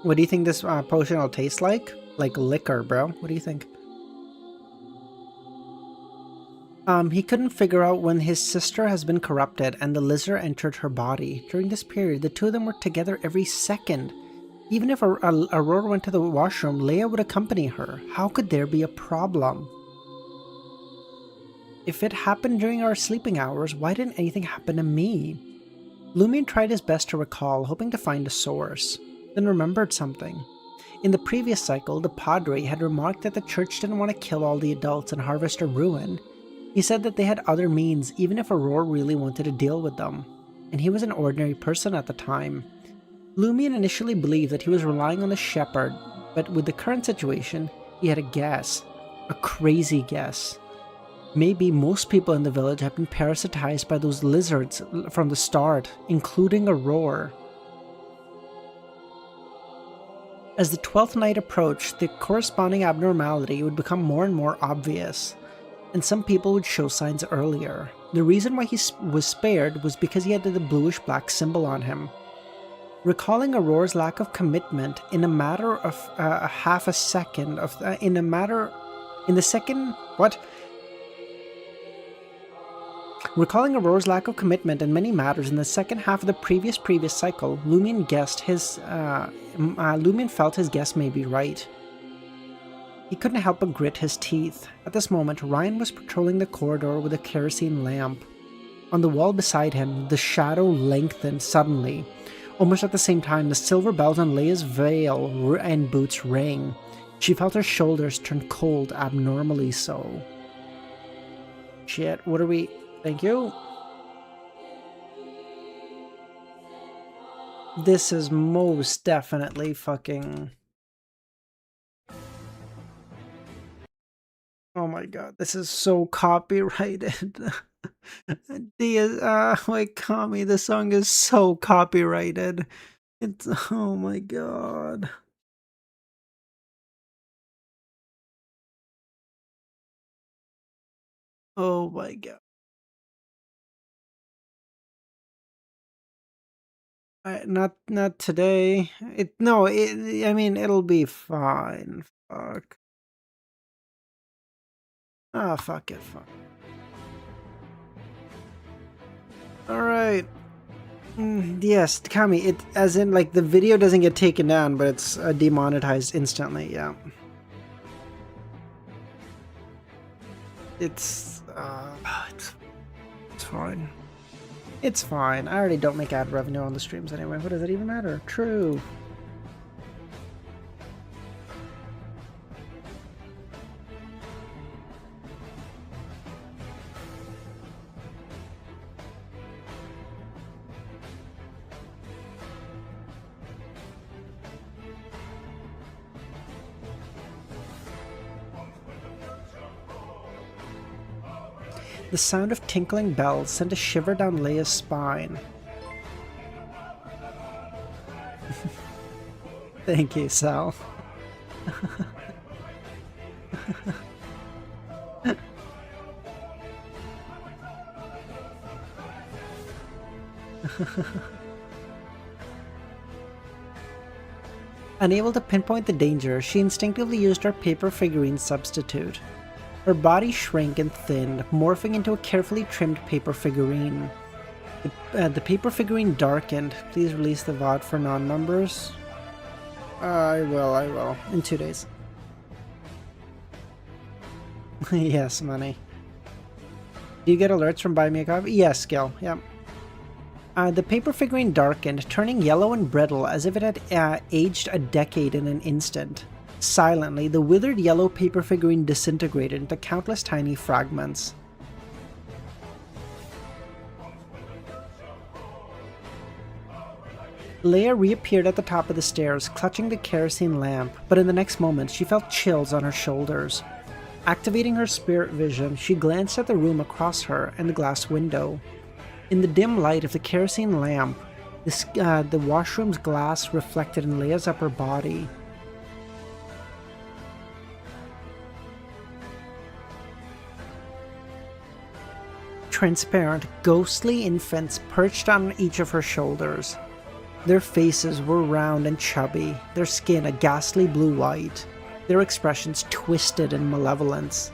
What do you think this potion will taste like? Like liquor, bro. What do you think? He couldn't figure out when his sister has been corrupted and the lizard entered her body. During this period, the two of them were together every second. Even if Aurora went to the washroom, Leia would accompany her. How could there be a problem? If it happened during our sleeping hours, why didn't anything happen to me? Lumine tried his best to recall, hoping to find a source, then remembered something. In the previous cycle, the Padre had remarked that the church didn't want to kill all the adults and harvest a ruin. He said that they had other means even if Aurora really wanted to deal with them, and he was an ordinary person at the time. Lumine initially believed that he was relying on the shepherd, but with the current situation, he had a guess. A crazy guess. Maybe most people in the village have been parasitized by those lizards from the start, including Aurora. As the 12th night approached, the corresponding abnormality would become more and more obvious, and some people would show signs earlier. The reason why he was spared was because he had the bluish-black symbol on him. Recalling Aurora's lack of commitment in a matter of half a second of Recalling Aurora's lack of commitment in many matters in the second half of the previous cycle, Lumine felt his guess may be right. He couldn't help but grit his teeth. At this moment, Ryan was patrolling the corridor with a kerosene lamp. On the wall beside him, the shadow lengthened suddenly. Almost at the same time, the silver belt on Leia's veil and boots rang. She felt her shoulders turn cold, abnormally so. Shit, what are we... Thank you. This is most definitely fucking... Oh my god, this is so copyrighted. Wait, Kami, the song is so copyrighted. It's... Oh my god. Oh my god. Not today. I mean, it'll be fine. Fuck. Ah, fuck it, fuck. Alright. Yes, Kami, as in, like, the video doesn't get taken down, but it's demonetized instantly, yeah. It's fine. It's fine. I already don't make ad revenue on the streams anyway. What does it even matter? True. The sound of tinkling bells sent a shiver down Leia's spine. Thank you, Sal. Unable to pinpoint the danger, she instinctively used her paper figurine substitute. Her body shrank and thinned, morphing into a carefully trimmed paper figurine. The paper figurine darkened. Please release the VOD for non-members. I will. In 2 days. Yes, money. Do you get alerts from Buy Me a Coffee? Yes, Gil. Yep. The paper figurine darkened, turning yellow and brittle as if it had aged a decade in an instant. Silently, the withered yellow paper figurine disintegrated into countless tiny fragments. Leia reappeared at the top of the stairs, clutching the kerosene lamp, but in the next moment she felt chills on her shoulders. Activating her spirit vision, she glanced at the room across her and the glass window. In the dim light of the kerosene lamp, the washroom's glass reflected in Leia's upper body. Transparent, ghostly infants perched on each of her shoulders. Their faces were round and chubby, their skin a ghastly blue-white, their expressions twisted in malevolence.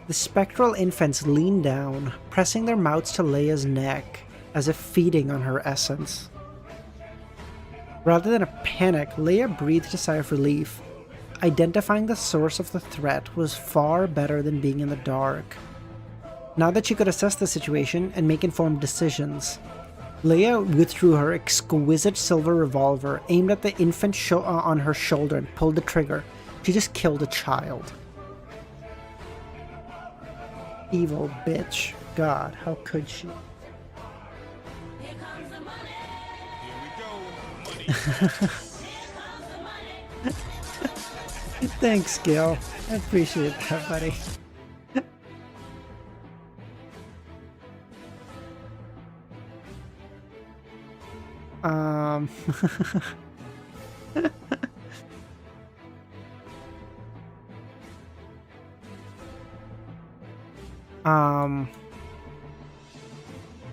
The spectral infants leaned down, pressing their mouths to Leia's neck, as if feeding on her essence. Rather than a panic, Leia breathed a sigh of relief. Identifying the source of the threat was far better than being in the dark. Now that she could assess the situation and make informed decisions, Leia withdrew her exquisite silver revolver, aimed at the infant on her shoulder, and pulled the trigger. She just killed a child. Evil bitch. God, how could she? Here comes the money. Here we go. Money. Thanks, Gil. I appreciate that, buddy.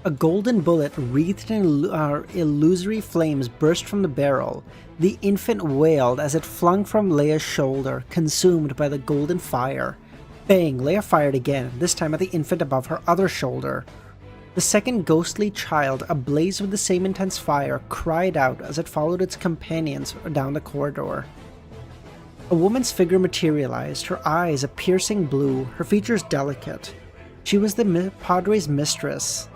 A golden bullet wreathed in illusory flames burst from the barrel. The infant wailed as it flung from Leia's shoulder, consumed by the golden fire. Bang! Leia fired again, this time at the infant above her other shoulder. The second ghostly child, ablaze with the same intense fire, cried out as it followed its companions down the corridor. A woman's figure materialized, her eyes a piercing blue, her features delicate. She was the Padre's mistress,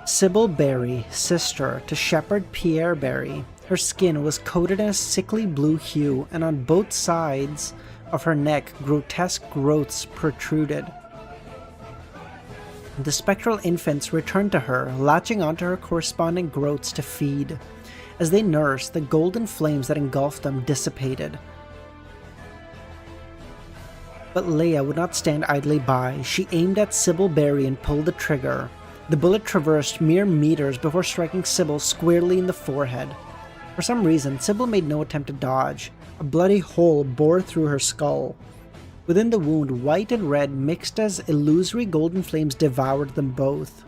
Sybil Berry, sister to Shepherd Pierre Berry. Her skin was coated in a sickly blue hue, and on both sides of her neck grotesque growths protruded. The spectral infants returned to her, latching onto her corresponding growths to feed. As they nursed, the golden flames that engulfed them dissipated. But Leia would not stand idly by. She aimed at Sybil Berry and pulled the trigger. The bullet traversed mere meters before striking Sybil squarely in the forehead. For some reason, Sybil made no attempt to dodge. A bloody hole bore through her skull. Within the wound, white and red mixed as illusory golden flames devoured them both.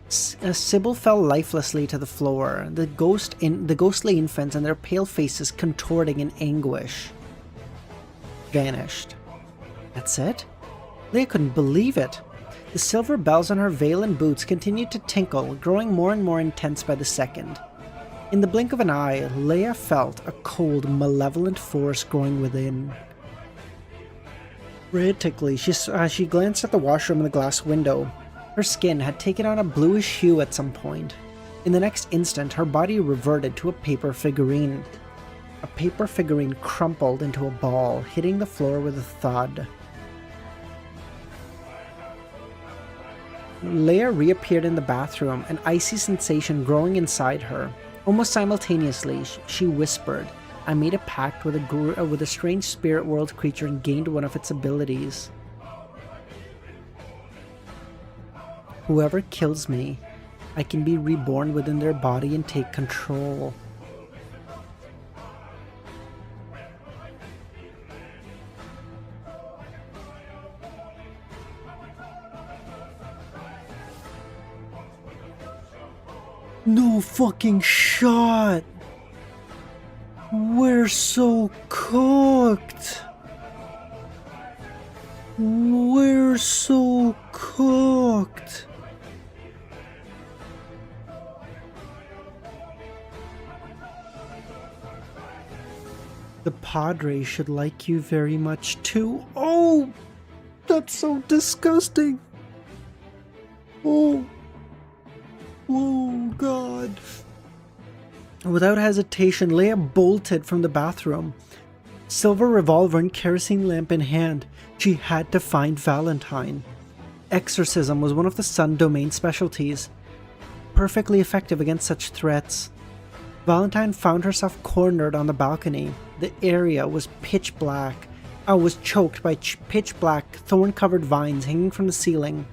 Sybil fell lifelessly to the floor, the ghostly infants and their pale faces contorting in anguish. Vanished. That's it? Leia couldn't believe it. The silver bells on her veil and boots continued to tinkle, growing more and more intense by the second. In the blink of an eye, Leia felt a cold, malevolent force growing within. Frantically, she glanced at the washroom and the glass window. Her skin had taken on a bluish hue at some point. In the next instant, her body reverted to a paper figurine. A paper figurine crumpled into a ball, hitting the floor with a thud. Leia reappeared in the bathroom, an icy sensation growing inside her. Almost simultaneously, she whispered, "I made a pact with a strange spirit world creature and gained one of its abilities. Whoever kills me, I can be reborn within their body and take control." No fucking shot! We're so cooked! We're so cooked! The Padre should like you very much too. Oh! That's so disgusting! Oh! Oh, God. Without hesitation, Leia bolted from the bathroom. Silver revolver and kerosene lamp in hand, she had to find Valentine. Exorcism was one of the Sun Domain specialties, perfectly effective against such threats. Valentine found herself cornered on the balcony. The area was pitch black. Was choked by pitch black, thorn-covered vines hanging from the ceiling.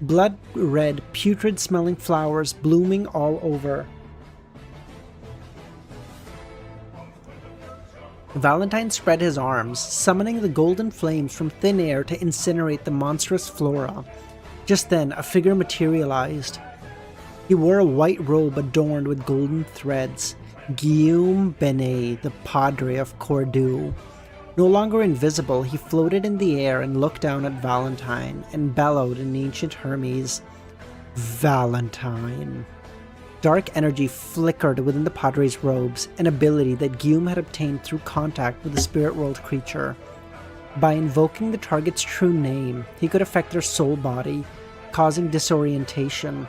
Blood red, putrid-smelling flowers blooming all over. Valentine spread his arms, summoning the golden flames from thin air to incinerate the monstrous flora. Just then, a figure materialized. He wore a white robe adorned with golden threads. Guillaume Benet, the Padre of Cordoue. No longer invisible, he floated in the air and looked down at Valentine and bellowed in ancient Hermes, "Valentine." Dark energy flickered within the Padre's robes, an ability that Guillaume had obtained through contact with the spirit world creature. By invoking the target's true name, he could affect their soul body, causing disorientation.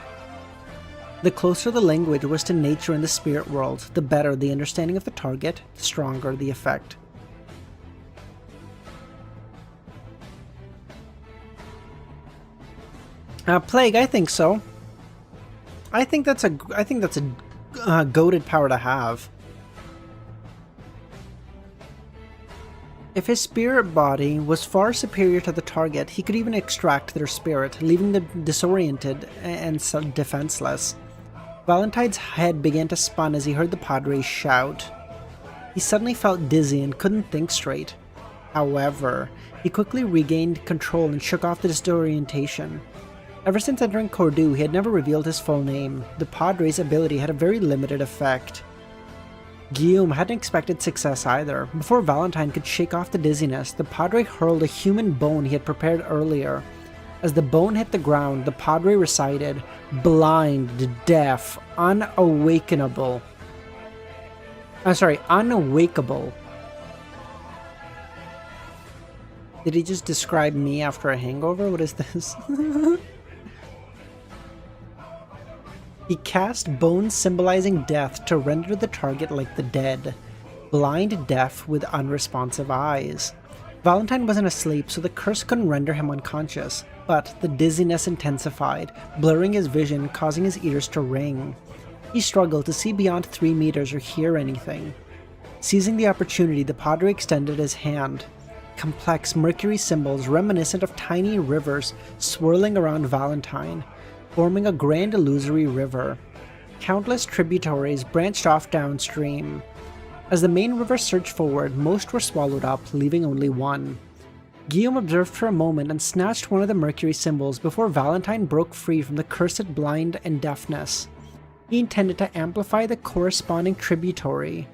The closer the language was to nature in the spirit world, the better the understanding of the target, the stronger the effect. Plague, I think so. I think that's a goated power to have. If his spirit body was far superior to the target, he could even extract their spirit, leaving them disoriented and defenseless. Valentine's head began to spin as he heard the Padre shout. He suddenly felt dizzy and couldn't think straight. However, he quickly regained control and shook off the disorientation. Ever since entering Cordoue, he had never revealed his full name. The Padre's ability had a very limited effect. Guillaume hadn't expected success either. Before Valentine could shake off the dizziness, the Padre hurled a human bone he had prepared earlier. As the bone hit the ground, the Padre recited, "Blind, deaf, unawakenable." Unawakable. Did he just describe me after a hangover? What is this? He cast bones symbolizing death to render the target like the dead, blind, deaf, with unresponsive eyes. Valentine wasn't asleep, so the curse couldn't render him unconscious, but the dizziness intensified, blurring his vision, causing his ears to ring. He struggled to see beyond 3 meters or hear anything. Seizing the opportunity, the Padre extended his hand. Complex mercury symbols reminiscent of tiny rivers swirling around Valentine, forming a grand illusory river. Countless tributaries branched off downstream. As the main river surged forward, most were swallowed up, leaving only one. Guillaume observed for a moment and snatched one of the mercury symbols before Valentine broke free from the cursed blind and deafness. He intended to amplify the corresponding tributary.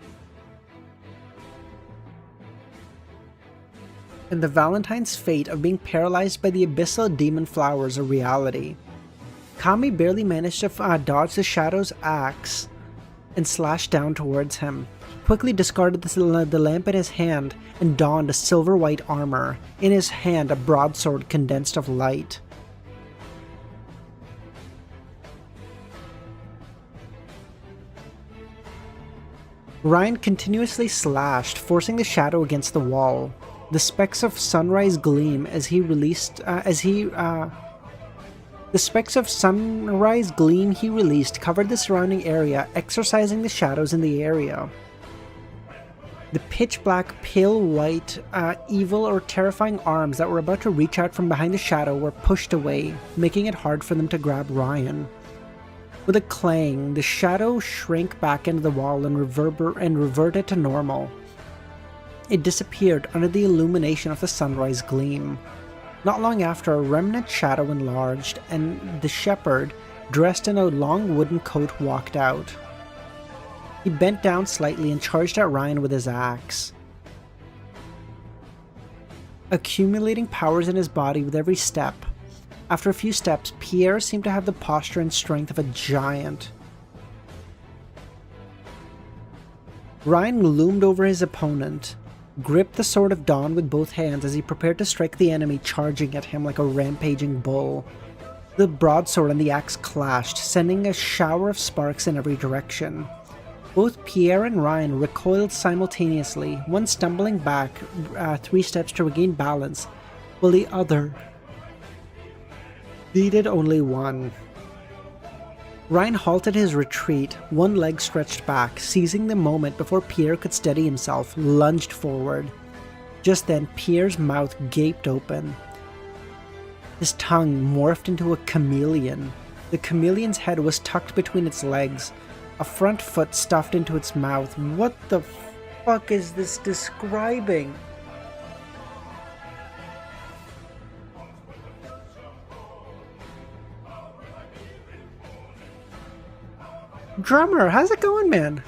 And the Valentine's fate of being paralyzed by the abyssal demon flowers a reality. Kami barely managed to dodge the Shadow's axe and slashed down towards him. He quickly discarded the lamp in his hand and donned a silver-white armor, in his hand a broadsword condensed of light. Ryan continuously slashed, forcing the Shadow against the wall. The specks of sunrise gleam The specks of sunrise gleam he released covered the surrounding area, exorcising the shadows in the area. The pitch-black, pale white, evil or terrifying arms that were about to reach out from behind the Shadow were pushed away, making it hard for them to grab Ryan. With a clang, the Shadow shrank back into the wall and reverted to normal. It disappeared under the illumination of the sunrise gleam. Not long after, a remnant shadow enlarged, and the shepherd, dressed in a long wooden coat, walked out. He bent down slightly and charged at Ryan with his axe, accumulating powers in his body with every step. After a few steps, Pierre seemed to have the posture and strength of a giant. Ryan loomed over his opponent, gripped the Sword of Dawn with both hands as he prepared to strike the enemy charging at him like a rampaging bull. The broadsword and the axe clashed, sending a shower of sparks in every direction. Both Pierre and Ryan recoiled simultaneously, one stumbling back 3 steps to regain balance, while the other needed only one. Ryan halted his retreat, one leg stretched back, seizing the moment before Pierre could steady himself, lunged forward. Just then, Pierre's mouth gaped open. His tongue morphed into a chameleon. The chameleon's head was tucked between its legs, a front foot stuffed into its mouth. What the fuck is this describing? Drummer, how's it going, man?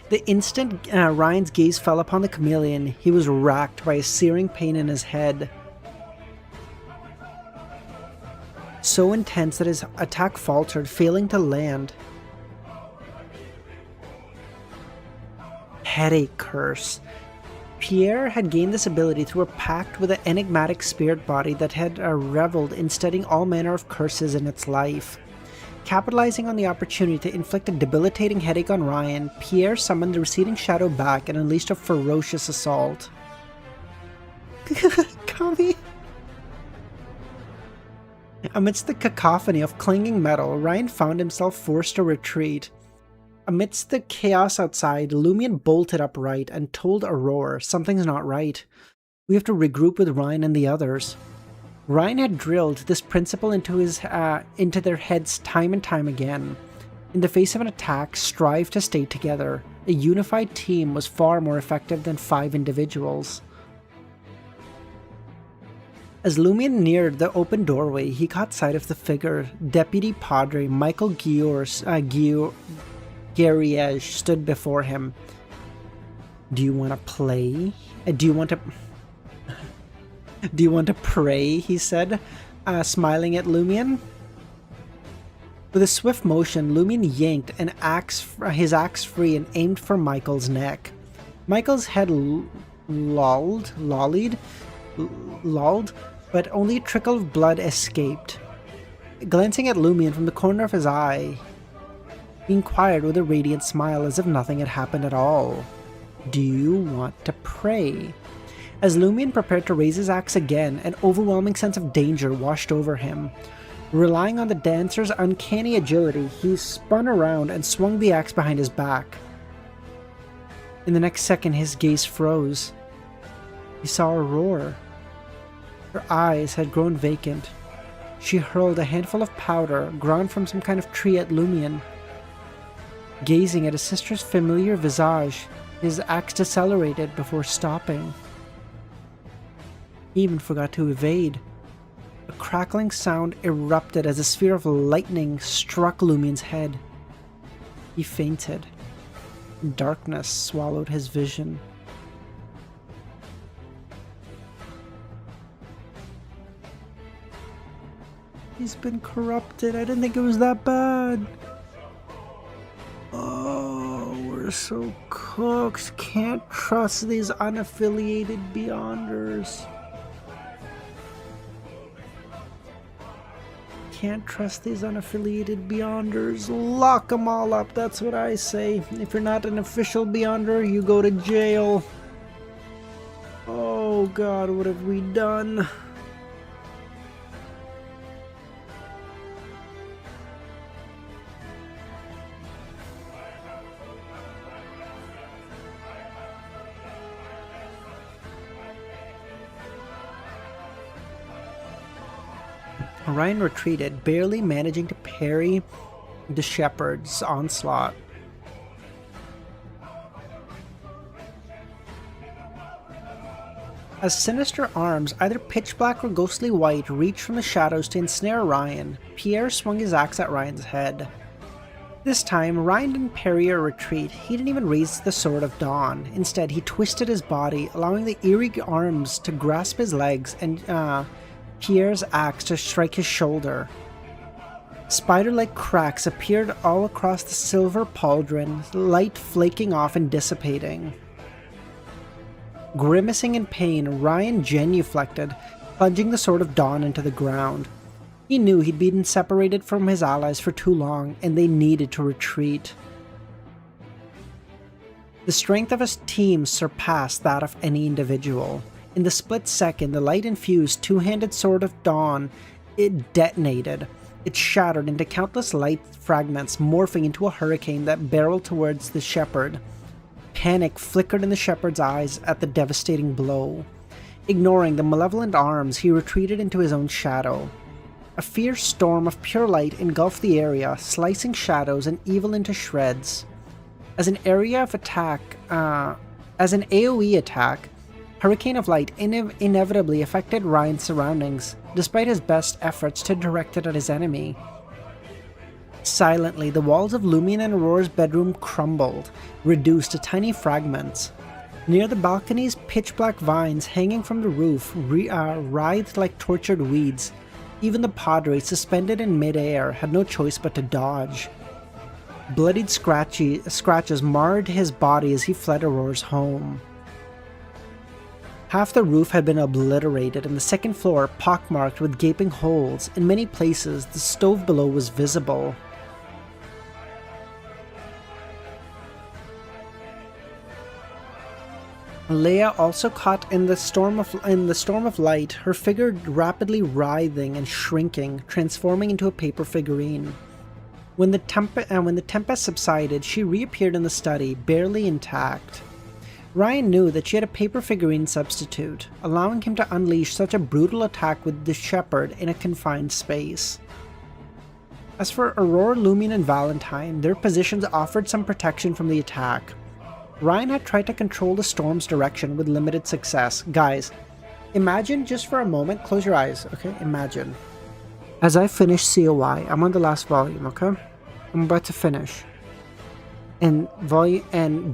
The instant Ryan's gaze fell upon the chameleon, he was racked by a searing pain in his head, so intense that his attack faltered, failing to land. Headache curse. Pierre had gained this ability through a pact with an enigmatic spirit body that had reveled in studying all manner of curses in its life. Capitalizing on the opportunity to inflict a debilitating headache on Ryan, Pierre summoned the receding shadow back and unleashed a ferocious assault. Kami. Amidst the cacophony of clanging metal, Ryan found himself forced to retreat. Amidst the chaos outside, Lumion bolted upright and told Aurora something's not right. We have to regroup with Ryan and the others. Ryan had drilled this principle into their heads time and time again. In the face of an attack, strive to stay together. A unified team was far more effective than 5 individuals. As Lumion neared the open doorway, he caught sight of the figure. Deputy Padre Michael Guerriege stood before him. Do you want to play? Do you want to pray? He said, smiling at Lumion. With a swift motion, Lumion yanked his axe free and aimed for Michael's neck. Michael's head lulled, but only a trickle of blood escaped. Glancing at Lumion from the corner of his eye, he inquired with a radiant smile as if nothing had happened at all. Do you want to pray? As Lumion prepared to raise his axe again, an overwhelming sense of danger washed over him. Relying on the dancer's uncanny agility, he spun around and swung the axe behind his back. In the next second, his gaze froze. He saw Aurora. Her eyes had grown vacant. She hurled a handful of powder, ground from some kind of tree, at Lumion. Gazing at his sister's familiar visage, his axe decelerated before stopping. He even forgot to evade. A crackling sound erupted as a sphere of lightning struck Lumion's head. He fainted. Darkness swallowed his vision. He's been corrupted. I didn't think it was that bad. Oh, we're so cooked. Can't trust these unaffiliated Beyonders. Can't trust these unaffiliated Beyonders. Lock them all up, that's what I say. If you're not an official Beyonder, you go to jail. Oh god, what have we done? Ryan retreated, barely managing to parry the shepherd's onslaught. As sinister arms, either pitch black or ghostly white, reached from the shadows to ensnare Ryan, Pierre swung his axe at Ryan's head. This time, Ryan didn't parry or retreat. He didn't even raise the Sword of Dawn. Instead, he twisted his body, allowing the eerie arms to grasp his legs and Pierre's axe to strike his shoulder. Spider-like cracks appeared all across the silver pauldron, light flaking off and dissipating. Grimacing in pain, Ryan genuflected, plunging the Sword of Dawn into the ground. He knew he'd been separated from his allies for too long, and they needed to retreat. The strength of his team surpassed that of any individual. In the split second, the light-infused two-handed Sword of Dawn, it detonated. It shattered into countless light fragments, morphing into a hurricane that barreled towards the shepherd. Panic flickered in the shepherd's eyes at the devastating blow. Ignoring the malevolent arms, he retreated into his own shadow. A fierce storm of pure light engulfed the area, slicing shadows and evil into shreds. As an AoE attack, Hurricane of Light inevitably affected Ryan's surroundings, despite his best efforts to direct it at his enemy. Silently, the walls of Lumion and Aurora's bedroom crumbled, reduced to tiny fragments. Near the balconies, pitch-black vines hanging from the roof writhed like tortured weeds. Even the Padre, suspended in mid-air, had no choice but to dodge. Bloodied scratches marred his body as he fled Aurora's home. Half the roof had been obliterated and the second floor pockmarked with gaping holes. In many places, the stove below was visible. Leia also caught in the storm of light, her figure rapidly writhing and shrinking, transforming into a paper figurine. When the tempest subsided, she reappeared in the study, barely intact. Ryan knew that she had a paper figurine substitute, allowing him to unleash such a brutal attack with the shepherd in a confined space. As for Aurora, Lumion, and Valentine, their positions offered some protection from the attack. Ryan had tried to control the storm's direction with limited success. Guys, imagine just for a moment, close your eyes, okay? Imagine. As I finish COI, I'm on the last volume, okay? I'm about to finish. And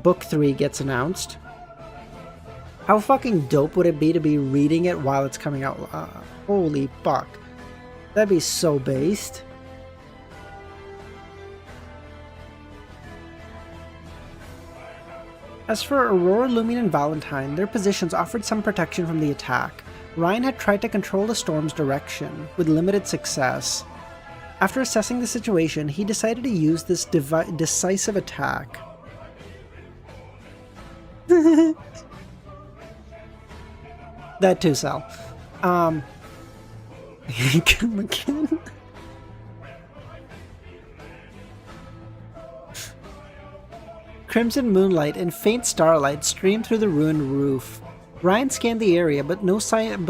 book 3 gets announced. How fucking dope would it be to be reading it while it's coming out? Holy fuck. That'd be so based. As for Aurora, Lumion, and Valentine, their positions offered some protection from the attack. Ryan had tried to control the storm's direction, with limited success. After assessing the situation, he decided to use this decisive attack. That too, Sal. Come again. Crimson moonlight and faint starlight streamed through the ruined roof. Ryan scanned the area but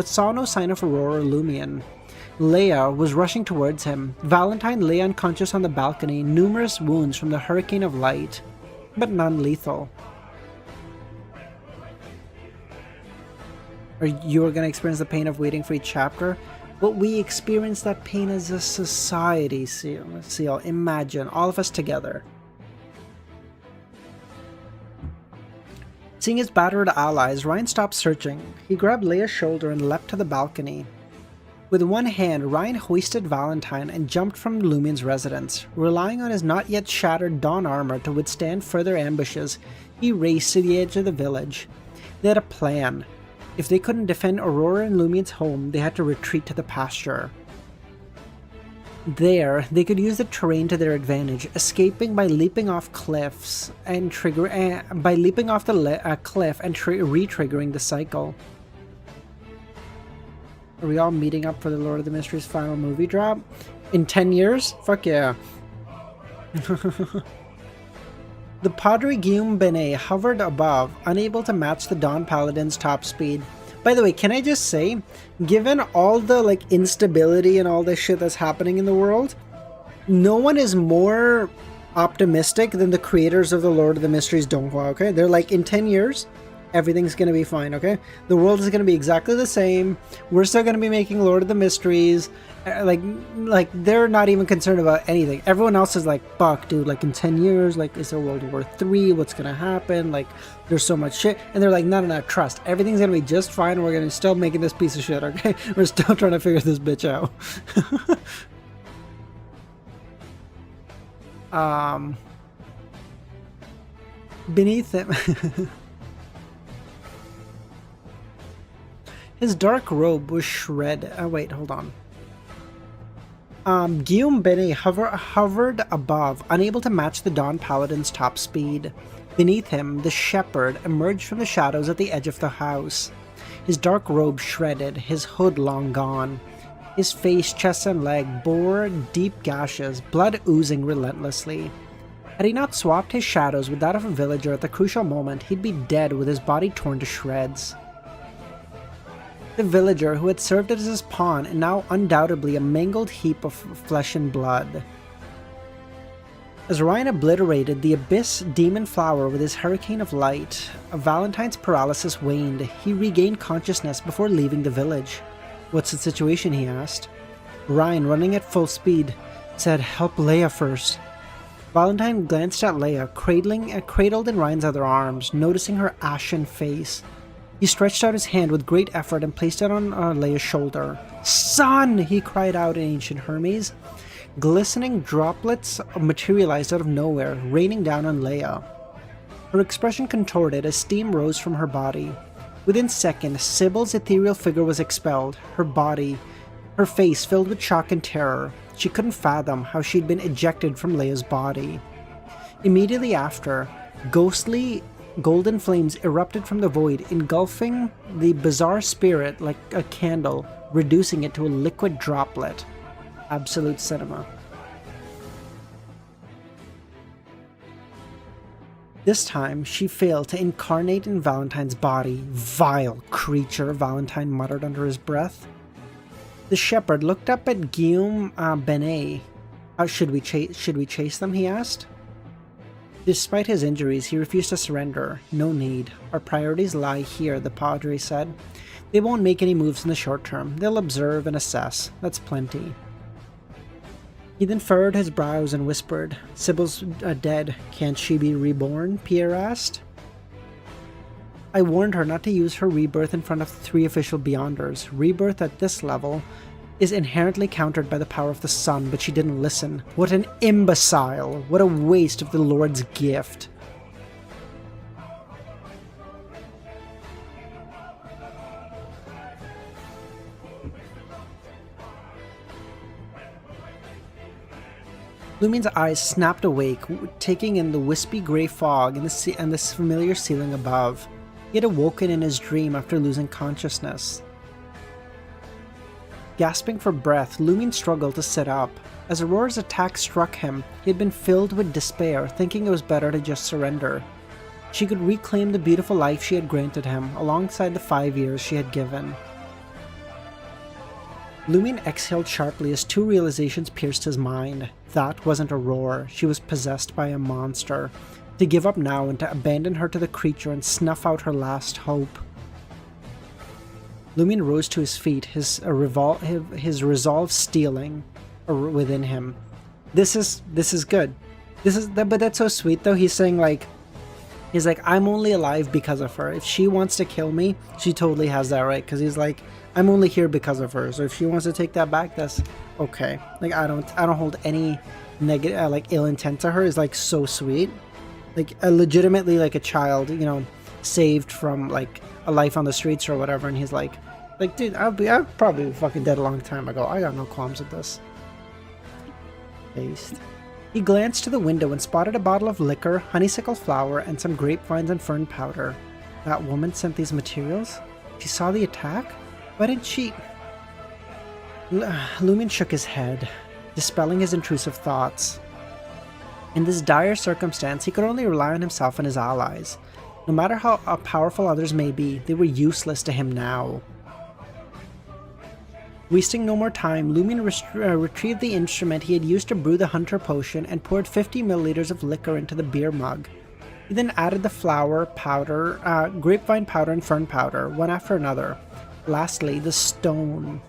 saw no sign of Aurora or Lumion. Leia was rushing towards him. Valentine lay unconscious on the balcony, numerous wounds from the hurricane of light, but none lethal. You are going to experience the pain of waiting for each chapter, but we experience that pain as a society, Seal. Imagine, all of us together. Seeing his battered allies, Ryan stopped searching. He grabbed Leia's shoulder and leapt to the balcony. With one hand, Ryan hoisted Valentine and jumped from Lumion's residence. Relying on his not yet shattered Dawn armor to withstand further ambushes, he raced to the edge of the village. They had a plan. If they couldn't defend Aurora and Lumion's home, they had to retreat to the pasture. There, they could use the terrain to their advantage, escaping by leaping off cliffs and re-triggering the cycle. Are we all meeting up for the Lord of the Mysteries final movie drop? In 10 years? Fuck yeah. The Padre Guillaume Benet hovered above, unable to match the Dawn Paladin's top speed. By the way, can I just say, given all the instability and all this shit that's happening in the world, no one is more optimistic than the creators of the Lord of the Mysteries Donghua, okay? They're like, in 10 years, Everything's gonna be fine, okay? The world is gonna be exactly the same. We're still gonna be making Lord of the Mysteries. Like they're not even concerned about anything. Everyone else is like, fuck, dude, like in 10 years, like, is there World War III? What's gonna happen? Like, there's so much shit. And they're like, no, trust. Everything's gonna be just fine. We're gonna still making this piece of shit, okay? We're still trying to figure this bitch out. Beneath him. His dark robe was shredded. Oh, wait, hold on. Guillaume Benet hovered above, unable to match the Dawn Paladin's top speed. Beneath him, the shepherd emerged from the shadows at the edge of the house. His dark robe shredded, his hood long gone. His face, chest, and leg bore deep gashes, blood oozing relentlessly. Had he not swapped his shadows with that of a villager at the crucial moment, he'd be dead with his body torn to shreds. The villager who had served as his pawn and now undoubtedly a mangled heap of flesh and blood. As Ryan obliterated the abyss demon flower with his hurricane of light, Valentine's paralysis waned. He regained consciousness before leaving the village. "What's the situation?" he asked. Ryan, running at full speed, said, "Help Leia first." Valentine glanced at Leia, cradled in Ryan's other arms, noticing her ashen face. He stretched out his hand with great effort and placed it on Leia's shoulder. "Son!" he cried out in ancient Hermes. Glistening droplets materialized out of nowhere, raining down on Leia. Her expression contorted as steam rose from her body. Within seconds, Sybil's ethereal figure was expelled, her face filled with shock and terror. She couldn't fathom how she'd been ejected from Leia's body. Immediately after, ghostly golden flames erupted from the void, engulfing the bizarre spirit like a candle, reducing it to a liquid droplet. Absolute cinema. This time, she failed to incarnate in Valentine's body. "Vile creature," Valentine muttered under his breath. The shepherd looked up at Guillaume Benet. Should we chase them?" he asked. Despite his injuries, he refused to surrender. "No need. Our priorities lie here," the padre said. "They won't make any moves in the short term. They'll observe and assess. That's plenty." He then furrowed his brows and whispered, "Sybil's dead. Can't she be reborn?" Pierre asked. "I warned her not to use her rebirth in front of 3 official Beyonders. Rebirth at this level is inherently countered by the power of the sun, but she didn't listen. What an imbecile! What a waste of the Lord's gift!" Lumine's eyes snapped awake, taking in the wispy gray fog and the familiar ceiling above. He had awoken in his dream after losing consciousness. Gasping for breath, Lumine struggled to sit up. As Aurora's attack struck him, he had been filled with despair, thinking it was better to just surrender. She could reclaim the beautiful life she had granted him, alongside the 5 years she had given. Lumine exhaled sharply as 2 realizations pierced his mind. That wasn't Aurora. She was possessed by a monster. To give up now and to abandon her to the creature and snuff out her last hope. Lumine rose to his feet, his resolve stealing within him. This is good. But that's so sweet though. He's like, I'm only alive because of her. If she wants to kill me, she totally has that right. Because he's like, I'm only here because of her. So if she wants to take that back, that's okay. Like I don't hold any negative ill intent to her. Is like so sweet. Like legitimately like a child, saved from like a life on the streets or whatever. And he's like, dude, I'd probably be fucking dead a long time ago. I got no qualms with this. Taste. He glanced to the window and spotted a bottle of liquor, honeysuckle flower, and some grapevines and fern powder. That woman sent these materials? She saw the attack? Why didn't she... Lumine shook his head, dispelling his intrusive thoughts. In this dire circumstance, he could only rely on himself and his allies. No matter how powerful others may be, they were useless to him now. Wasting no more time, Lumine retrieved the instrument he had used to brew the hunter potion and poured 50 milliliters of liquor into the beer mug. He then added the flower powder, grapevine powder, and fern powder, one after another. Lastly, the stone.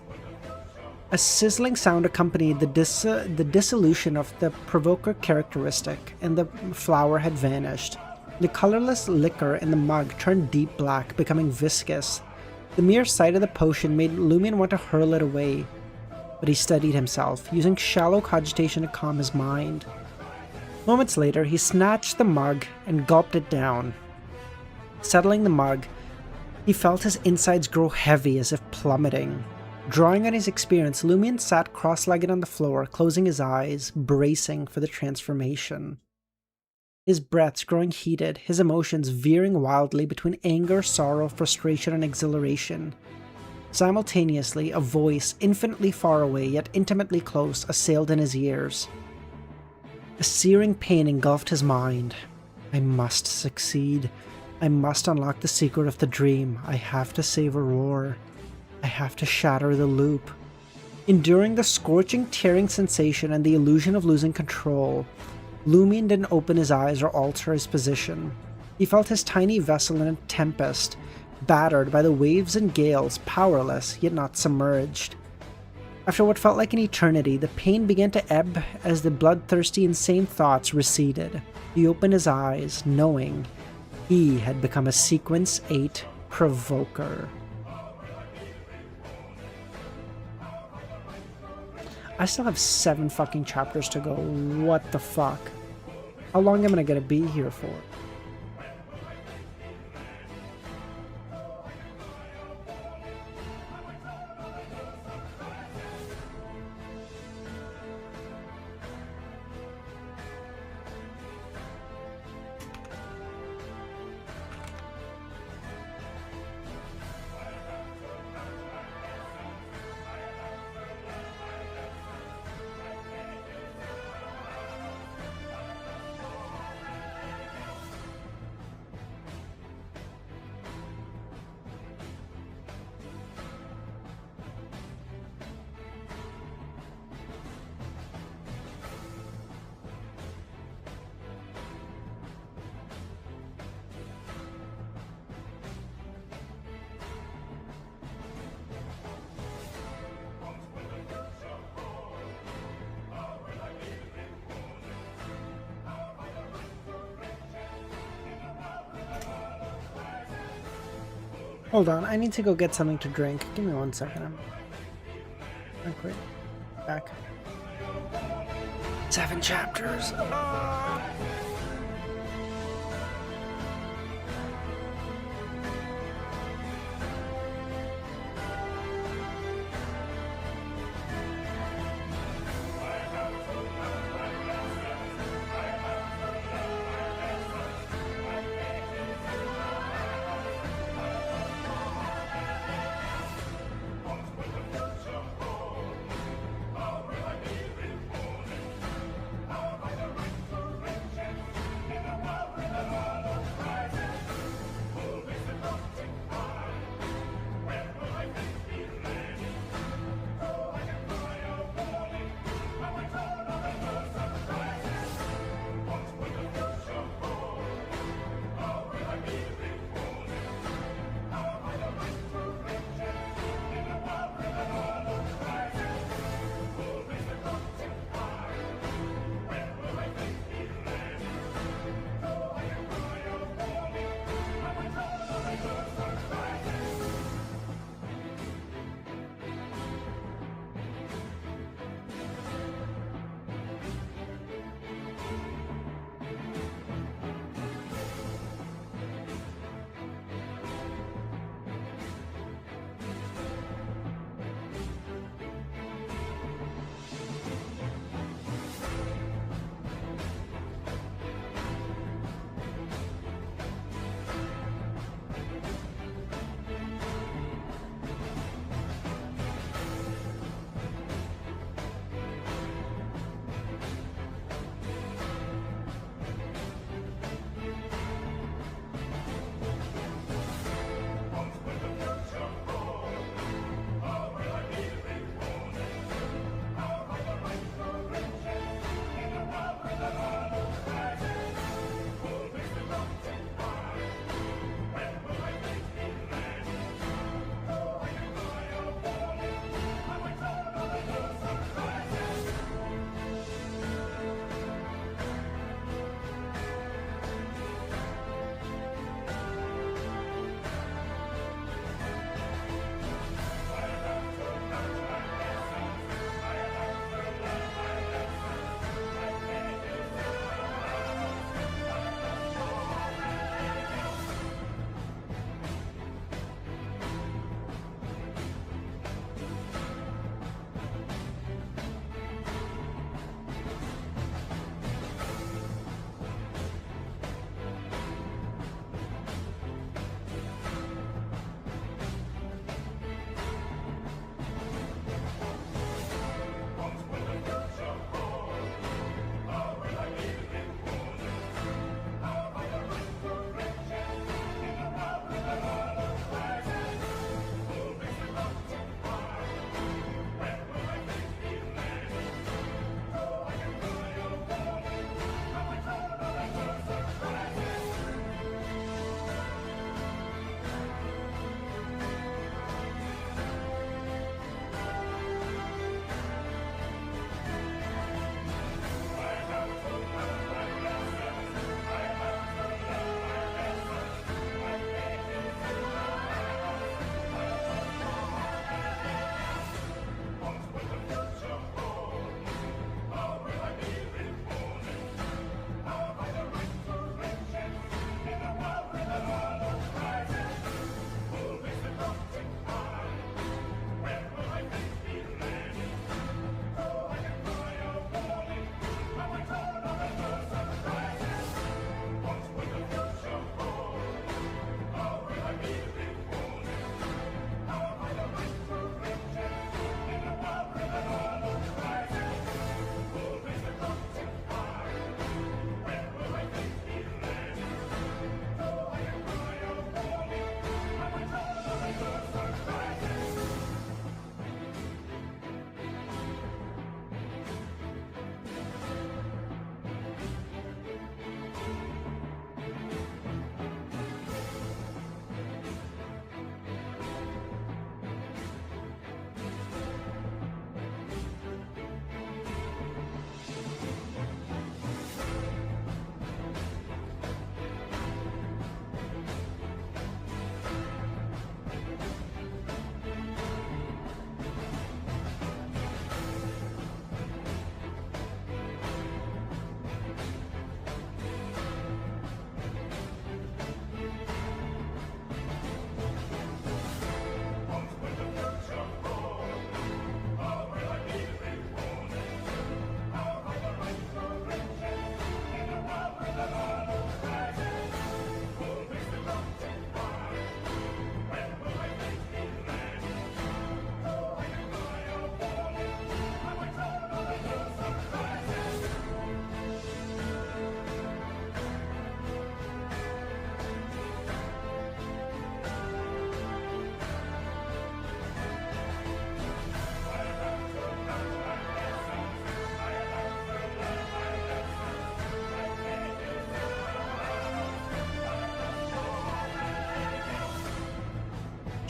A sizzling sound accompanied the dissolution of the provoker characteristic, and the flower had vanished. The colorless liquor in the mug turned deep black, becoming viscous. The mere sight of the potion made Lumion want to hurl it away, but he steadied himself, using shallow cogitation to calm his mind. Moments later, he snatched the mug and gulped it down. Settling the mug, he felt his insides grow heavy as if plummeting. Drawing on his experience, Lumion sat cross-legged on the floor, closing his eyes, bracing for the transformation. His breaths growing heated, his emotions veering wildly between anger, sorrow, frustration, and exhilaration. Simultaneously, a voice, infinitely far away yet intimately close, assailed in his ears. A searing pain engulfed his mind. I must succeed. I must unlock the secret of the dream. I have to save Aurora. I have to shatter the loop. Enduring the scorching, tearing sensation and the illusion of losing control, Lumion didn't open his eyes or alter his position. He felt his tiny vessel in a tempest, battered by the waves and gales, powerless yet not submerged. After what felt like an eternity, the pain began to ebb as the bloodthirsty, insane thoughts receded. He opened his eyes, knowing he had become a Sequence 8 provoker. I still have 7 fucking chapters to go. What the fuck? How long am I gonna be here for? Hold on, I need to go get something to drink. Give me 1 second. I'm quick. Back. 7 chapters.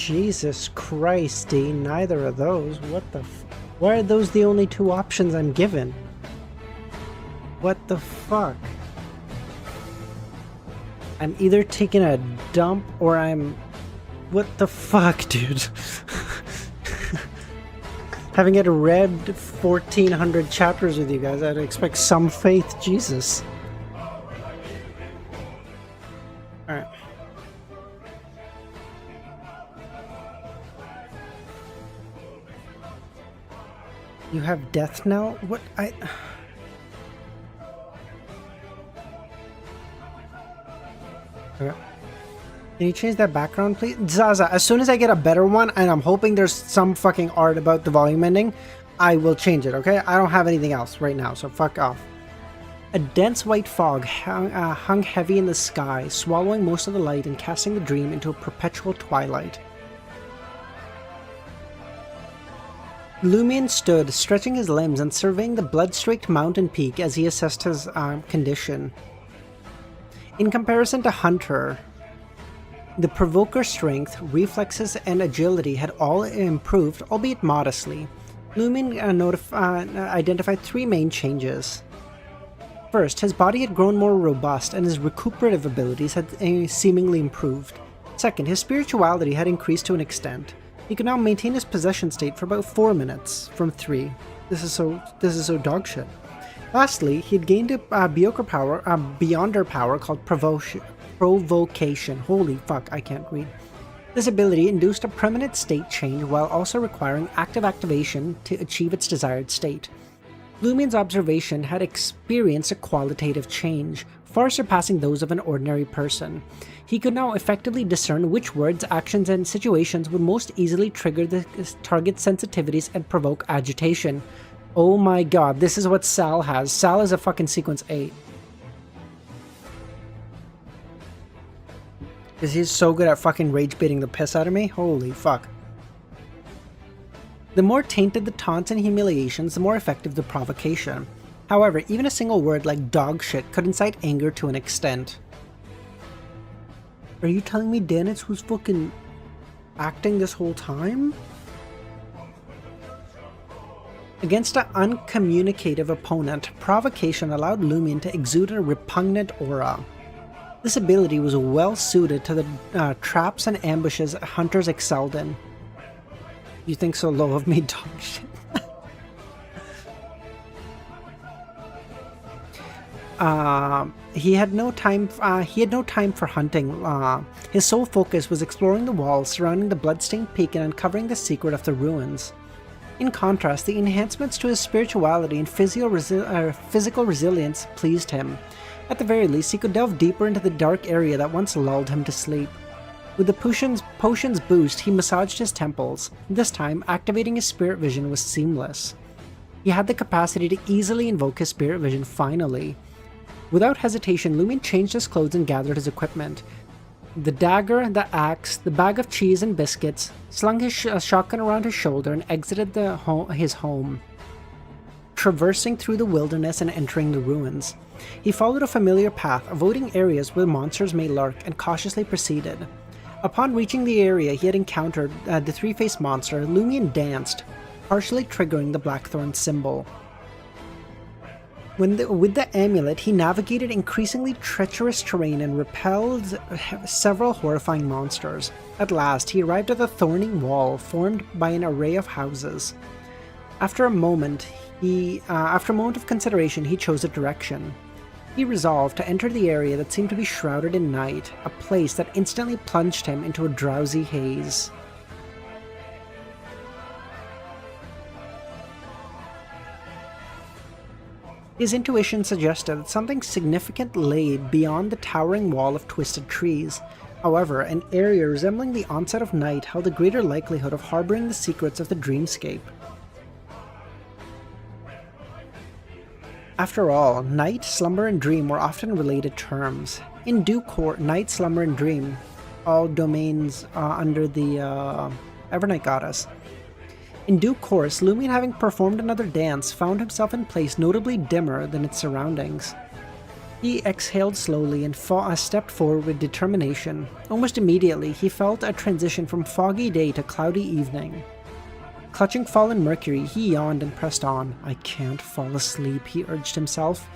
Jesus Christy, neither of those. What the why are those the only two options I'm given? What the fuck? I'm either taking a dump or I'm... What the fuck, dude? Having had read 1,400 chapters with you guys, I'd expect some faith. Jesus. Alright. You have death now? What? Okay. Can you change that background, please? Zaza, as soon as I get a better one, and I'm hoping there's some fucking art about the volume ending, I will change it, okay? I don't have anything else right now, so fuck off. A dense white fog hung heavy in the sky, swallowing most of the light and casting the dream into a perpetual twilight. Lumion stood, stretching his limbs and surveying the blood-streaked mountain peak as he assessed his condition. In comparison to Hunter, the Provoker's strength, reflexes, and agility had all improved, albeit modestly. Lumion identified three main changes. First, his body had grown more robust and his recuperative abilities had seemingly improved. Second, his spirituality had increased to an extent. He could now maintain his possession state for about 4 minutes, from 3. This is so dogshit. Lastly, he had gained a beyonder power called Provocation. Holy fuck, I can't read. This ability induced a permanent state change while also requiring active activation to achieve its desired state. Lumion's observation had experienced a qualitative change, far surpassing those of an ordinary person. He could now effectively discern which words, actions, and situations would most easily trigger the target's sensitivities and provoke agitation. Oh my god, this is what Sal has. Sal is a fucking sequence 8. Because he's so good at fucking rage baiting the piss out of me. Holy fuck. The more tainted the taunts and humiliations, the more effective the provocation. However, even a single word like dog shit could incite anger to an extent. Are you telling me Danitz was fucking acting this whole time? Against an uncommunicative opponent, provocation allowed Lumion to exude a repugnant aura. This ability was well suited to the traps and ambushes hunters excelled in. You think so low of me, dog shit? He had no time for hunting. His sole focus was exploring the walls surrounding the bloodstained peak and uncovering the secret of the ruins. In contrast, the enhancements to his spirituality and physical resilience pleased him. At the very least, he could delve deeper into the dark area that once lulled him to sleep. With the potion's boost, he massaged his temples. This time, activating his spirit vision was seamless. He had the capacity to easily invoke his spirit vision finally. Without hesitation, Lumion changed his clothes and gathered his equipment. The dagger, the axe, the bag of cheese and biscuits, slung his shotgun around his shoulder and exited his home, traversing through the wilderness and entering the ruins. He followed a familiar path, avoiding areas where monsters may lurk, and cautiously proceeded. Upon reaching the area he had encountered the three-faced monster, Lumion danced, partially triggering the Blackthorn symbol. With the amulet, he navigated increasingly treacherous terrain and repelled several horrifying monsters. At last, he arrived at the thorny wall formed by an array of houses. After a moment of consideration, he chose a direction. He resolved to enter the area that seemed to be shrouded in night, a place that instantly plunged him into a drowsy haze. His intuition suggested that something significant lay beyond the towering wall of twisted trees. However, an area resembling the onset of night held a greater likelihood of harboring the secrets of the dreamscape. After all, night, slumber, and dream were often related terms. In due course, night, slumber, and dream, all domains under the Evernight Goddess. In due course, Lumion, having performed another dance, found himself in a place notably dimmer than its surroundings. He exhaled slowly and stepped forward with determination. Almost immediately, he felt a transition from foggy day to cloudy evening. Clutching fallen mercury, he yawned and pressed on. I can't fall asleep, he urged himself.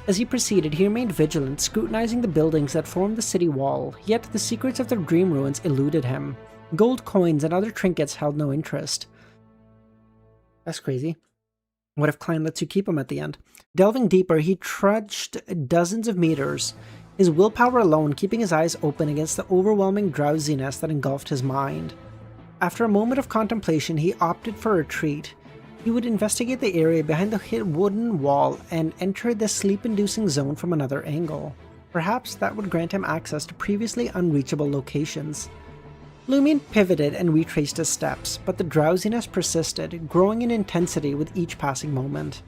As he proceeded, he remained vigilant, scrutinizing the buildings that formed the city wall, yet the secrets of the dream ruins eluded him. Gold coins and other trinkets held no interest. That's crazy. What if Klein lets you keep him at the end? Delving deeper, he trudged dozens of meters, his willpower alone keeping his eyes open against the overwhelming drowsiness that engulfed his mind. After a moment of contemplation, he opted for a retreat. He would investigate the area behind the wooden wall and enter the sleep-inducing zone from another angle. Perhaps that would grant him access to previously unreachable locations. Lumion pivoted and retraced his steps, but the drowsiness persisted, growing in intensity with each passing moment.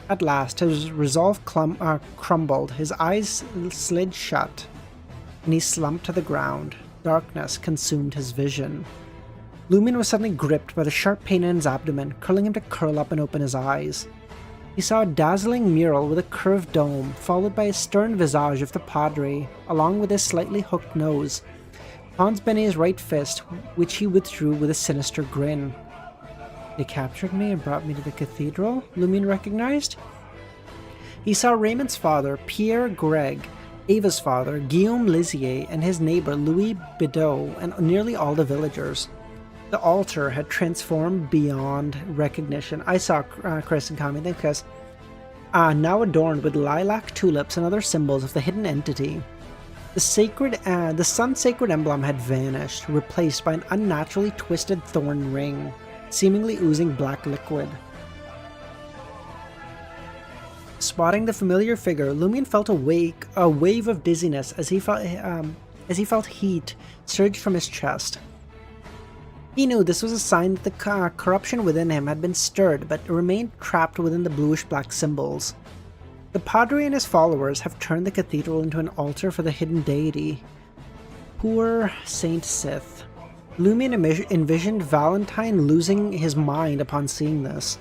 At last, his resolve crumbled, his eyes slid shut, and he slumped to the ground. Darkness consumed his vision. Lumion was suddenly gripped by the sharp pain in his abdomen, curling him to curl up and open his eyes. He saw a dazzling mural with a curved dome, followed by a stern visage of the Padre, along with his slightly hooked nose. Pons bent his right fist, which he withdrew with a sinister grin. They captured me and brought me to the cathedral, Lumion recognized. He saw Raymond's father, Pierre Greg, Ava's father, Guillaume Lizier, and his neighbor, Louis Bidot, and nearly all the villagers. The altar had transformed beyond recognition. I saw Chris and Kami, thank Chris. Now adorned with lilac tulips and other symbols of the hidden entity. The sun's sacred emblem had vanished, replaced by an unnaturally twisted thorn ring, seemingly oozing black liquid. Spotting the familiar figure, Lumion felt a wave of dizziness as he felt heat surge from his chest. He knew this was a sign that the corruption within him had been stirred, but remained trapped within the bluish-black symbols. The Padre and his followers have turned the cathedral into an altar for the hidden deity. Poor Saint Sith. Lumion envisioned Valentine losing his mind upon seeing this.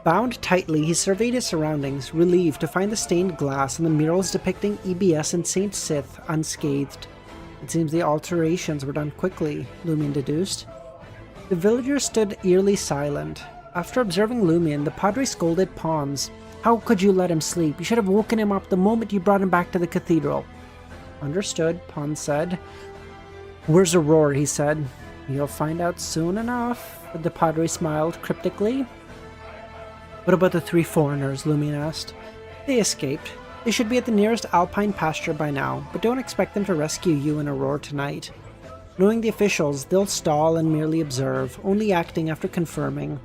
Bound tightly, he surveyed his surroundings, relieved to find the stained glass and the murals depicting EBS and Saint Sith unscathed. It seems the alterations were done quickly, Lumion deduced. The villagers stood eerily silent. After observing Lumion, the Padre scolded Pons. How could you let him sleep? You should have woken him up the moment you brought him back to the cathedral. Understood, Pons said. Where's Aurora? He said. You'll find out soon enough, the Padre smiled cryptically. What about the 3 foreigners? Lumion asked. They escaped. They should be at the nearest alpine pasture by now, but don't expect them to rescue you and Aurora tonight. Knowing the officials, they'll stall and merely observe, only acting after confirming.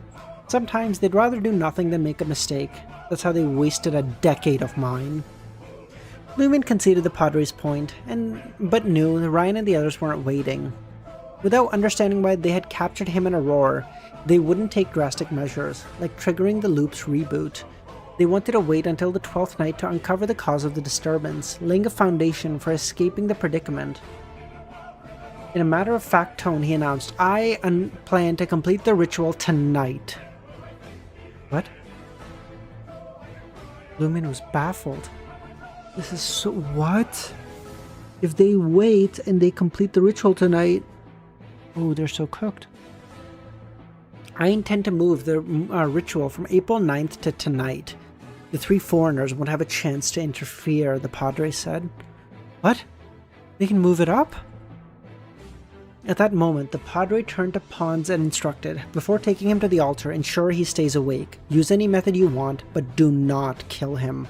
Sometimes they'd rather do nothing than make a mistake. That's how they wasted a decade of mine. Lumion conceded the Padre's point, but knew that Ryan and the others weren't waiting. Without understanding why they had captured him and Aurora, they wouldn't take drastic measures, like triggering the loop's reboot. They wanted to wait until the 12th night to uncover the cause of the disturbance, laying a foundation for escaping the predicament. In a matter-of-fact tone, he announced, I plan to complete the ritual tonight. What? Lumion was baffled. This is so... What? If they wait and they complete the ritual tonight... Oh, they're so cooked. I intend to move the ritual from April 9th to tonight. The 3 foreigners won't have a chance to interfere, the Padre said. What? They can move it up? At that moment, the Padre turned to Pons and instructed, before taking him to the altar, ensure he stays awake. Use any method you want, but do not kill him.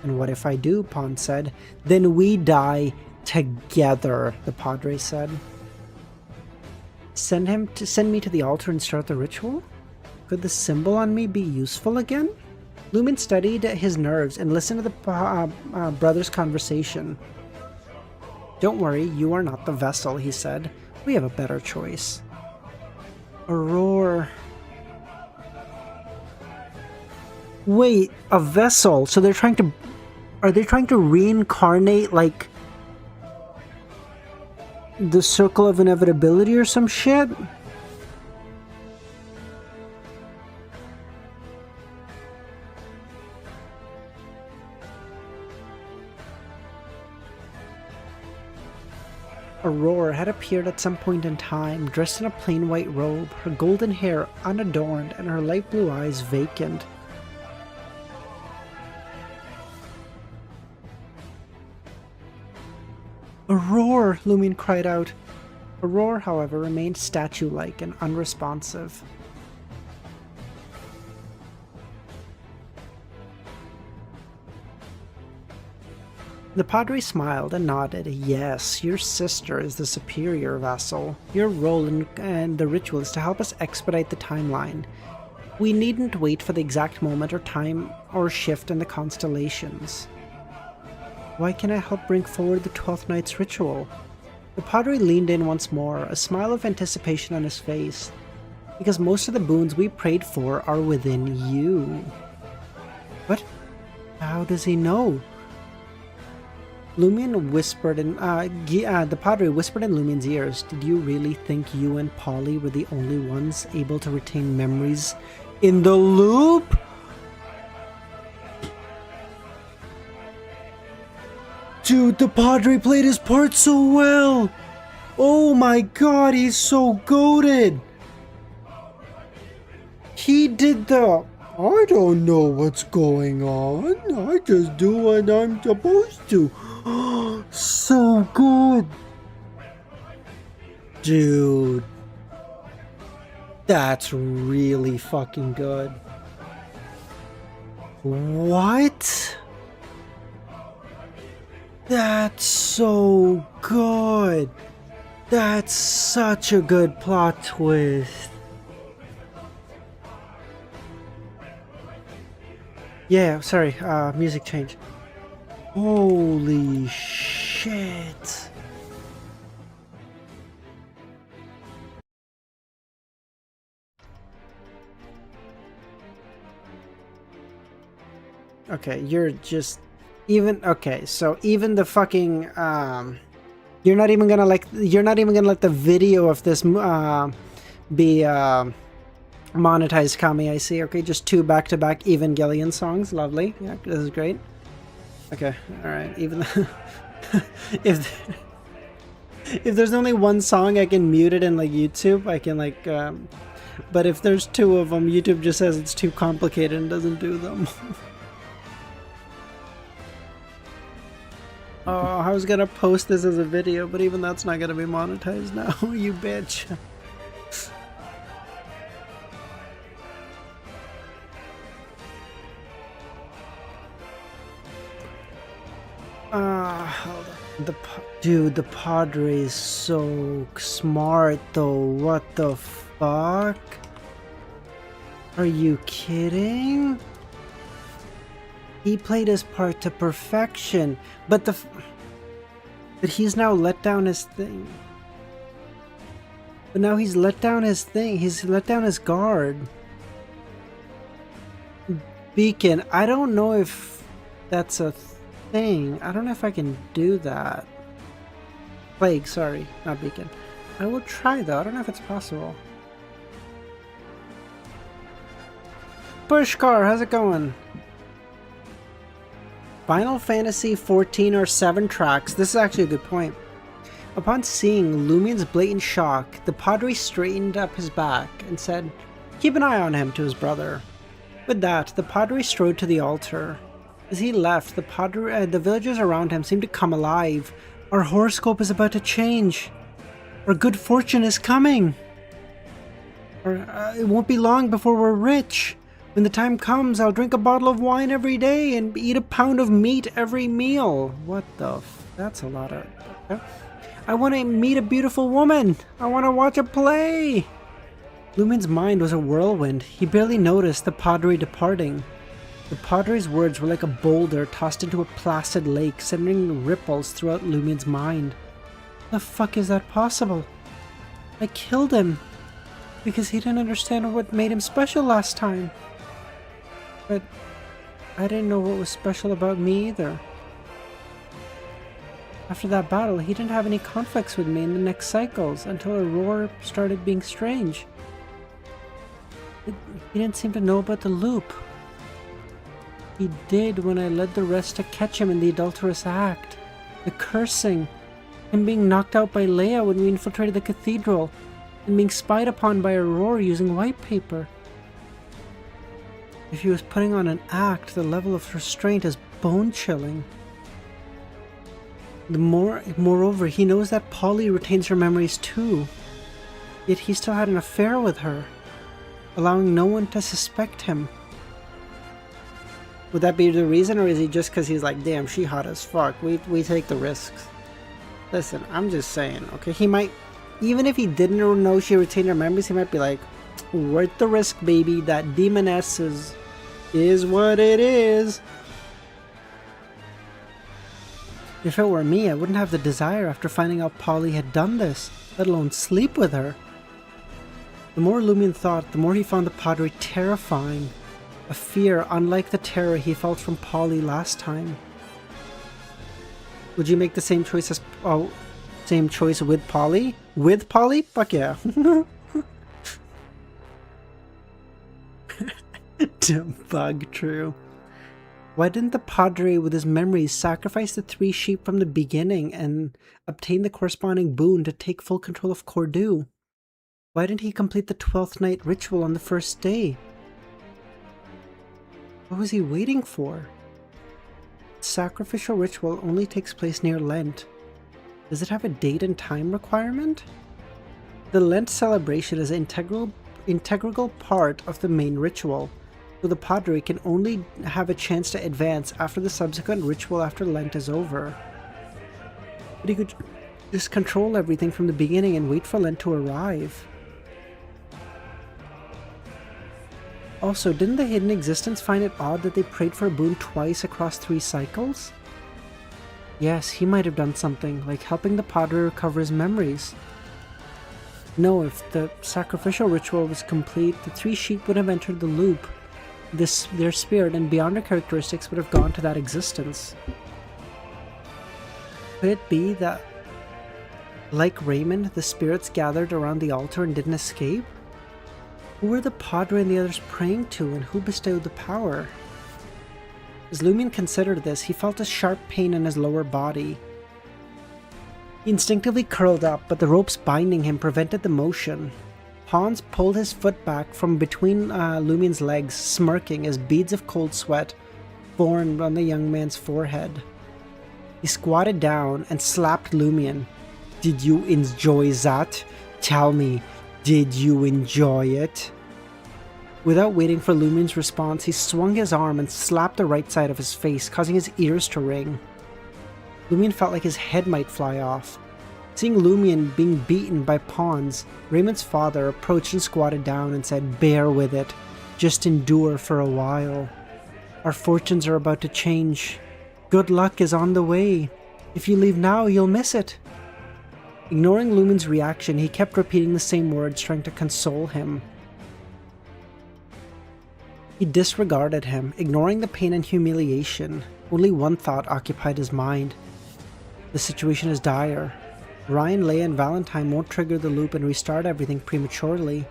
And what if I do? Pons said. Then we die together, the Padre said. Send me to the altar and start the ritual? Could the symbol on me be useful again? Lumion studied his nerves and listened to the brothers' conversation. Don't worry, you are not the vessel, he said. We have a better choice. Aurora. Wait, a vessel? So they're trying to... Are they trying to reincarnate, like... the circle of inevitability or some shit? Aurora had appeared at some point in time, dressed in a plain white robe, her golden hair unadorned and her light blue eyes vacant. Aurora! Lumion cried out. Aurora, however, remained statue-like and unresponsive. The Padre smiled and nodded. Yes, your sister is the superior vessel. Your role in the ritual is to help us expedite the timeline. We needn't wait for the exact moment or time or shift in the constellations. Why can I help bring forward the 12th night's ritual? The Padre leaned in once more, a smile of anticipation on his face. Because most of the boons we prayed for are within you. What? How does he know? Lumion whispered in, the Padre whispered in Lumion's ears, did you really think you and Polly were the only ones able to retain memories in the loop? Dude, the Padre played his part so well! Oh my god, he's so goated! He did the... I don't know what's going on. I just do what I'm supposed to. So good. Dude. That's really fucking good. What? That's so good. That's such a good plot twist. Yeah, sorry, music change. Holy shit. Okay, you're just even okay, so even the fucking you're not even gonna let the video of this be monetized, Kami, I see. Okay, just 2 back-to-back Evangelion songs. Lovely. Yeah, this is great. Okay, alright. Even if there's only one song, I can mute it in like YouTube. I can like but if there's 2 of them, YouTube just says it's too complicated and doesn't do them. Oh, I was gonna post this as a video, but even that's not gonna be monetized now. You bitch. Hold on. Dude, the Padre is so smart though. What the fuck? Are you kidding? He played his part to perfection, but he's now let down his thing. But now he's let down his thing. He's let down his guard. Beacon, I don't know if that's a thing. I don't know if I can do that. Plague, sorry, not Beacon. I will try though. I don't know if it's possible. Pushcar, how's it going? Final Fantasy 14 or 7 tracks. This is actually a good point. Upon seeing Lumion's blatant shock, the Padre straightened up his back and said, "Keep an eye on him," to his brother. With that, the Padre strode to the altar. As he left, the villagers around him seemed to come alive. Our horoscope is about to change. Our good fortune is coming. It won't be long before we're rich. When the time comes, I'll drink a bottle of wine every day and eat a pound of meat every meal. What the that's a lot of... I want to meet a beautiful woman. I want to watch a play. Lumion's mind was a whirlwind. He barely noticed the Padre departing. The Padre's words were like a boulder tossed into a placid lake, sending ripples throughout Lumion's mind. The fuck is that possible? I killed him because he didn't understand what made him special last time. But I didn't know what was special about me either. After that battle, he didn't have any conflicts with me in the next cycles until Aurora started being strange. He didn't seem to know about the loop. He did when I led the rest to catch him in the adulterous act. The cursing. Him being knocked out by Leia when we infiltrated the cathedral, and being spied upon by Aurora using white paper. If he was putting on an act, the level of restraint is bone-chilling. Moreover, he knows that Polly retains her memories too. Yet he still had an affair with her, allowing no one to suspect him. Would that be the reason, or is he just because he's like, damn, she hot as fuck, we take the risks? Listen, I'm just saying, okay? He might, even if he didn't know she retained her memories, he might be like, worth the risk, baby. That demoness is what it is. If it were me, I wouldn't have the desire after finding out Polly had done this, let alone sleep with her. The more Lumion thought, the more he found the Padre terrifying. A fear unlike the terror he felt from Polly last time. Would you make the same choice as same choice with Polly? With Polly? Fuck yeah. Bug true. Why didn't the Padre with his memories sacrifice the 3 sheep from the beginning and obtain the corresponding boon to take full control of Cordu? Why didn't he complete the 12th night ritual on the first day? What was he waiting for? The sacrificial ritual only takes place near Lent. Does it have a date and time requirement? The Lent celebration is an integral part of the main ritual, so the Padre can only have a chance to advance after the subsequent ritual after Lent is over. But he could just control everything from the beginning and wait for Lent to arrive. Also, didn't the Hidden Existence find it odd that they prayed for a boon twice across 3 cycles? Yes, he might have done something, like helping the Padre recover his memories. No, if the sacrificial ritual was complete, the 3 sheep would have entered the loop. Their spirit and beyond their characteristics would have gone to that existence. Could it be that, like Raymond, the spirits gathered around the altar and didn't escape? Who were the Padre and the others praying to, and who bestowed the power? As Lumion considered this, he felt a sharp pain in his lower body. He instinctively curled up, but the ropes binding him prevented the motion. Hans pulled his foot back from between Lumion's legs, smirking as beads of cold sweat formed on the young man's forehead. He squatted down and slapped Lumion. "Did you enjoy that? Tell me, did you enjoy it?" Without waiting for Lumion's response, he swung his arm and slapped the right side of his face, causing his ears to ring. Lumion felt like his head might fly off. Seeing Lumion being beaten by pawns, Raymond's father approached and squatted down and said, "Bear with it. Just endure for a while. Our fortunes are about to change. Good luck is on the way. If you leave now, you'll miss it." Ignoring Lumion's reaction, he kept repeating the same words, trying to console him. He disregarded him, ignoring the pain and humiliation. Only one thought occupied his mind. The situation is dire. Ryan, Leia, and Valentine won't trigger the loop and restart everything prematurely.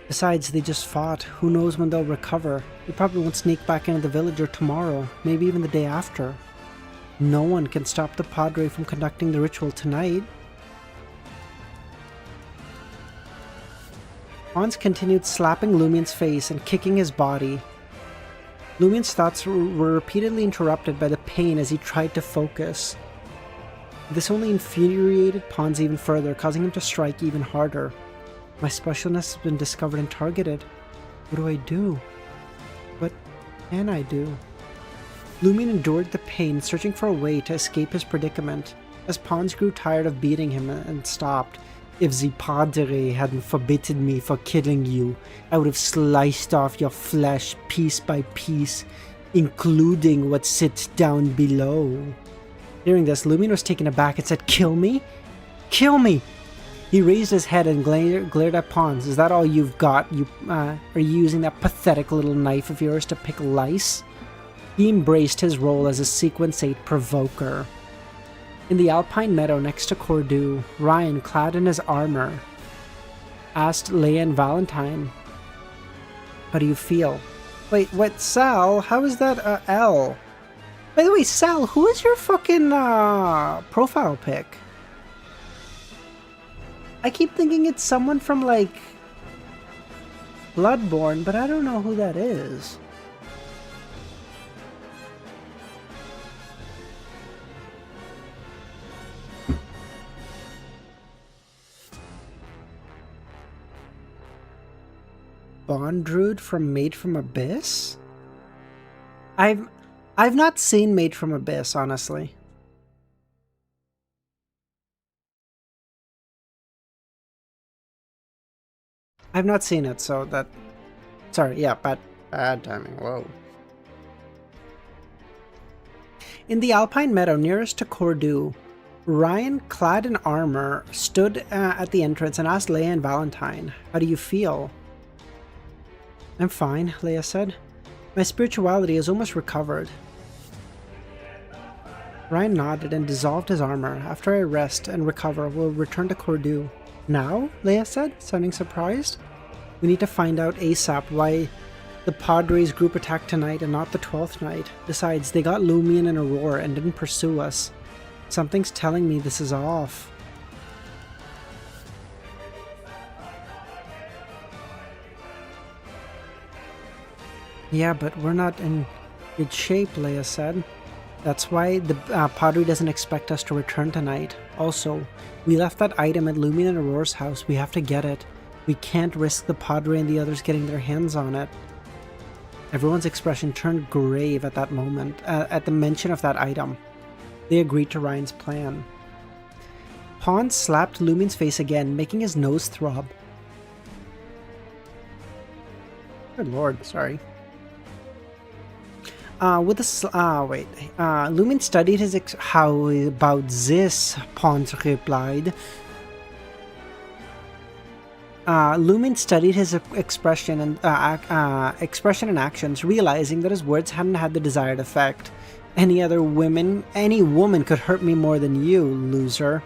Besides, they just fought. Who knows when they'll recover? They probably won't sneak back into the village or tomorrow, maybe even the day after. No one can stop the Padre from conducting the ritual tonight. Hans continued slapping Lumion's face and kicking his body. Lumion's thoughts were repeatedly interrupted by the pain as he tried to focus. This only infuriated Pons even further, causing him to strike even harder. My specialness has been discovered and targeted. What do I do? What can I do? Lumion endured the pain, searching for a way to escape his predicament, as Pons grew tired of beating him and stopped. "If the Padre hadn't forbidden me for killing you, I would have sliced off your flesh piece by piece, including what sits down below." Hearing this, Lumion was taken aback and said, "Kill me? Kill me!" He raised his head and glared at Pons. "Is that all you've got? Are you using that pathetic little knife of yours to pick lice?" He embraced his role as a Sequence 8 provoker. In the alpine meadow next to Cordu, Ryan, clad in his armor, asked Leia and Valentine, "How do you feel?" "Wait, what, Sal? How is that L?" By the way, Sal, who is your fucking profile pic? I keep thinking it's someone from like Bloodborne, but I don't know who that is. Bondrude from Made from Abyss? I've not seen Made from Abyss, honestly. I've not seen it, so that... Sorry, yeah, bad timing, whoa. In the Alpine meadow nearest to Cordu, Ryan, clad in armor, stood at the entrance and asked Leia and Valentine, "How do you feel?" "I'm fine," Leia said. "My spirituality is almost recovered." Ryan nodded and dissolved his armor. "After I rest and recover, we'll return to Cordu." "Now?" Leia said, sounding surprised. "We need to find out ASAP why the Padres group attacked tonight and not the 12th night. Besides, they got Lumion and Aurora and didn't pursue us. Something's telling me this is off." "Yeah, but we're not in good shape," Leia said. "That's why the Padre doesn't expect us to return tonight. Also, we left that item at Lumion and Aurora's house. We have to get it. We can't risk the Padre and the others getting their hands on it." Everyone's expression turned grave at that moment, at the mention of that item. They agreed to Ryan's plan. Pons slapped Lumion's face again, making his nose throb. Good lord, sorry. Lumion studied his how about this, Pons replied. Lumion studied his expression and actions, realizing that his words hadn't had the desired effect. Any woman could hurt me more than you, loser.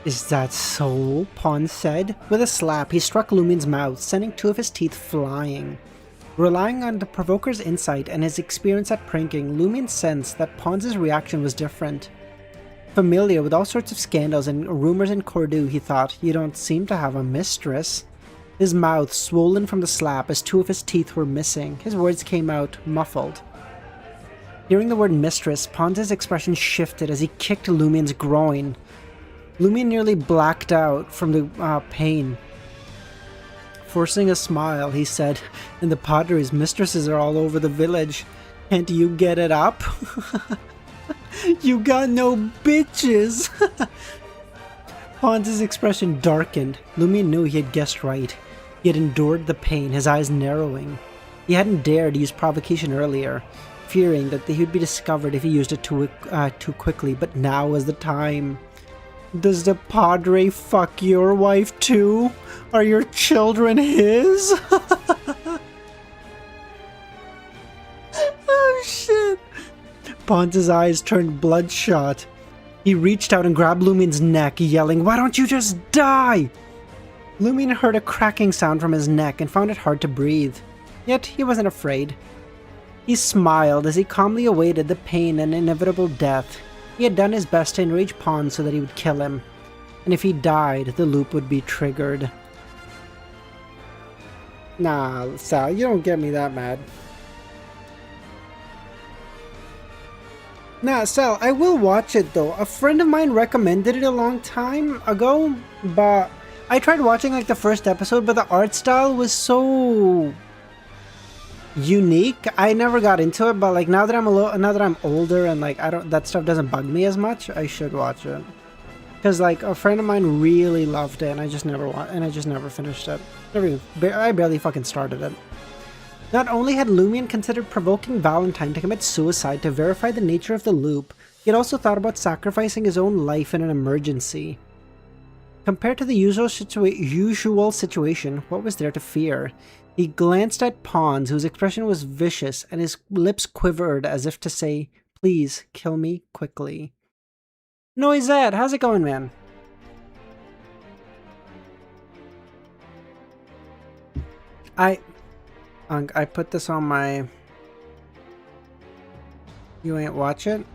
"Is that so?" Pons said. With a slap, he struck Lumion's mouth, sending two of his teeth flying. Relying on the provoker's insight and his experience at pranking, Lumion sensed that Pons' reaction was different. Familiar with all sorts of scandals and rumors in Cordu, he thought, "You don't seem to have a mistress." His mouth swollen from the slap as two of his teeth were missing. His words came out muffled. Hearing the word mistress, Pons' expression shifted as he kicked Lumion's groin. Lumion nearly blacked out from the pain. Forcing a smile, he said, "And the Padres' mistresses are all over the village. Can't you get it up?" "You got no bitches!" Pons' expression darkened. Lumion knew he had guessed right. He had endured the pain, his eyes narrowing. He hadn't dared use provocation earlier, fearing that he would be discovered if he used it too quickly, but now was the time. "Does the Padre fuck your wife too? Are your children his?" Oh shit! Pons' eyes turned bloodshot. He reached out and grabbed Lumion's neck, yelling, "Why don't you just die?" Lumion heard a cracking sound from his neck and found it hard to breathe. Yet he wasn't afraid. He smiled as he calmly awaited the pain and inevitable death. He had done his best to enrage Pons so that he would kill him. And if he died, the loop would be triggered. Nah, Sal, you don't get me that mad. Nah, Sal, I will watch it though. A friend of mine recommended it a long time ago, but I tried watching like the first episode, but the art style was so unique. I never got into it, but like now that I'm older and like that stuff doesn't bug me as much, I should watch it. Cause like a friend of mine really loved it, and I just never finished it. I barely fucking started it. Not only had Lumion considered provoking Valentine to commit suicide to verify the nature of the loop, he had also thought about sacrificing his own life in an emergency. Compared to the usual situation, what was there to fear? He glanced at Pons, whose expression was vicious, and his lips quivered as if to say, "Please, kill me quickly." Noisette, how's it going, man? I put this on my... You ain't watch it?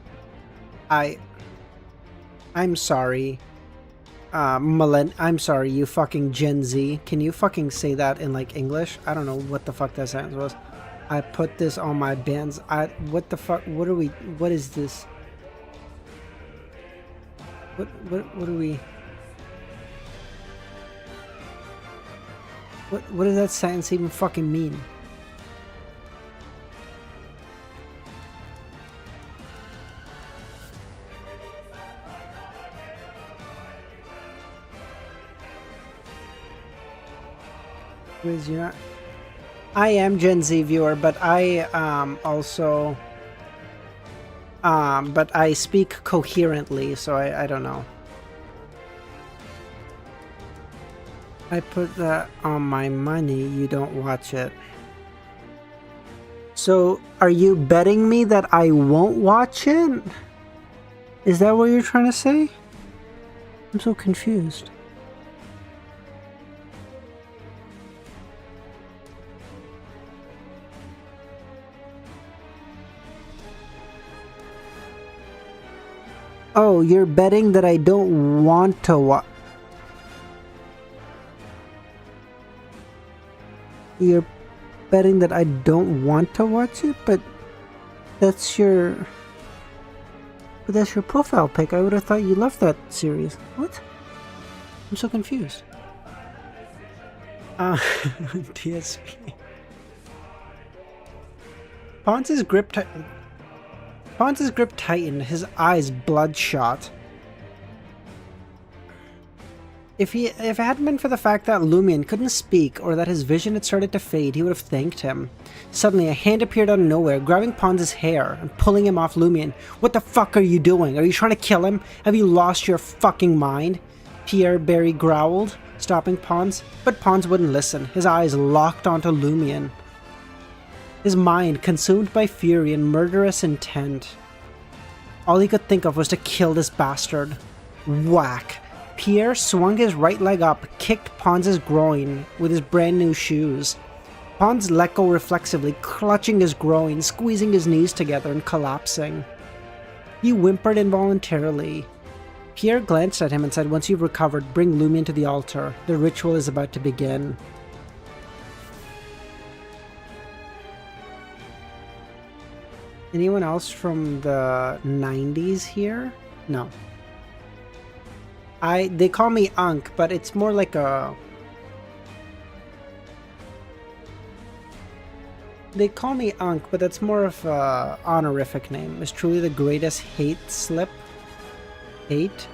I'm sorry. I'm sorry, you fucking Gen Z. Can you fucking say that in like English? I don't know what the fuck that sentence was. I put this on my bands. What the fuck? What is this? What are we? What does that sentence even fucking mean? Is you not? I am Gen Z viewer, but I also but I speak coherently, so I don't know. I put that on my money, you don't watch it. So, are you betting me that I won't watch it? Is that what you're trying to say? I'm so confused. Oh, you're betting that I don't want to watch. You're betting that I don't want to watch it, but that's your profile pic. I would have thought you loved that series. What? I'm so confused. TSP. Ponce's grip tightened, his eyes bloodshot. If it hadn't been for the fact that Lumion couldn't speak or that his vision had started to fade, he would have thanked him. Suddenly, a hand appeared out of nowhere, grabbing Ponce's hair and pulling him off Lumion. What the fuck are you doing? Are you trying to kill him? Have you lost your fucking mind? Pierre Barry growled, stopping Ponce, but Ponce wouldn't listen, his eyes locked onto Lumion. His mind consumed by fury and murderous intent. All he could think of was to kill this bastard. Whack! Pierre swung his right leg up, kicked Ponce's groin with his brand new shoes. Ponce let go reflexively, clutching his groin, squeezing his knees together and collapsing. He whimpered involuntarily. Pierre glanced at him and said, "Once you've recovered, bring Lumion to the altar. The ritual is about to begin." Anyone else from the 90s here? No. They call me Unk, but it's more like a... They call me Unk, but that's more of a honorific name. It's truly the greatest hate slip. Hate?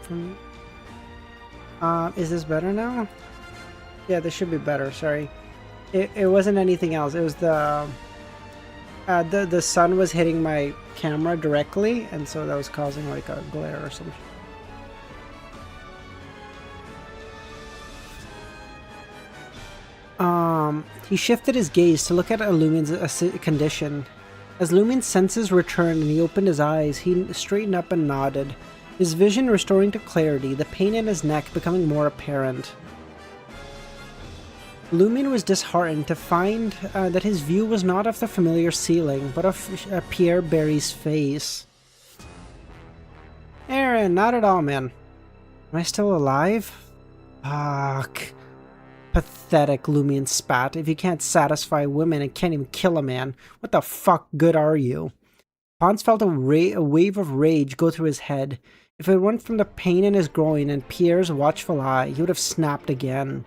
From... is this better now? Yeah, this should be better, sorry. It wasn't anything else. It was the sun was hitting my camera directly, and so that was causing like a glare or something. He shifted his gaze to look at Illumion's condition. As Lumion's senses returned and he opened his eyes, he straightened up and nodded, his vision restoring to clarity, the pain in his neck becoming more apparent. Lumion was disheartened to find that his view was not of the familiar ceiling, but of Pierre Barry's face. Aaron, not at all, man. Am I still alive? Fuck. Pathetic, Lumion spat. If you can't satisfy women and can't even kill a man, what the fuck good are you? Ponce felt a wave of rage go through his head. If it weren't from the pain in his groin and Pierre's watchful eye, he would have snapped again.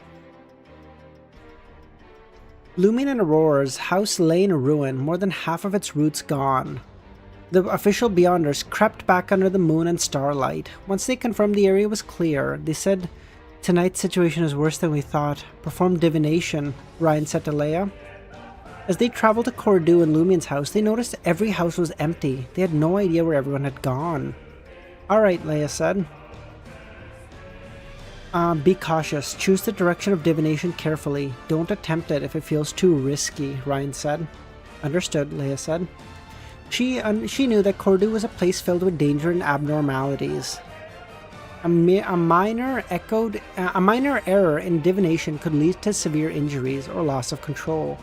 Lumion and Aurora's house lay in a ruin, more than half of its roots gone. The official Beyonders crept back under the moon and starlight. Once they confirmed the area was clear, they said, "Tonight's situation is worse than we thought. Perform divination," Ryan said to Leia. As they traveled to Cordu and Lumion's house, they noticed every house was empty. They had no idea where everyone had gone. "Alright," Leia said. Be cautious. Choose the direction of divination carefully. Don't attempt it if it feels too risky," Ryan said. "Understood," Leia said. She knew that Cordu was a place filled with danger and abnormalities. A minor error in divination could lead to severe injuries or loss of control.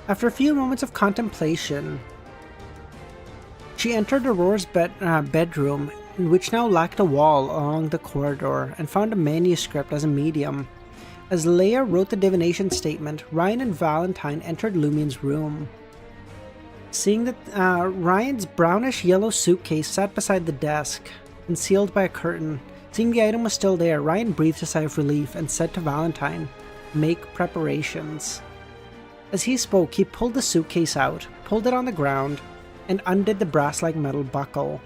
After a few moments of contemplation, she entered Aurora's bedroom, which now lacked a wall along the corridor, and found a manuscript as a medium. As Leia wrote the divination statement, Ryan and Valentine entered Lumine's room. Seeing that Ryan's brownish-yellow suitcase sat beside the desk, concealed by a curtain, seeing the item was still there, Ryan breathed a sigh of relief and said to Valentine, "Make preparations." As he spoke, he pulled the suitcase out, pulled it on the ground, and undid the brass-like metal buckle.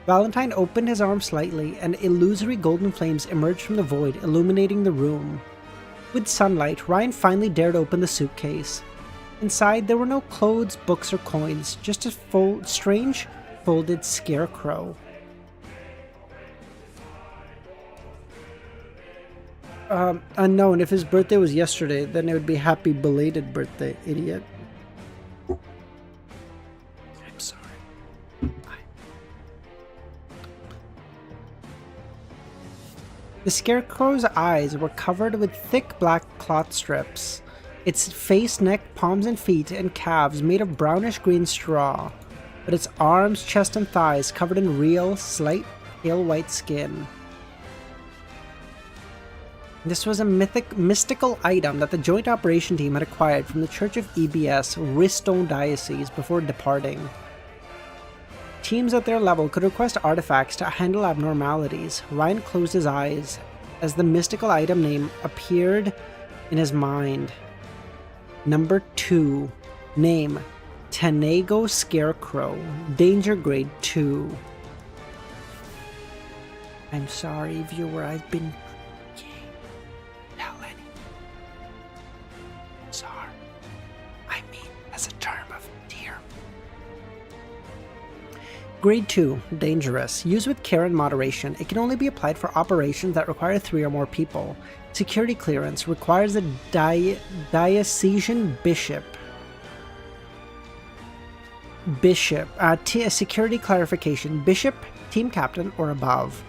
Valentine opened his arm slightly, and illusory golden flames emerged from the void, illuminating the room. With sunlight, Ryan finally dared open the suitcase. Inside, there were no clothes, books, or coins, just a strange, folded scarecrow. Unknown. If his birthday was yesterday, then it would be happy belated birthday, idiot. I'm sorry. The scarecrow's eyes were covered with thick black cloth strips. Its face, neck, palms and feet and calves made of brownish-green straw, but its arms, chest and thighs covered in real, slight, pale white skin. This was a mystical item that the Joint Operation Team had acquired from the Church of EBS Ristone Diocese before departing. Teams at their level could request artifacts to handle abnormalities. Ryan closed his eyes as the mystical item name appeared in his mind. Number 2. Name: Tenego Scarecrow. Danger Grade 2. I'm sorry, viewer, I've been drinking. Tell anyone. Sorry. I mean, as a term of endearment. Grade 2. Dangerous. Used with care and moderation. It can only be applied for operations that require 3 or more people. Security clearance requires a diocesan bishop. Security clarification. Bishop, team captain, or above.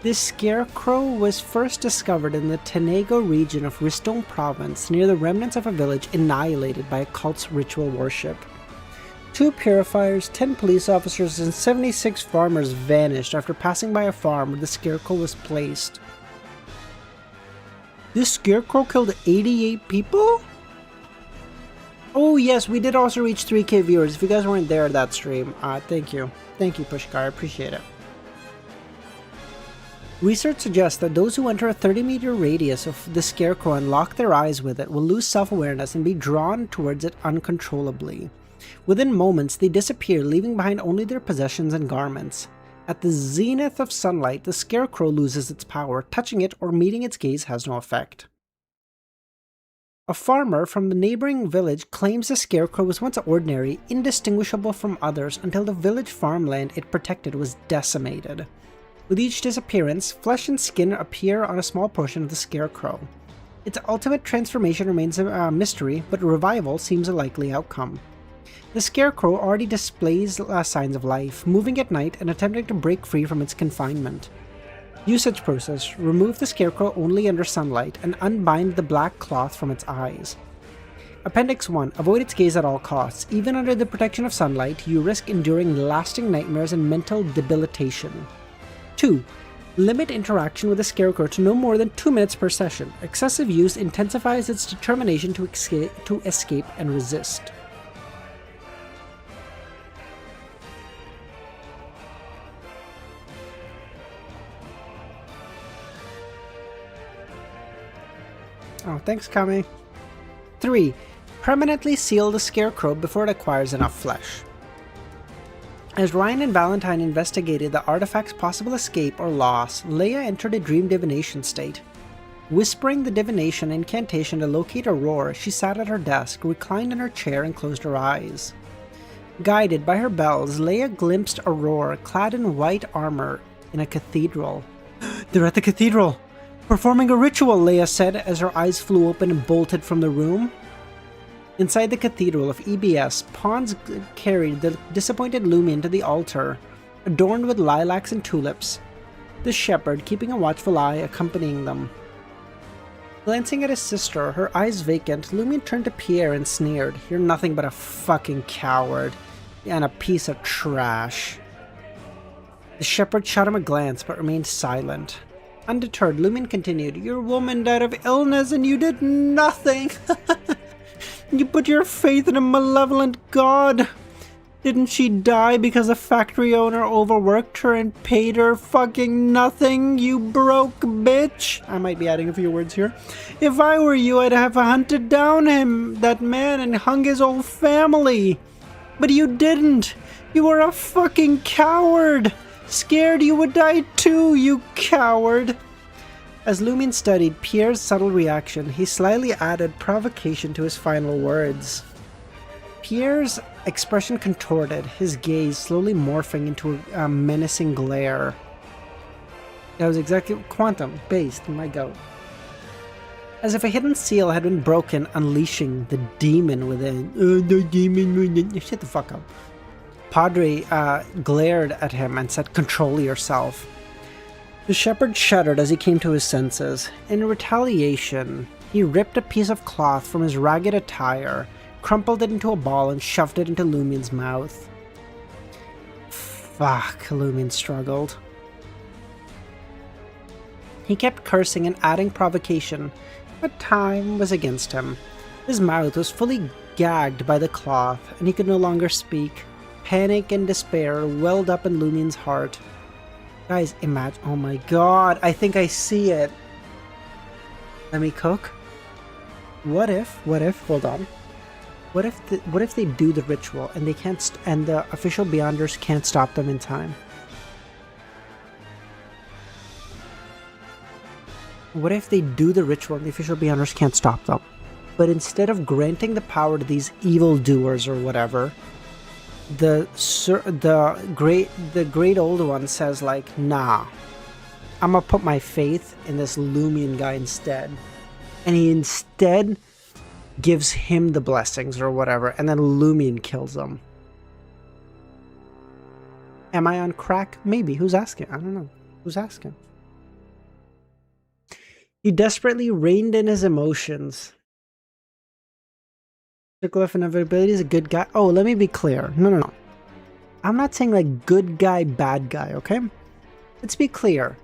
This scarecrow was first discovered in the Tenego region of Ristone province, near the remnants of a village annihilated by a cult's ritual worship. 2 purifiers, 10 police officers, and 76 farmers vanished after passing by a farm where the scarecrow was placed. This scarecrow killed 88 people? Oh yes, we did also reach 3K viewers. If you guys weren't there at that stream, thank you. Thank you, Pushkar. I appreciate it. Research suggests that those who enter a 30-meter radius of the scarecrow and lock their eyes with it will lose self-awareness and be drawn towards it uncontrollably. Within moments, they disappear, leaving behind only their possessions and garments. At the zenith of sunlight, the scarecrow loses its power. Touching it or meeting its gaze has no effect. A farmer from the neighboring village claims the scarecrow was once ordinary, indistinguishable from others, until the village farmland it protected was decimated. With each disappearance, flesh and skin appear on a small portion of the scarecrow. Its ultimate transformation remains a mystery, but revival seems a likely outcome. The scarecrow already displays signs of life, moving at night and attempting to break free from its confinement. Usage process: remove the scarecrow only under sunlight and unbind the black cloth from its eyes. Appendix 1. Avoid its gaze at all costs. Even under the protection of sunlight, you risk enduring lasting nightmares and mental debilitation. 2. Limit interaction with the scarecrow to no more than 2 minutes per session. Excessive use intensifies its determination to escape and resist. Oh, thanks, Kami. 3. Permanently seal the scarecrow before it acquires enough flesh. As Ryan and Valentine investigated the artifact's possible escape or loss, Leia entered a dream divination state. Whispering the divination incantation to locate Aurora, she sat at her desk, reclined in her chair, and closed her eyes. Guided by her bells, Leia glimpsed Aurora, clad in white armor, in a cathedral. They're at the cathedral! Performing a ritual, Leia said as her eyes flew open and bolted from the room. Inside the cathedral of EBS, pawns carried the disappointed Lumine to the altar, adorned with lilacs and tulips, the shepherd keeping a watchful eye accompanying them. Glancing at his sister, her eyes vacant, Lumion turned to Pierre and sneered, "You're nothing but a fucking coward. And a piece of trash." The shepherd shot him a glance, but remained silent. Undeterred, Lumion continued, "Your woman died of illness and you did nothing. You put your faith in a malevolent god. Didn't she die because the factory owner overworked her and paid her fucking nothing, you broke bitch?" I might be adding a few words here. "If I were you, I'd have hunted down that man, and hung his whole family. But you didn't. You were a fucking coward. Scared you would die too, you coward." As Lumion studied Pierre's subtle reaction, he slyly added provocation to his final words. Pierre's expression contorted, his gaze slowly morphing into a menacing glare. That was exactly quantum-based, my god. As if a hidden seal had been broken, unleashing the demon within. The demon within. Shut the fuck up. Padre glared at him and said, "Control yourself." The shepherd shuddered as he came to his senses. In retaliation, he ripped a piece of cloth from his ragged attire, crumpled it into a ball, and shoved it into Lumion's mouth. Fuck, Lumion struggled. He kept cursing and adding provocation, but time was against him. His mouth was fully gagged by the cloth, and he could no longer speak. Panic and despair welled up in Lumion's heart. Guys, imagine— oh my god, I think I see it. Let me cook. What if, hold on. What if they do the ritual and they can't, and the official Beyonders can't stop them in time? What if they do the ritual and the official Beyonders can't stop them? But instead of granting the power to these evildoers or whatever, the great old one says like, "Nah, I'm gonna put my faith in this Lumion guy instead," and he instead gives him the blessings or whatever, and then Lumion kills him. Am I on crack? Maybe. Who's asking? I don't know. Who's asking? He desperately reined in his emotions. Circle of Inevitability is a good guy. Oh, let me be clear. No. I'm not saying like good guy, bad guy, okay? Let's be clear.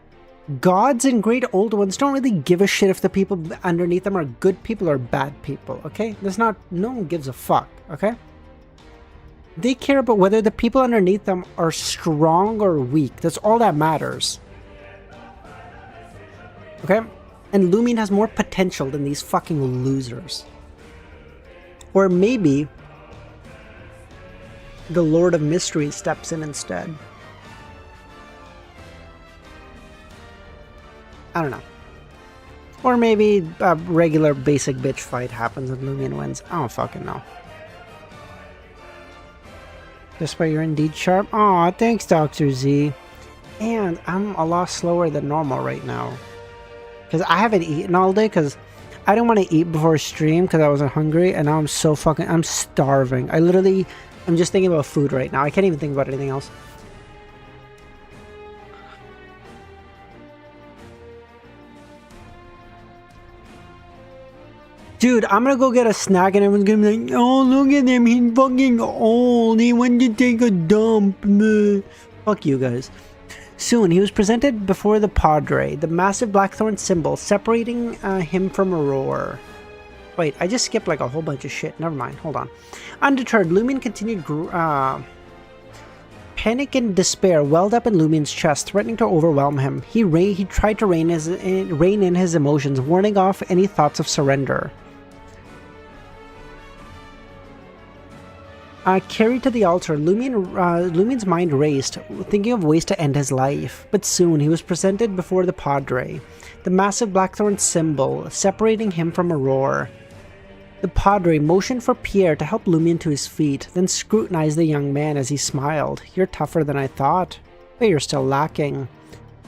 Gods and great old ones don't really give a shit if the people underneath them are good people or bad people, okay? No one gives a fuck, okay? They care about whether the people underneath them are strong or weak. That's all that matters. Okay? And Lumion has more potential than these fucking losers. Or maybe the Lord of Mystery steps in instead. I don't know. Or maybe a regular basic bitch fight happens and Lumion wins. I don't fucking know. Just why you're indeed sharp. Aw, thanks, Dr. Z. And I'm a lot slower than normal right now. Because I haven't eaten all day because I didn't want to eat before stream because I wasn't hungry, and now I'm starving. I'm just thinking about food right now. I can't even think about anything else. Dude, I'm gonna go get a snack and everyone's gonna be like, "Oh, look at him, he's fucking old, he went to take a dump." Meh. Fuck you guys. Soon, he was presented before the Padre, the massive blackthorn symbol separating him from Aurora. Wait, I just skipped like a whole bunch of shit. Never mind, hold on. Undeterred, Lumion continued. Panic and despair welled up in Lumion's chest, threatening to overwhelm him. He tried to rein in his emotions, warning off any thoughts of surrender. Carried to the altar, Lumion's mind raced, thinking of ways to end his life. But soon he was presented before the Padre, the massive blackthorn symbol separating him from Aurora. The Padre motioned for Pierre to help Lumion to his feet, then scrutinized the young man as he smiled. "You're tougher than I thought, but you're still lacking.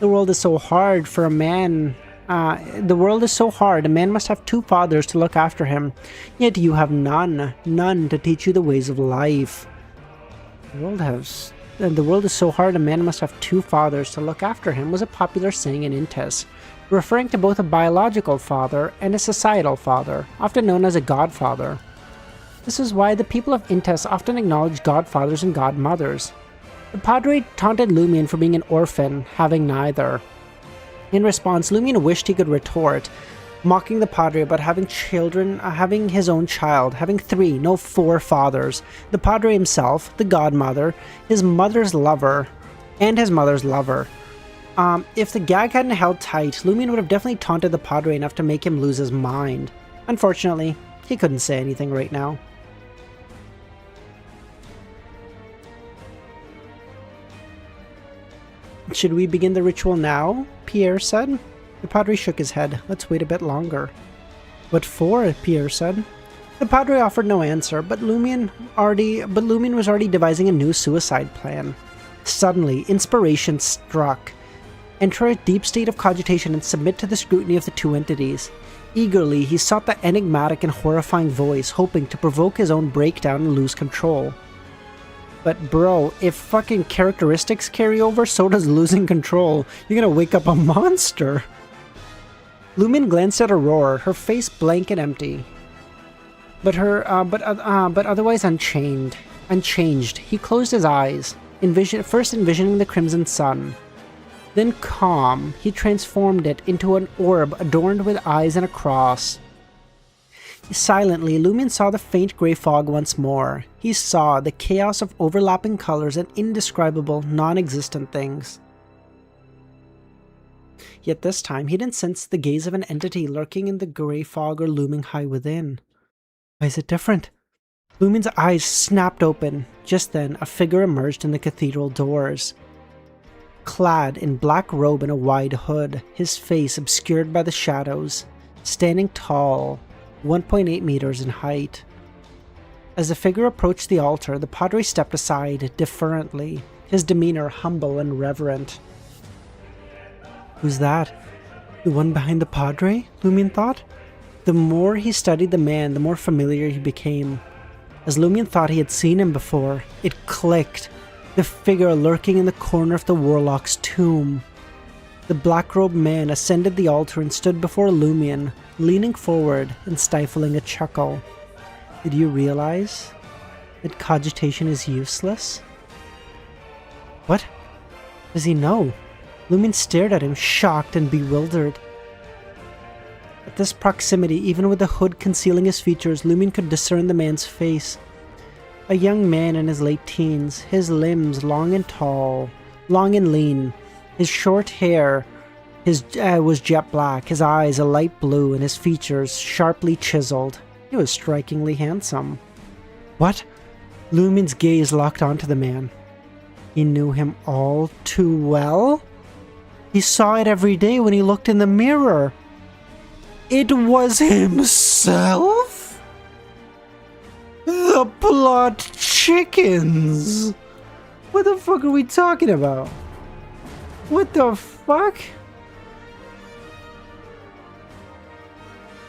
The world is so hard for a man. The world is so hard, a man must have two fathers to look after him. Yet you have none to teach you the ways of life. The world is so hard, a man must have two fathers to look after him," was a popular saying in Intes. referring to both a biological father and a societal father, often known as a godfather. This is why the people of Intes often acknowledge godfathers and godmothers. The Padre taunted Lumion for being an orphan, having neither. In response, Lumion wished he could retort, mocking the Padre about having children, having his own child, having 3, no 4 fathers. The Padre himself, the godmother, his mother's lover, and his mother's lover. If the gag hadn't held tight, Lumion would have definitely taunted the Padre enough to make him lose his mind. Unfortunately, he couldn't say anything right now. Should we begin the ritual now? Pierre said. The Padre shook his head. Let's wait a bit longer. What for? Pierre said. The Padre offered no answer, but Lumion was already devising a new suicide plan. Suddenly, inspiration struck. Enter a deep state of cogitation and submit to the scrutiny of the two entities. Eagerly, he sought the enigmatic and horrifying voice, hoping to provoke his own breakdown and lose control. But bro, if fucking characteristics carry over, so does losing control. You're gonna wake up a monster. Lumion glanced at Aurora, her face blank and empty. But otherwise unchanged. He closed his eyes, first envisioning the crimson sun. Then calm, he transformed it into an orb adorned with eyes and a cross. Silently, Lumion saw the faint grey fog once more. He saw the chaos of overlapping colors and indescribable, non-existent things. Yet this time, he didn't sense the gaze of an entity lurking in the grey fog or looming high within. Why is it different? Lumion's eyes snapped open. Just then, a figure emerged in the cathedral doors. Clad in black robe and a wide hood, his face obscured by the shadows, standing tall, 1.8 meters in height. As the figure approached the altar, the Padre stepped aside deferently, his demeanor humble and reverent. Who's that? The one behind the Padre? Lumion thought. The more he studied the man, the more familiar he became. As Lumion thought he had seen him before, it clicked. The figure lurking in the corner of the Warlock's tomb. The black-robed man ascended the altar and stood before Lumion, leaning forward and stifling a chuckle. Did you realize that cogitation is useless? What? Does he know? Lumion stared at him, shocked and bewildered. At this proximity, even with the hood concealing his features, Lumion could discern the man's face. A young man in his late teens, his limbs long and lean. His short hair was jet black, his eyes a light blue, and his features sharply chiseled. He was strikingly handsome. What? Lumion's gaze locked onto the man. He knew him all too well? He saw it every day when he looked in the mirror. It was himself? The plot chickens! What the fuck are we talking about? What the fuck?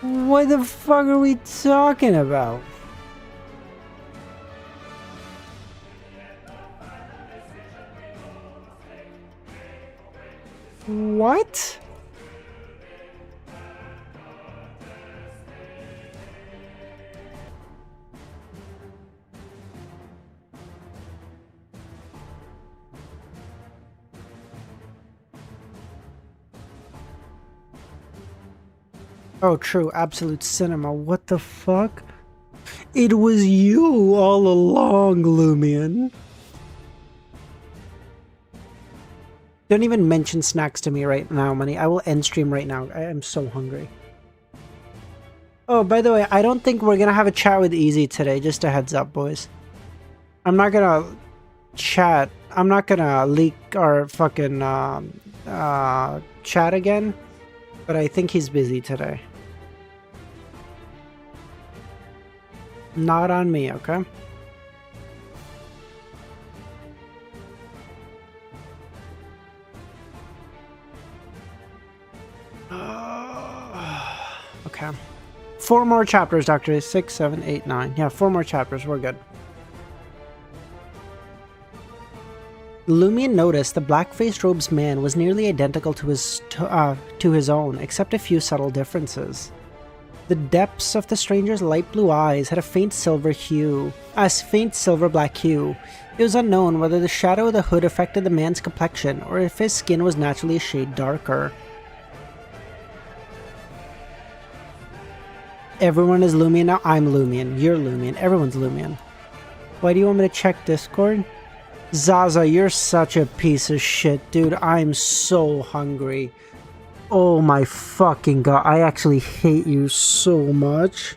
What the fuck are we talking about? What? Oh, true. Absolute cinema. What the fuck? It was you all along, Lumion. Don't even mention snacks to me right now, money. I will end stream right now. I am so hungry. Oh, by the way, I don't think we're gonna have a chat with Easy today. Just a heads up, boys. I'm not gonna chat. I'm not gonna leak our fucking chat again. But I think he's busy today. Not on me, okay? Okay. 4 more chapters, Doctor. 6, 7, 8, 9. Yeah, 4 more chapters. We're good. Lumion noticed the black-faced robed man was nearly identical to his own, except a few subtle differences. The depths of the stranger's light blue eyes had a faint silver black hue. It was unknown whether the shadow of the hood affected the man's complexion or if his skin was naturally a shade darker. Everyone is Lumion now. I'm Lumion. You're Lumion. Everyone's Lumion. Why do you want me to check Discord? Zaza, you're such a piece of shit, dude. I'm so hungry. Oh my fucking god. I actually hate you so much.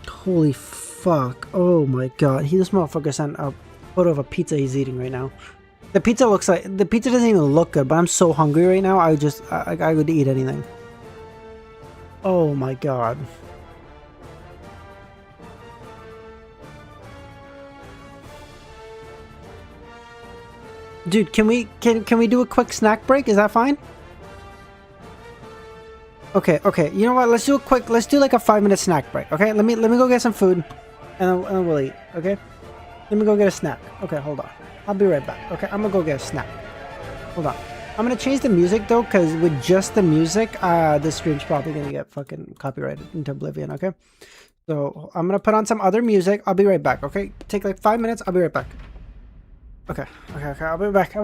Holy fuck. Oh my god. This motherfucker sent a photo of a pizza he's eating right now. The pizza doesn't even look good, but I'm so hungry right now. I would eat anything. Oh my god. Dude, can we do a quick snack break? Is that fine? Okay, you know what? Let's do like a 5-minute snack break. Okay, let me go get some food, and then we'll eat. Okay, let me go get a snack. Okay, hold on. I'll be right back. Okay, I'm gonna go get a snack. Hold on. I'm gonna change the music though, because with just the music, this stream's probably gonna get fucking copyrighted into oblivion. Okay, so I'm gonna put on some other music. I'll be right back. Okay, take like 5 minutes. I'll be right back. Okay. I'll be back.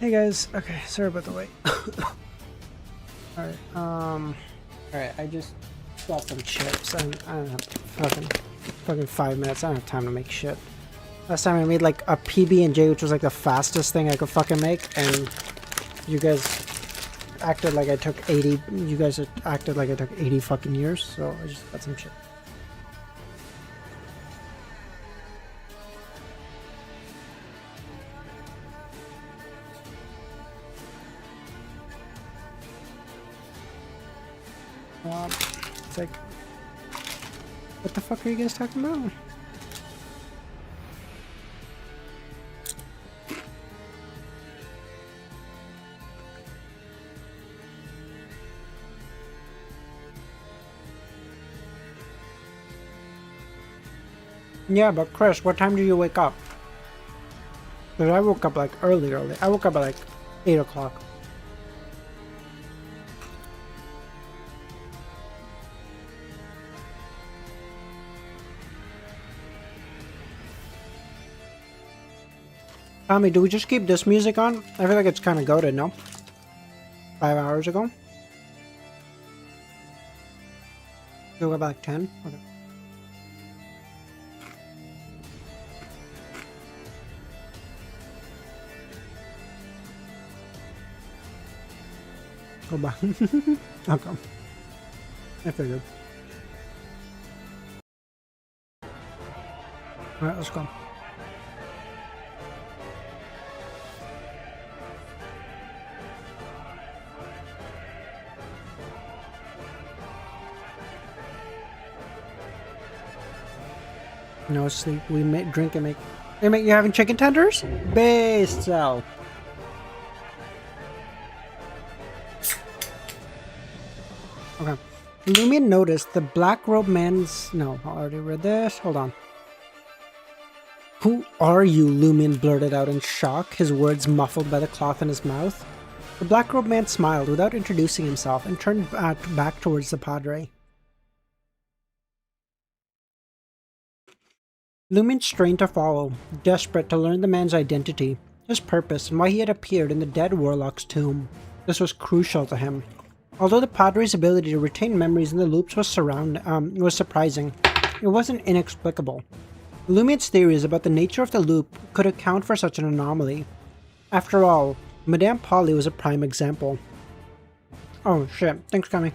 Hey guys, okay, sorry about the wait. Alright, alright, I just got some chips and I don't have fucking 5 minutes. I don't have time to make shit. Last time I made like a PB&J, which was like the fastest thing I could fucking make, and you guys acted like I took 80, you guys acted like I took 80 fucking years, so I just got some shit. It's like, what the fuck are you guys talking about? Yeah, but Chris, what time do you wake up? Because I woke up like early. I woke up at like 8 o'clock. Tommy, do we just keep this music on? I feel like it's kind of goated, no? 5 hours ago? You go back 10? Okay. Go back. Okay. I figured. Alright, let's go. No sleep. We make drink and make. Hey mate, you having chicken tenders? Base cell. Okay. Lumion noticed the black robe man's. No, I already read this. Hold on. Who are you? Lumion blurted out in shock, his words muffled by the cloth in his mouth. The black robe man smiled without introducing himself and turned back towards the padre. Lumion strained to follow, desperate to learn the man's identity, his purpose, and why he had appeared in the dead warlock's tomb. This was crucial to him. Although the padre's ability to retain memories in the loops was surprising, it wasn't inexplicable. Lumion's theories about the nature of the loop could account for such an anomaly. After all, Madame Polly was a prime example. Oh shit, thanks Kami.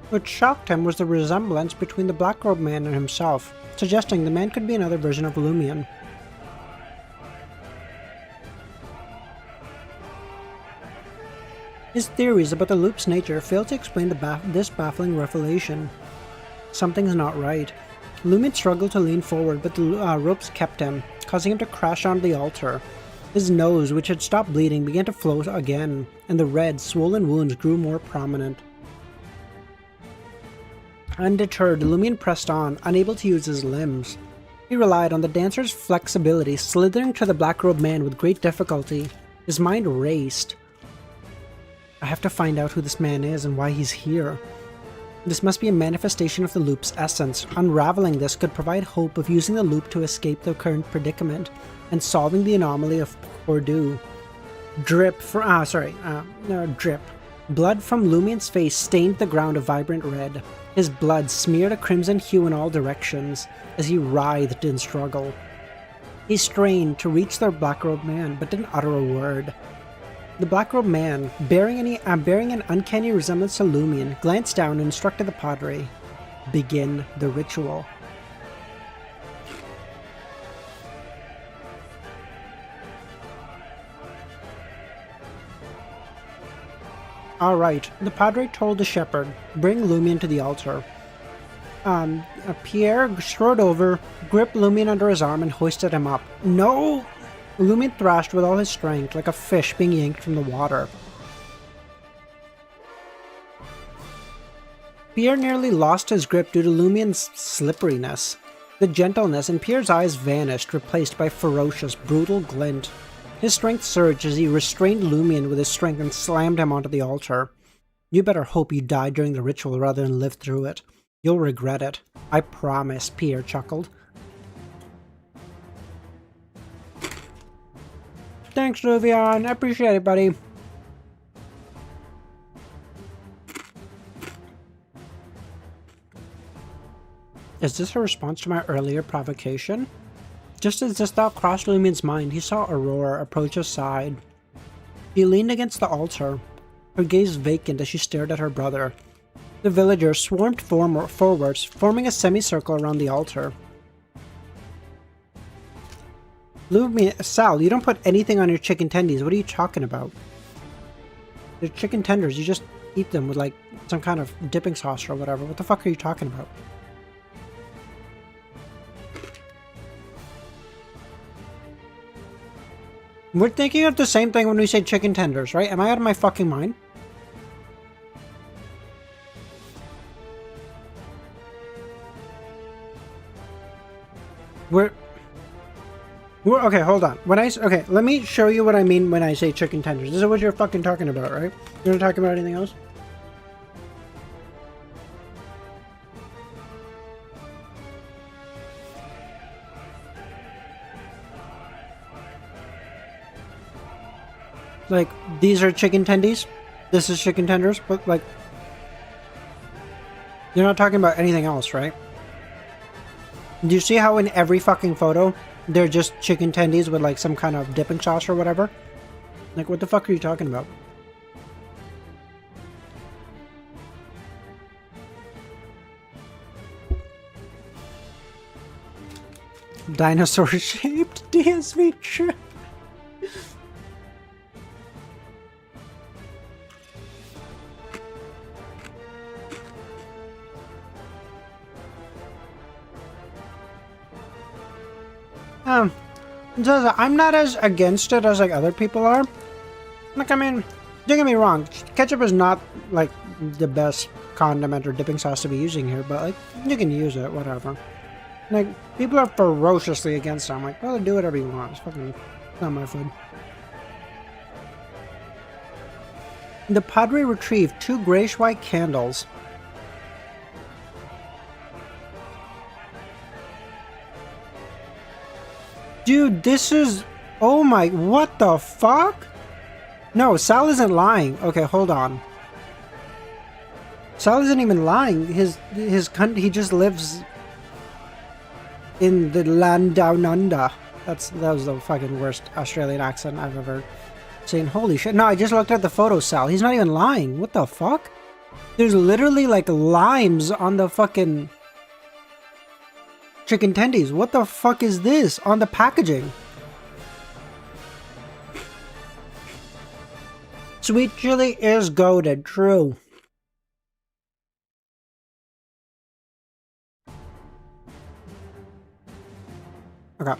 What shocked him was the resemblance between the black robe man and himself, suggesting the man could be another version of Lumion. His theories about the loop's nature failed to explain this baffling revelation. Something's not right. Lumion struggled to lean forward, but the ropes kept him, causing him to crash onto the altar. His nose, which had stopped bleeding, began to flow again, and the red, swollen wounds grew more prominent. Undeterred, Lumion pressed on, unable to use his limbs. He relied on the dancer's flexibility, slithering to the black robed man with great difficulty. His mind raced. I have to find out who this man is and why he's here. This must be a manifestation of the loop's essence. Unraveling this could provide hope of using the loop to escape the current predicament and solving the anomaly of Pordu. Drip. Blood from Lumion's face stained the ground a vibrant red. His blood smeared a crimson hue in all directions as he writhed in struggle. He strained to reach the black-robed man, but didn't utter a word. The black-robed man, bearing an uncanny resemblance to Lumion, glanced down and instructed the padre, "Begin the ritual." Alright, the Padre told the shepherd, bring Lumion to the altar. Pierre strode over, gripped Lumion under his arm and hoisted him up. No! Lumion thrashed with all his strength, like a fish being yanked from the water. Pierre nearly lost his grip due to Lumion's slipperiness. The gentleness in Pierre's eyes vanished, replaced by ferocious, brutal glint. His strength surged as he restrained Lumion with his strength and slammed him onto the altar. You better hope you die during the ritual rather than live through it. You'll regret it. I promise, Pierre chuckled. Thanks, Luvion. I appreciate it, buddy. Is this a response to my earlier provocation? Just as this thought crossed Lumion's mind, he saw Aurora approach his side. She leaned against the altar, her gaze vacant as she stared at her brother. The villagers swarmed forwards, forming a semicircle around the altar. Lumion, Sal, you don't put anything on your chicken tendies. What are you talking about? They're chicken tenders. You just eat them with like some kind of dipping sauce or whatever. What the fuck are you talking about? We're thinking of the same thing when we say chicken tenders, right? Am I out of my fucking mind? We're okay, hold on. Okay, let me show you what I mean when I say chicken tenders. This is what you're fucking talking about, right? You're not talking about anything else? Like, these are chicken tendies? This is chicken tenders? But, like, you're not talking about anything else, right? Do you see how in every fucking photo, they're just chicken tendies with, like, some kind of dipping sauce or whatever? Like, what the fuck are you talking about? Dinosaur-shaped DSV trip. I'm not as against it as like other people are. Like, I mean, don't get me wrong, ketchup is not like the best condiment or dipping sauce to be using here, but like, you can use it, whatever. Like, people are ferociously against it. I'm like, well, do whatever you want. It's fucking not my food. The Padre retrieved 2 grayish-white candles. Dude, this is... Oh my... What the fuck? No, Sal isn't lying. Okay, hold on. Sal isn't even lying. He just lives in the land down under. That was the fucking worst Australian accent I've ever seen. Holy shit. No, I just looked at the photo, Sal. He's not even lying. What the fuck? There's literally like limes on the fucking chicken tendies. What the fuck is this on the packaging? Sweet chili is goated, true. Okay.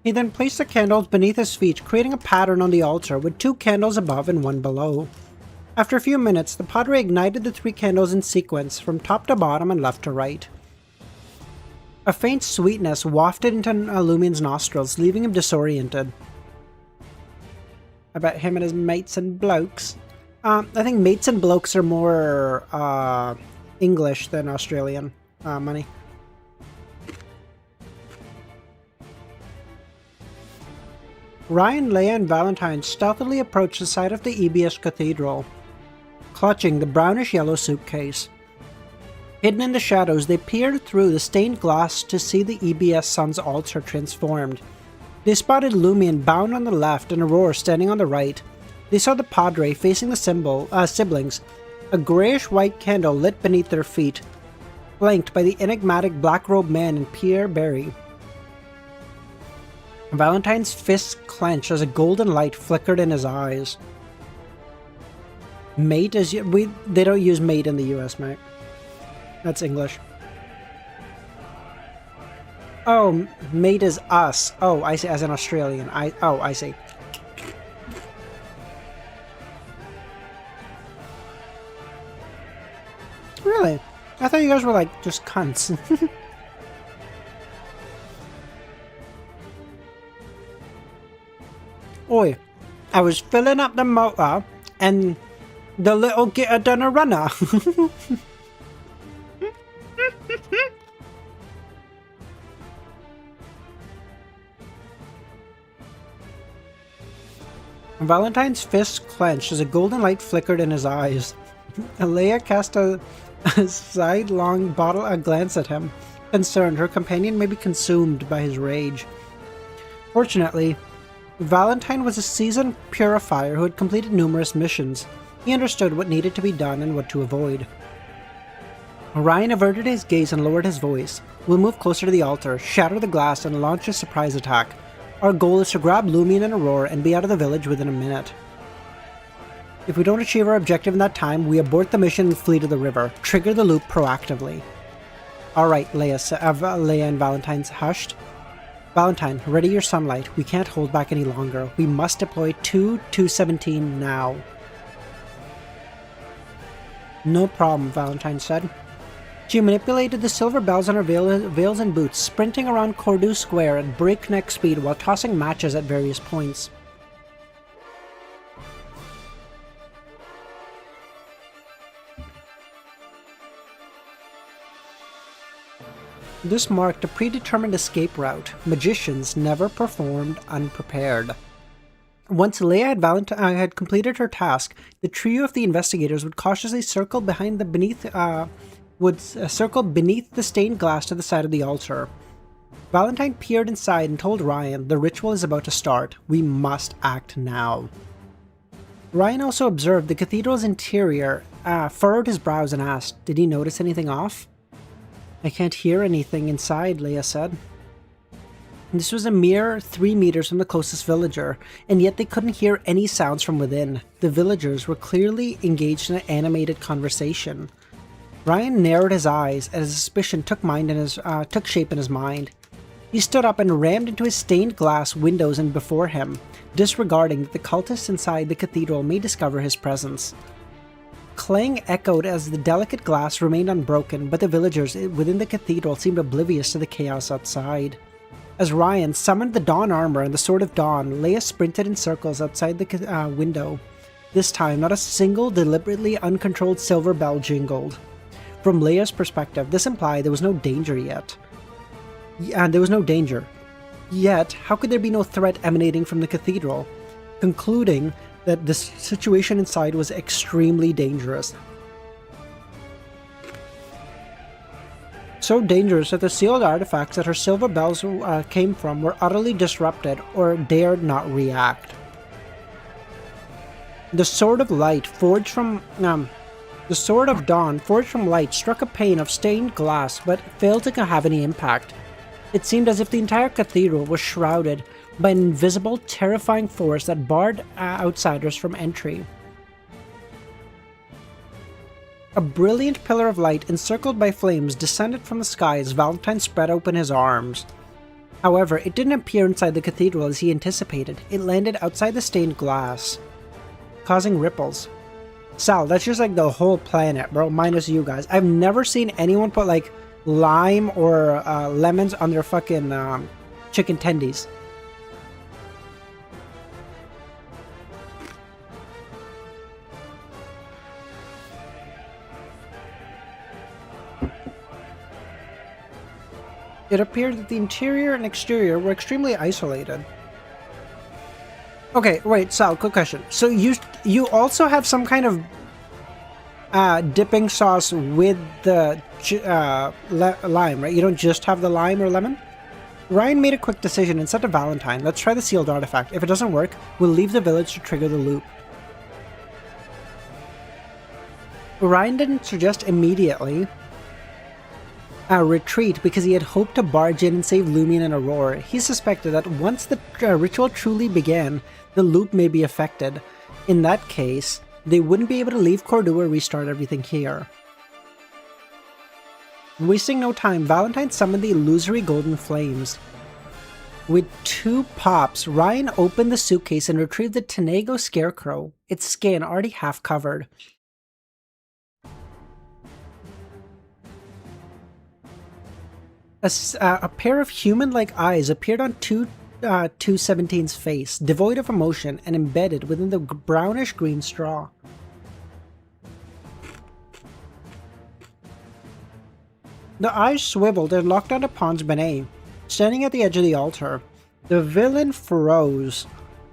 He then placed the candles beneath his feet, creating a pattern on the altar with 2 candles above and 1 below. After a few minutes, the Padre ignited the 3 candles in sequence, from top to bottom and left to right. A faint sweetness wafted into Lumion's nostrils, leaving him disoriented. I bet him and his mates and blokes. I think mates and blokes are more English than Australian money. Ryan, Leia, and Valentine stealthily approached the side of the EBS Cathedral, clutching the brownish-yellow suitcase. Hidden in the shadows, they peered through the stained glass to see the EBS Sun's altar transformed. They spotted Lumion bound on the left and Aurora standing on the right. They saw the Padre facing the siblings, a grayish-white candle lit beneath their feet, flanked by the enigmatic black-robed man and Pierre Barry. Valentine's fists clenched as a golden light flickered in his eyes. Mate is... They don't use mate in the US, mate. That's English. Oh, mate is us. Oh, I see, as an Australian. I see. Really? I thought you guys were like just cunts. Oi, I was filling up the motor and the little gitter done a runner. Valentine's fists clenched as a golden light flickered in his eyes. Leia cast a sidelong glance at him, concerned her companion may be consumed by his rage. Fortunately, Valentine was a seasoned purifier who had completed numerous missions. He understood what needed to be done and what to avoid. Orion averted his gaze and lowered his voice. We'll move closer to the altar, shatter the glass, and launch a surprise attack. Our goal is to grab Lumion and Aurora and be out of the village within a minute. If we don't achieve our objective in that time, we abort the mission and flee to the river. Trigger the loop proactively. Alright, Leia and Valentine's hushed. Valentine, ready your sunlight. We can't hold back any longer. We must deploy 2-217 now. No problem, Valentine said. She manipulated the silver bells on her veils and boots, sprinting around Cordu Square at breakneck speed while tossing matches at various points. This marked a predetermined escape route. Magicians never performed unprepared. Once Leia had completed her task, the trio of the investigators would cautiously circle beneath the stained glass to the side of the altar. Valentine peered inside and told Ryan, the ritual is about to start. We must act now. Ryan also observed the cathedral's interior, furrowed his brows and asked, did he notice anything off? I can't hear anything inside, Leia said. This was a mere 3 meters from the closest villager, and yet they couldn't hear any sounds from within. The villagers were clearly engaged in an animated conversation. Ryan narrowed his eyes as a suspicion took shape in his mind. He stood up and rammed into his stained glass windows and before him, disregarding that the cultists inside the cathedral may discover his presence. Clang echoed as the delicate glass remained unbroken, but the villagers within the cathedral seemed oblivious to the chaos outside. As Ryan summoned the Dawn armor and the Sword of Dawn, Leia sprinted in circles outside the window. This time, not a single deliberately uncontrolled silver bell jingled. From Leia's perspective, this implied there was no danger yet. There was no danger. Yet, how could there be no threat emanating from the cathedral? Concluding that the situation inside was extremely dangerous. So dangerous that the sealed artifacts that her silver bells came from were utterly disrupted or dared not react. The Sword of Light, the Sword of Dawn, forged from light, struck a pane of stained glass, but failed to have any impact. It seemed as if the entire cathedral was shrouded by an invisible, terrifying force that barred outsiders from entry. A brilliant pillar of light encircled by flames descended from the sky as Valentine spread open his arms. However, it didn't appear inside the cathedral as he anticipated. It landed outside the stained glass, causing ripples. Sal, that's just like the whole planet, bro, minus you guys. I've never seen anyone put like lime or lemons on their fucking chicken tendies. It appeared that the interior and exterior were extremely isolated. Okay, wait, Sal, quick question. So you also have some kind of dipping sauce with the lime, right? You don't just have the lime or lemon? Ryan made a quick decision and said to Valentine, let's try the sealed artifact. If it doesn't work, we'll leave the village to trigger the loop. Ryan didn't suggest immediately retreat because he had hoped to barge in and save Lumion and Aurora. He suspected that once the ritual truly began, the loop may be affected. In that case, they wouldn't be able to leave Cordu or restart everything here. Wasting no time, Valentine summoned the illusory golden flames. With 2 pops, Ryan opened the suitcase and retrieved the Tenego scarecrow, its skin already half covered. A pair of human-like eyes appeared on 217's face, devoid of emotion and embedded within the brownish-green straw. The eyes swiveled and locked onto Pons Benet, standing at the edge of the altar. The villain froze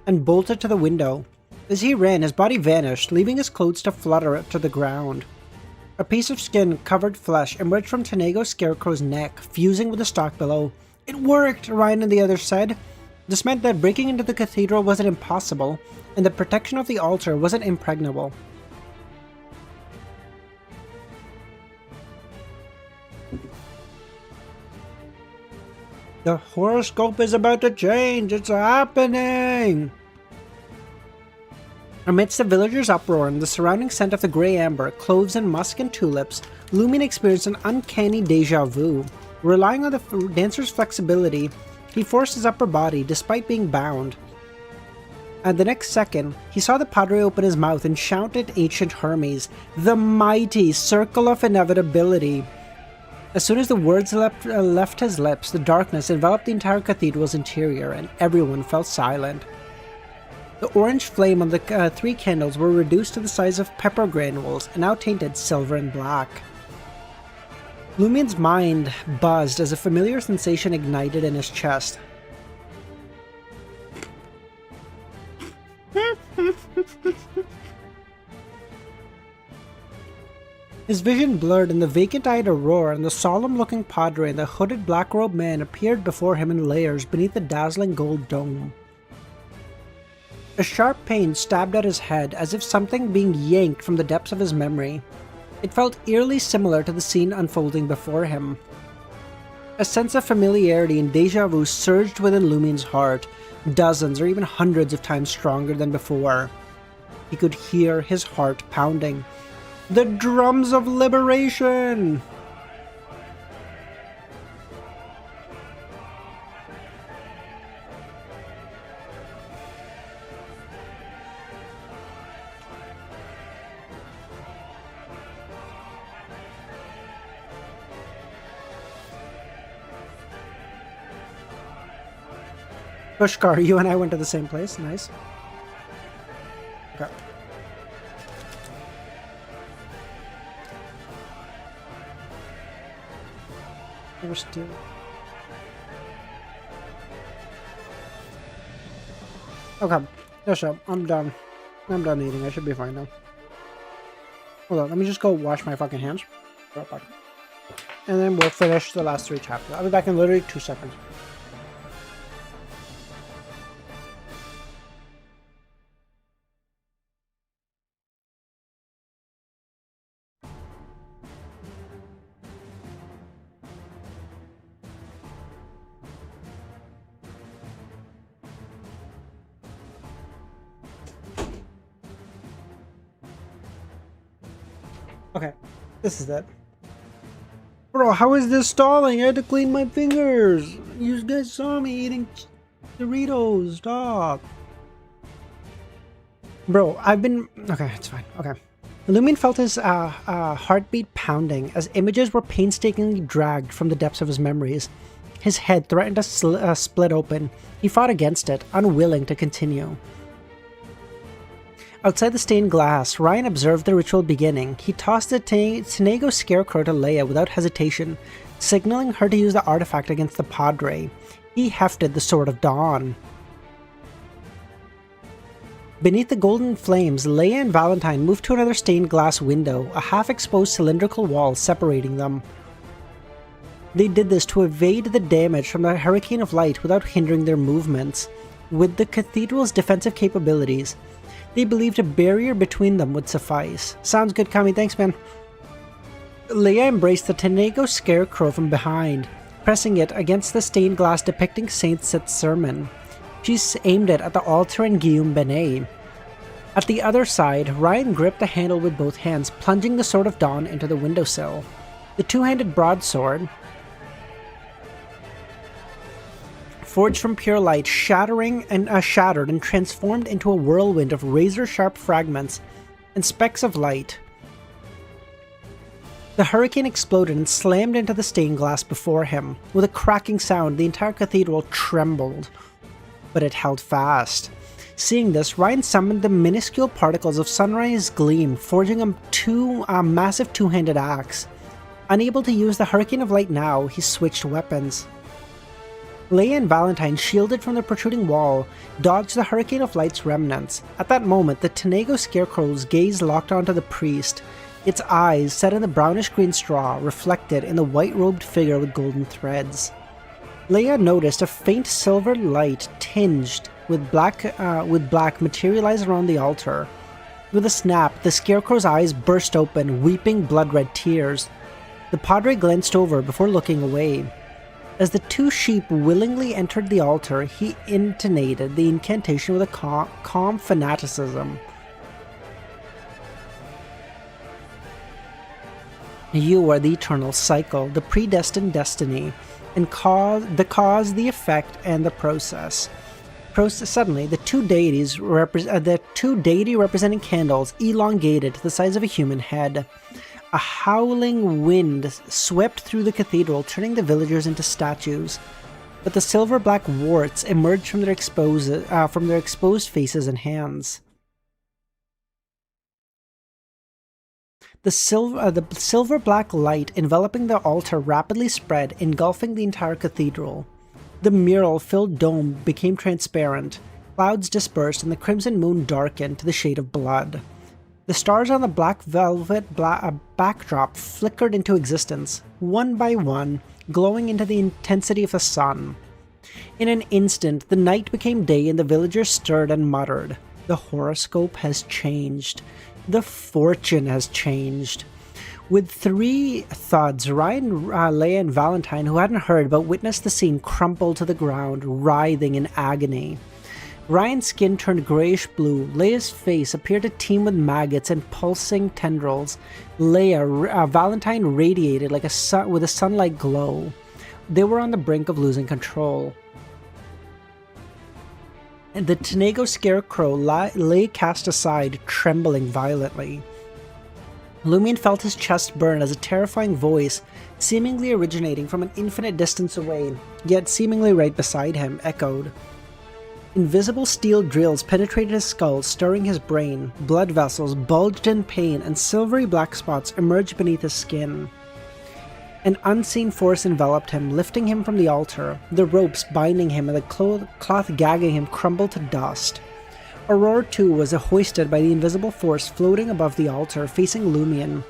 and bolted to the window. As he ran, his body vanished, leaving his clothes to flutter to the ground. A piece of skin covered flesh emerged from Tenego Scarecrow's neck, fusing with the stalk below. "It worked," Ryan and the others said. This meant that breaking into the cathedral wasn't impossible, and the protection of the altar wasn't impregnable. The horoscope is about to change! It's happening! Amidst the villagers' uproar and the surrounding scent of the grey amber, cloves and musk and tulips, Lumion experienced an uncanny deja vu. Relying on the dancer's flexibility, he forced his upper body despite being bound. At the next second, he saw the Padre open his mouth and shout at ancient Hermes, "The mighty circle of inevitability!" As soon as the words left his lips, the darkness enveloped the entire cathedral's interior, and everyone fell silent. The orange flame on the 3 candles were reduced to the size of pepper granules, and now tainted silver and black. Lumion's mind buzzed as a familiar sensation ignited in his chest. His vision blurred, and the vacant-eyed Aurora and the solemn-looking Padre and the hooded black-robed man appeared before him in layers beneath the dazzling gold dome. A sharp pain stabbed at his head, as if something being yanked from the depths of his memory. It felt eerily similar to the scene unfolding before him. A sense of familiarity and deja vu surged within Lumion's heart, dozens or even hundreds of times stronger than before. He could hear his heart pounding. The drums of liberation! Pushkar, you and I went to the same place. Nice. Okay. We're still... Okay. Yeah, sure. I'm done. I'm done eating. I should be fine now. Hold on. Let me just go wash my fucking hands. Right back. And then we'll finish the last 3 chapters. I'll be back in literally 2 seconds. Okay, this is it. Bro, how is this stalling? I had to clean my fingers. You guys saw me eating Doritos. Stop. Bro, I've been... Okay, it's fine. Okay. Lumion felt his heartbeat pounding as images were painstakingly dragged from the depths of his memories. His head threatened to split open. He fought against it, unwilling to continue. Outside the stained glass, Ryan observed the ritual beginning. He tossed the Tenego scarecrow to Leia without hesitation, signaling her to use the artifact against the Padre. He hefted the Sword of Dawn. Beneath the golden flames, Leia and Valentine moved to another stained glass window, a half-exposed cylindrical wall separating them. They did this to evade the damage from the hurricane of light without hindering their movements. With the cathedral's defensive capabilities, they believed a barrier between them would suffice. Sounds good, Kami. Thanks, man. Leia embraced the Tenego scarecrow from behind, pressing it against the stained glass depicting Saint Sith's sermon. She aimed it at the altar and Guillaume Benet. At the other side, Ryan gripped the handle with both hands, plunging the Sword of Dawn into the windowsill. The two-handed broadsword, forged from pure light, shattered and transformed into a whirlwind of razor-sharp fragments and specks of light. The hurricane exploded and slammed into the stained glass before him. With a cracking sound, the entire cathedral trembled, but it held fast. Seeing this, Ryan summoned the minuscule particles of sunrise gleam, forging a massive two-handed axe. Unable to use the Hurricane of Light now, he switched weapons. Leia and Valentine, shielded from the protruding wall, dodged the Hurricane of Light's remnants. At that moment, the Tenego Scarecrow's gaze locked onto the priest, its eyes set in the brownish-green straw, reflected in the white-robed figure with golden threads. Leia noticed a faint silver light tinged with black materialize around the altar. With a snap, the Scarecrow's eyes burst open, weeping blood-red tears. The Padre glanced over before looking away. As the two sheep willingly entered the altar, he intonated the incantation with a calm fanaticism. You are the eternal cycle, the predestined destiny, and the cause, the effect, and the process. Suddenly, the two deity representing candles elongated to the size of a human head. A howling wind swept through the cathedral, turning the villagers into statues. But the silver-black warts emerged from their exposed faces and hands. The silver-black light enveloping the altar rapidly spread, engulfing the entire cathedral. The mural-filled dome became transparent, clouds dispersed, and the crimson moon darkened to the shade of blood. The stars on the black velvet backdrop flickered into existence, one by one, glowing into the intensity of the sun. In an instant, the night became day and the villagers stirred and muttered. The horoscope has changed. The fortune has changed. With three thuds, Ryan, Leia, and Valentine, who hadn't heard but witnessed the scene, crumpled to the ground, writhing in agony. Ryan's skin turned grayish-blue, Leia's face appeared to teem with maggots and pulsing tendrils. Valentine radiated like with a sunlight glow. They were on the brink of losing control. And the Tenego Scarecrow lay cast aside, trembling violently. Lumion felt his chest burn as a terrifying voice, seemingly originating from an infinite distance away, yet seemingly right beside him, echoed. Invisible steel drills penetrated his skull, stirring his brain. Blood vessels bulged in pain, and silvery black spots emerged beneath his skin. An unseen force enveloped him, lifting him from the altar. The ropes binding him and the cloth gagging him crumbled to dust. Aurora too was hoisted by the invisible force floating above the altar, facing Lumion.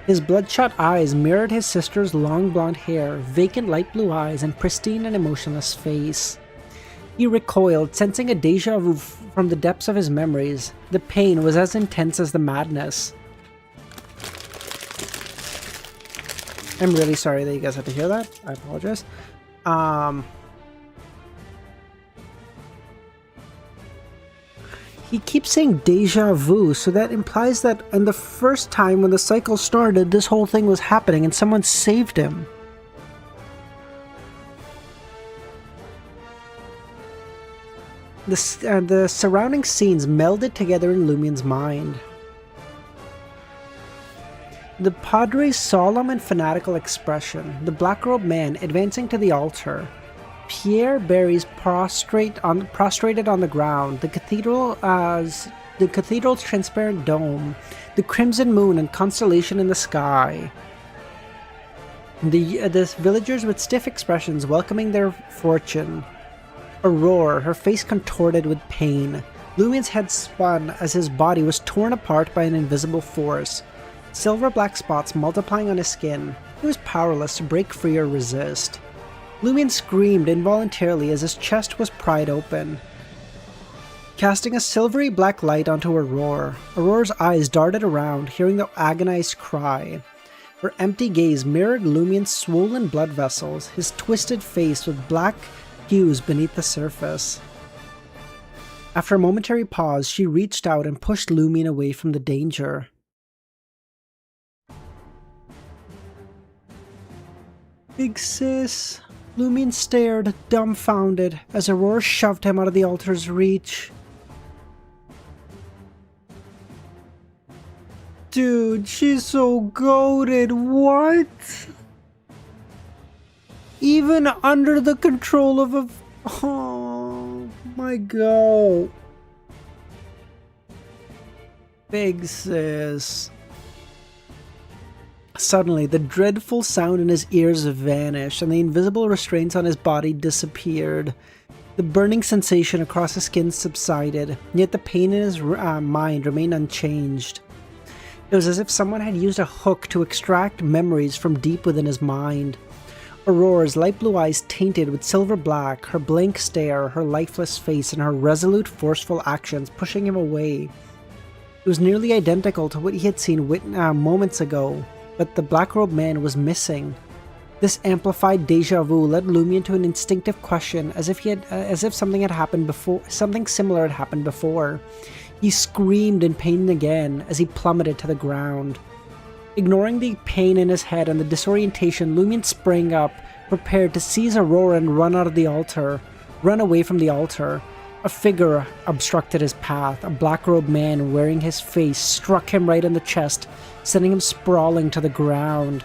His bloodshot eyes mirrored his sister's long blonde hair, vacant light blue eyes, and pristine and emotionless face. He recoiled, sensing a déjà vu from the depths of his memories. The pain was as intense as the madness. I'm really sorry that you guys had to hear that. I apologize. He keeps saying déjà vu, so that implies that in the first time when the cycle started, this whole thing was happening and someone saved him. The surrounding scenes melded together in Lumion's mind. The Padre's solemn and fanatical expression, the black-robed man advancing to the altar, Pierre Barry's prostrated on the ground, the cathedral's transparent dome, the crimson moon and constellation in the sky. The villagers with stiff expressions welcoming their fortune. Aurora, her face contorted with pain. Lumion's head spun as his body was torn apart by an invisible force. Silver black spots multiplying on his skin. He was powerless to break free or resist. Lumion screamed involuntarily as his chest was pried open, casting a silvery black light onto Aurora. Aurora's eyes darted around, hearing the agonized cry. Her empty gaze mirrored Lumien's swollen blood vessels, his twisted face with black hues beneath the surface. After a momentary pause, she reached out and pushed Lumien away from the danger. Big sis. Lumien stared, dumbfounded, as Aurora shoved him out of the altar's reach. Dude, she's so goated. What? Even under the control of a... Oh my god. Big sis. Suddenly, the dreadful sound in his ears vanished, and the invisible restraints on his body disappeared. The burning sensation across his skin subsided, yet the pain in his mind remained unchanged. It was as if someone had used a hook to extract memories from deep within his mind. Aurora's light blue eyes tainted with silver black, her blank stare, her lifeless face, and her resolute, forceful actions pushing him away. It was nearly identical to what he had seen moments ago, but the black-robed man was missing. This amplified deja vu led Lumien to an instinctive question, as if something had happened before. Something similar had happened before. He screamed in pain again as he plummeted to the ground. Ignoring the pain in his head and the disorientation, Lumien sprang up, prepared to seize Aurora and run away from the altar. A figure obstructed his path. A black-robed man wearing his face struck him right in the chest, sending him sprawling to the ground.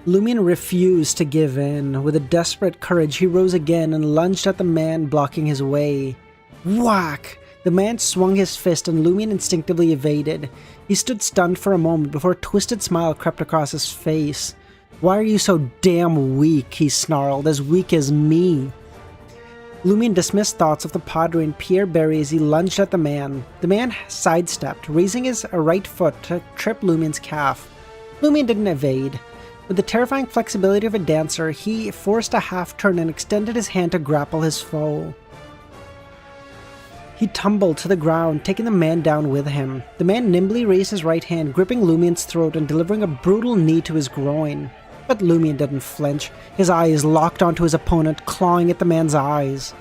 Lumien refused to give in. With a desperate courage, he rose again and lunged at the man blocking his way. Whack! The man swung his fist and Lumien instinctively evaded. He stood stunned for a moment before a twisted smile crept across his face. "Why are you so damn weak?" he snarled. "As weak as me." Lumien dismissed thoughts of the Padre and Pierre Berry as he lunged at the man. The man sidestepped, raising his right foot to trip Lumien's calf. Lumien didn't evade. With the terrifying flexibility of a dancer, he forced a half-turn and extended his hand to grapple his foe. He tumbled to the ground, taking the man down with him. The man nimbly raised his right hand, gripping Lumien's throat and delivering a brutal knee to his groin. But Lumien didn't flinch. His eyes locked onto his opponent, clawing at the man's eyes.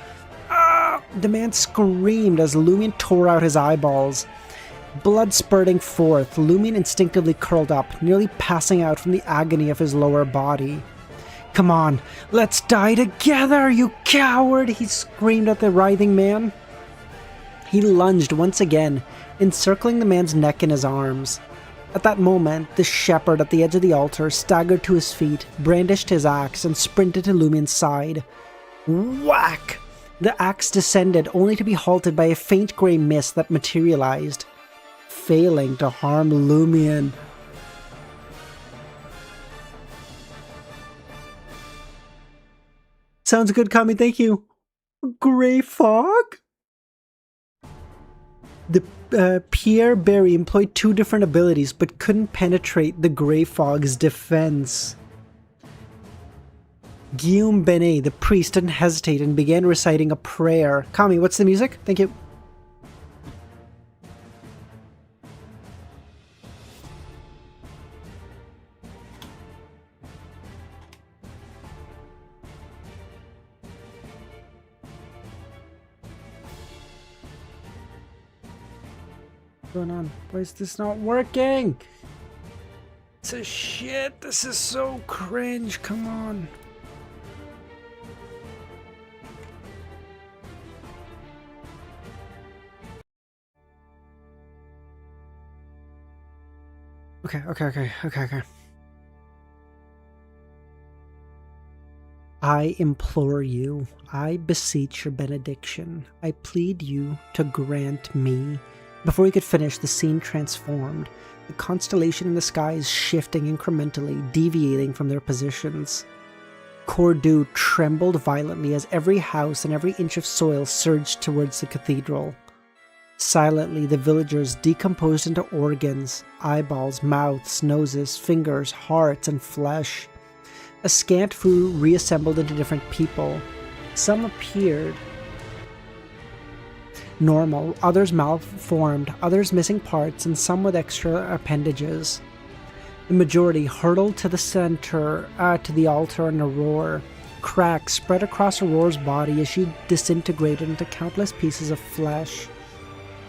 Ah! The man screamed as Lumien tore out his eyeballs. Blood spurting forth, Lumien instinctively curled up, nearly passing out from the agony of his lower body. "Come on, let's die together, you coward!" he screamed at the writhing man. He lunged once again, encircling the man's neck in his arms. At that moment, the shepherd at the edge of the altar staggered to his feet, brandished his axe, and sprinted to Lumien's side. Whack! The axe descended, only to be halted by a faint grey mist that materialized, failing to harm Lumien. Sounds good, Kami, thank you. Grey fog? The Pierre Berry employed two different abilities but couldn't penetrate the Grey Fog's defense. Guillaume Benet, the priest, didn't hesitate and began reciting a prayer. Kami, what's the music? Thank you. What's going on? Why is this not working? It's a shit. This is so cringe. Come on. Okay. I implore you, I beseech your benediction, I plead you to grant me. Before he could finish, the scene transformed. The constellation in the sky is shifting incrementally, deviating from their positions. Cordoue trembled violently as every house and every inch of soil surged towards the cathedral. Silently, the villagers decomposed into organs, eyeballs, mouths, noses, fingers, hearts, and flesh. A scant few reassembled into different people. Some appeared normal, others malformed, others missing parts, and some with extra appendages. The majority hurtled to the center, to the altar in a roar. Cracks spread across Aurora's body as she disintegrated into countless pieces of flesh.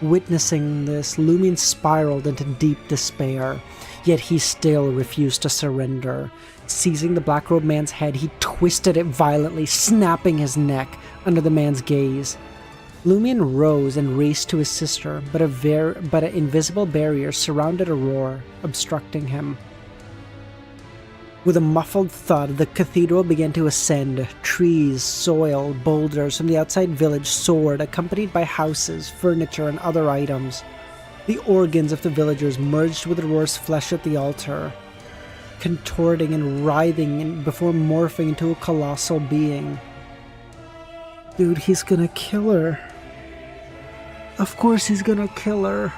Witnessing this, Lumion spiraled into deep despair, yet he still refused to surrender. Seizing the black-robed man's head, he twisted it violently, snapping his neck under the man's gaze. Lumion rose and raced to his sister, but an invisible barrier surrounded Aurora, obstructing him. With a muffled thud, the cathedral began to ascend. Trees, soil, boulders from the outside village soared, accompanied by houses, furniture, and other items. The organs of the villagers merged with Aurora's flesh at the altar, contorting and writhing before morphing into a colossal being. Dude, he's gonna kill her. Of course he's gonna kill her.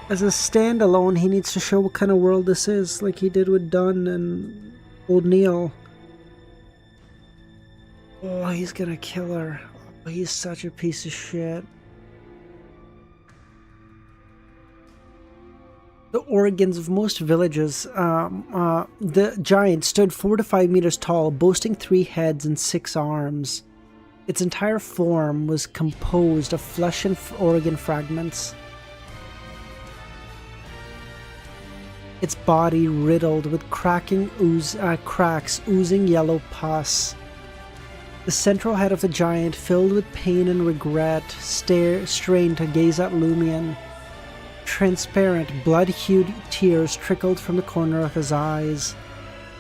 As a standalone, he needs to show what kind of world this is, like he did with Dunn and Old Neil. Oh, he's gonna kill her. Oh, he's such a piece of shit. The organs of most villages, the giant stood 4 to 5 meters tall, boasting 3 heads and 6 arms. Its entire form was composed of flesh and organ fragments. Its body riddled with cracks oozing yellow pus. The central head of the giant, filled with pain and regret, strained to gaze at Lumion. Transparent, blood-hued tears trickled from the corner of his eyes.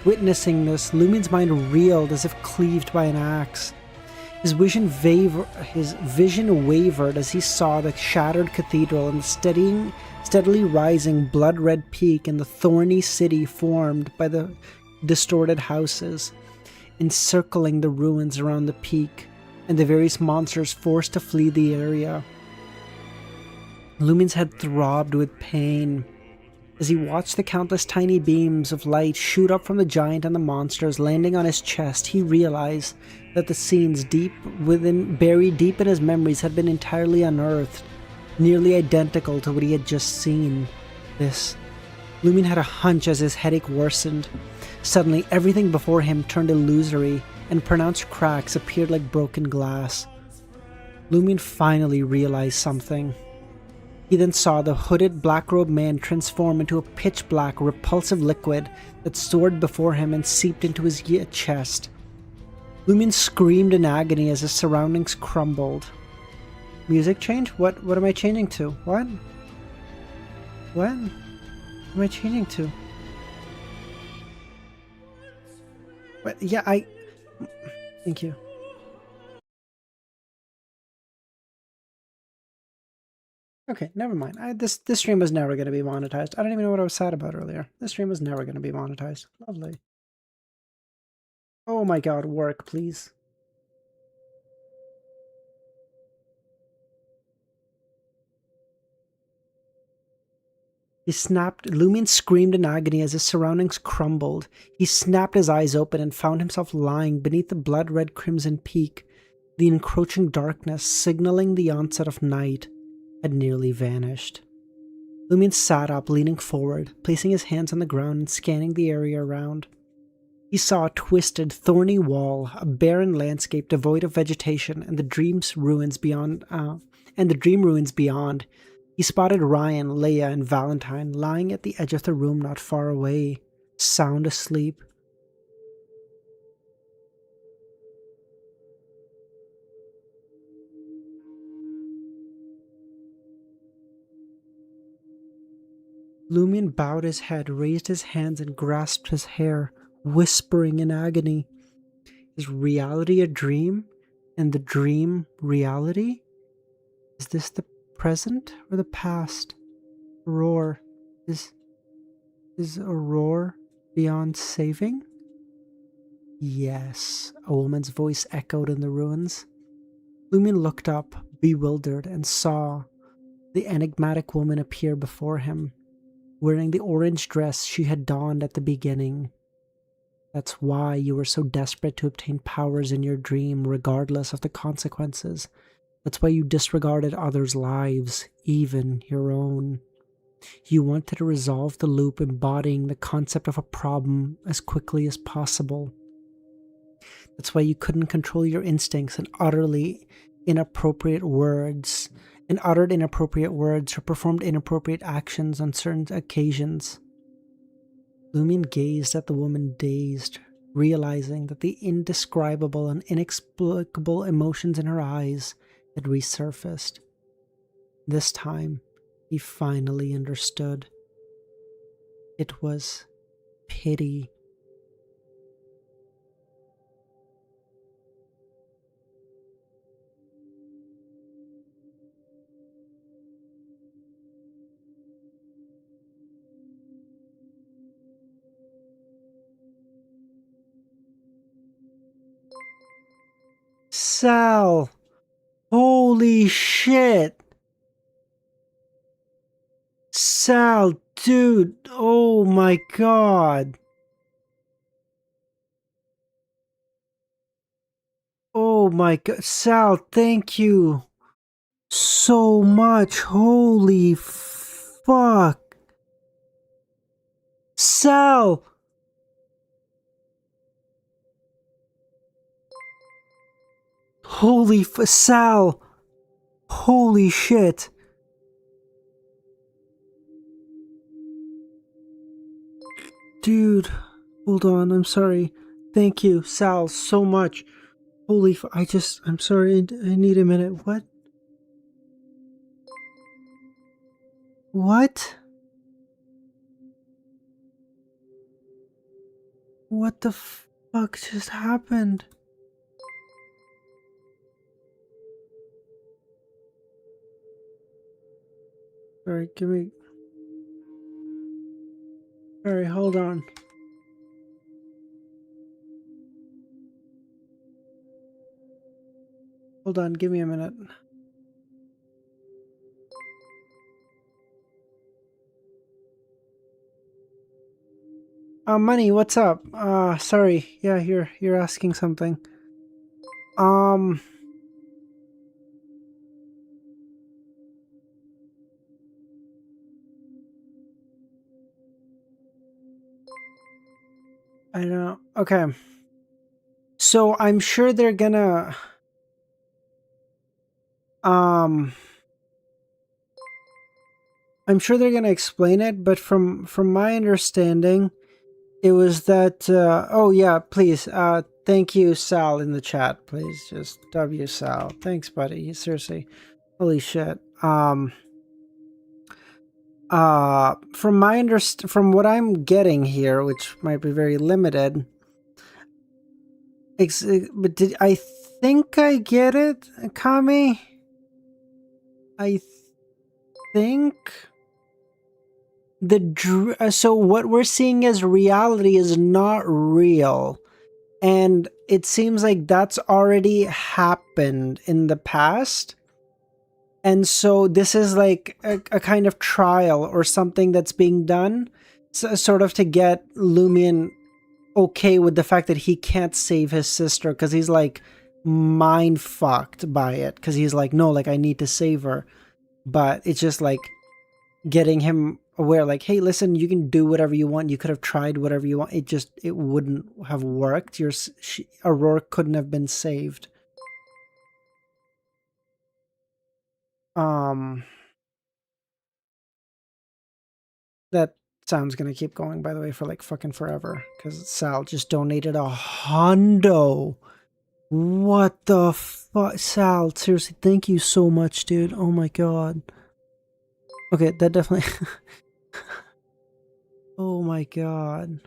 Witnessing this, Lumion's mind reeled as if cleaved by an axe. His vision wavered as he saw the shattered cathedral and the steadily rising blood-red peak and the thorny city formed by the distorted houses, encircling the ruins around the peak, and the various monsters forced to flee the area. Lumion's head throbbed with pain. As he watched the countless tiny beams of light shoot up from the giant and the monsters landing on his chest, he realized that the scenes buried deep in his memories had been entirely unearthed, nearly identical to what he had just seen. Lumion had a hunch as his headache worsened. Suddenly, everything before him turned illusory, and pronounced cracks appeared like broken glass. Lumion finally realized something. He then saw the hooded black-robed man transform into a pitch-black, repulsive liquid that soared before him and seeped into his chest. Lumion screamed in agony as his surroundings crumbled. Music change? What am I changing to? What? What am I changing to? What? Yeah, Thank you. Okay, never mind. This stream was never going to be monetized. I don't even know what I was sad about earlier. This stream was never going to be monetized. Lovely. Oh my god, work, please. Lumion screamed in agony as his surroundings crumbled. He snapped his eyes open and found himself lying beneath the blood-red crimson peak. The encroaching darkness, signaling the onset of night, had nearly vanished. Lumion sat up, leaning forward, placing his hands on the ground and scanning the area around. He saw a twisted, thorny wall, a barren landscape devoid of vegetation, and the dream ruins beyond. He spotted Ryan, Leia, and Valentine lying at the edge of the room not far away, sound asleep. Lumion bowed his head, raised his hands, and grasped his hair, whispering in agony. Is reality a dream? And the dream reality? Is this the present or the past? Roar. Is a roar beyond saving? Yes, a woman's voice echoed in the ruins. Lumion looked up, bewildered, and saw the enigmatic woman appear before him, wearing the orange dress she had donned at the beginning. That's why you were so desperate to obtain powers in your dream, regardless of the consequences. That's why you disregarded others' lives, even your own. You wanted to resolve the loop, embodying the concept of a problem as quickly as possible. That's why you couldn't control your instincts and uttered inappropriate words or performed inappropriate actions on certain occasions. Lumion gazed at the woman dazed, realizing that the indescribable and inexplicable emotions in her eyes had resurfaced. This time, he finally understood. It was pity. Sal! Holy shit! Sal, dude! Oh my god! Oh my god. Sal, thank you so much. Holy fuck. Sal! Sal! Holy shit. Dude, hold on, I'm sorry. Thank you, Sal, so much. I'm sorry, I need a minute. What? What? What the fuck just happened? Sorry, Sorry, hold on. Hold on, give me a minute. Money, what's up? Sorry. Yeah, you're asking something. I don't know. Okay. So I'm sure they're gonna um I'm sure they're gonna explain it, but from my understanding, it was that oh yeah, please, thank you, Sal, in the chat, please. Just W Sal. Thanks, buddy. Seriously. Holy shit. From what I'm getting here, which might be very limited, but I think I get it, Kami? I think so what we're seeing as reality is not real, and it seems like that's already happened in the past, and so this is like a kind of trial or something that's being done, sort of to get Lumion okay with the fact that he can't save his sister, because he's like mind fucked by it, because he's like, no, like I need to save her, but it's just like getting him aware, like, hey, listen, you can do whatever you want, you could have tried whatever you want, it wouldn't have worked. Aurora couldn't have been saved. That sound's gonna keep going, by the way, for like fucking forever, because Sal just donated $100. What the fuck? Sal, seriously, thank you so much, dude. Oh my god. Okay, that definitely... Oh my god.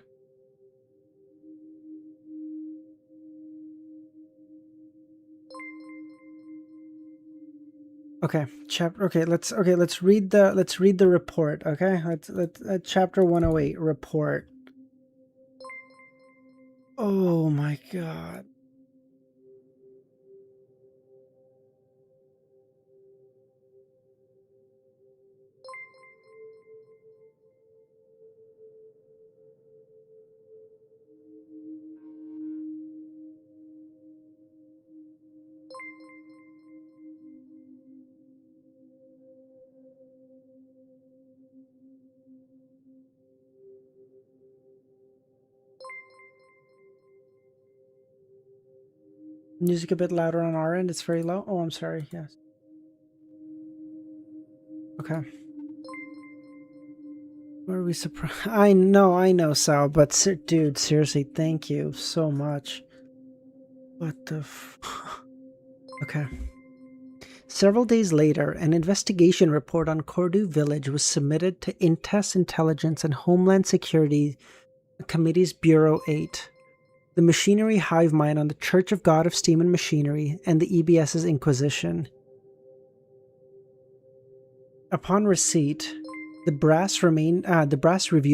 Okay, let's read the report, okay? Let's chapter 108, report. Oh my god. Music a bit louder on our end. It's very low. Oh, I'm sorry. Yes. Okay. Were we surprised? I know, Sal, but dude, seriously, thank you so much. What the Okay. Several days later, an investigation report on Cordu Village was submitted to Intes Intelligence and Homeland Security Committee's Bureau 8, the machinery hive mind on the Church of God of Steam and Machinery, and the EBS's Inquisition. Upon receipt, the brass reviewed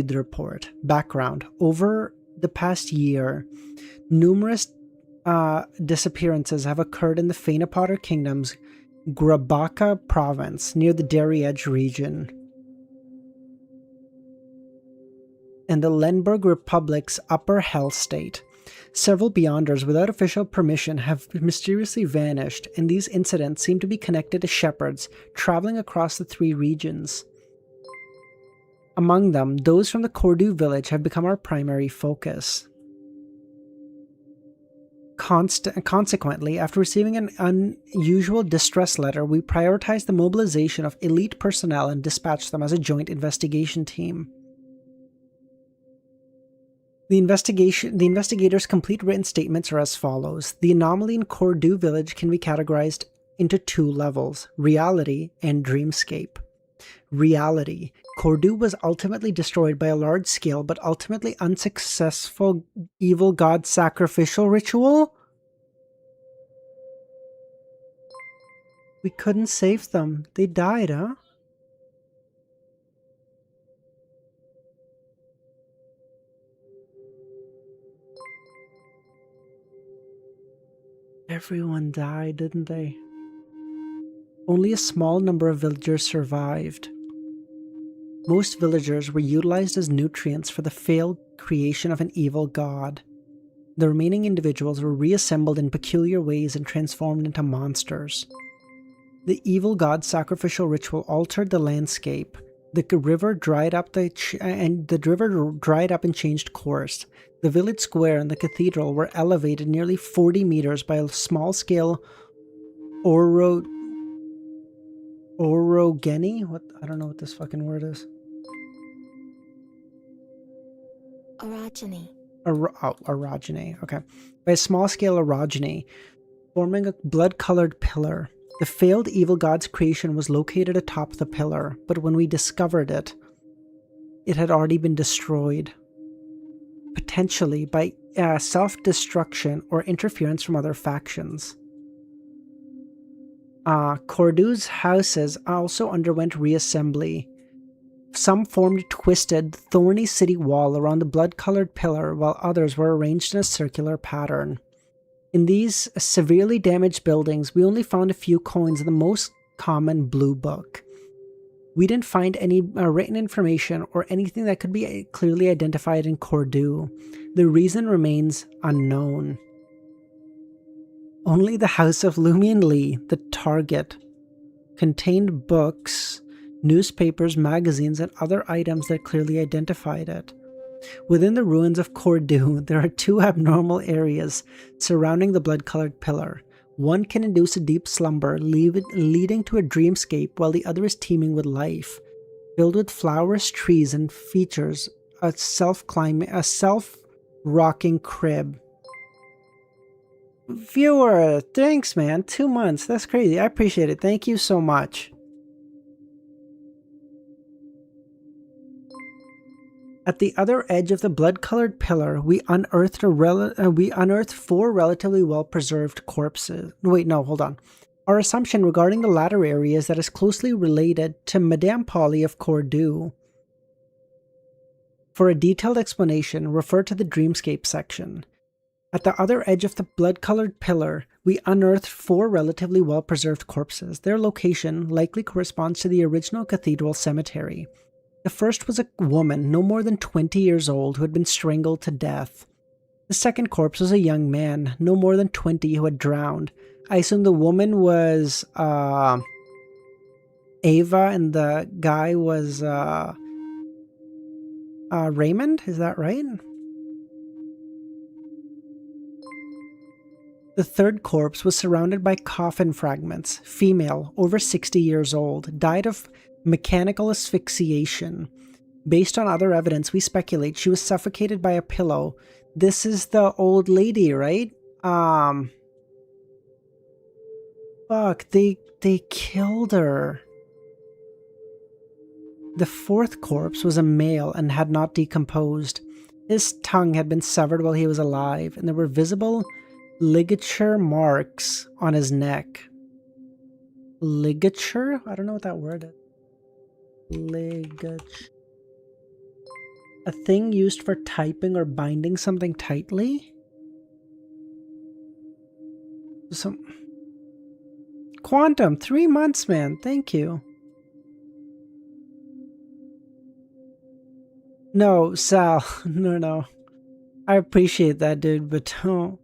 the report. Background: over the past year, numerous disappearances have occurred in the Fenapotter Kingdom's Grabaka province near the Dairy Edge region and the Lemberg Republic's Upper Hell State. Several Beyonders without official permission have mysteriously vanished, and these incidents seem to be connected to shepherds traveling across the three regions. Among them, those from the Cordu village have become our primary focus. Consequently, after receiving an unusual distress letter, we prioritized the mobilization of elite personnel and dispatched them as a joint investigation team. The investigators' complete written statements are as follows. The anomaly in Cordu village can be categorized into two levels: reality and dreamscape. Reality. Cordu was ultimately destroyed by a large-scale but ultimately unsuccessful evil god sacrificial ritual? We couldn't save them. They died, huh? Everyone died, didn't they? Only a small number of villagers survived. Most villagers were utilized as nutrients for the failed creation of an evil god. The remaining individuals were reassembled in peculiar ways and transformed into monsters. The evil god's sacrificial ritual altered the landscape. The river dried up and changed course. The village square and the cathedral were elevated nearly 40 meters by a small-scale orogeny? What? I don't know what this fucking word is. Orogeny. Orogeny. Okay. By a small-scale orogeny, forming a blood-colored pillar. The failed evil god's creation was located atop the pillar, but when we discovered it, it had already been destroyed. Potentially by self-destruction or interference from other factions. Cordu's houses also underwent reassembly. Some formed a twisted, thorny city wall around the blood-colored pillar, while others were arranged in a circular pattern. In these severely damaged buildings, we only found a few coins in the most common blue book. We didn't find any written information or anything that could be clearly identified in Cordu. The reason remains unknown. Only the House of Lumion Lee, the target, contained books, newspapers, magazines, and other items that clearly identified it. Within the ruins of Cordu, there are two abnormal areas surrounding the blood-colored pillar. One can induce a deep slumber, leading to a dreamscape, while the other is teeming with life, filled with flowers, trees, and features a self-rocking crib. Viewer, thanks, man. 2 months. That's crazy. I appreciate it. Thank you so much. At the other edge of the blood-colored pillar, we unearthed 4 relatively well-preserved corpses. Wait, no, hold on. Our assumption regarding the latter area is that it's closely related to Madame Polly of Cordu. For a detailed explanation, refer to the Dreamscape section. At the other edge of the blood-colored pillar, we unearthed 4 relatively well-preserved corpses. Their location likely corresponds to the original cathedral cemetery. The first was a woman no more than 20 years old who had been strangled to death. The second corpse was a young man no more than 20 who had drowned. I assume the woman was Ava and the guy was Raymond, is that right? The third corpse was surrounded by coffin fragments. Female, over 60 years old, died of mechanical asphyxiation. Based on other evidence, we speculate she was suffocated by a pillow. This is the old lady, right? Fuck, they killed her. The fourth corpse was a male and had not decomposed. His tongue had been severed while he was alive, and there were visible ligature marks on his neck. Ligature? I don't know what that word is. Ligature. A thing used for typing or binding something tightly? Quantum, 3 months, man. Thank you. No, Sal. No. I appreciate that, dude, but don't.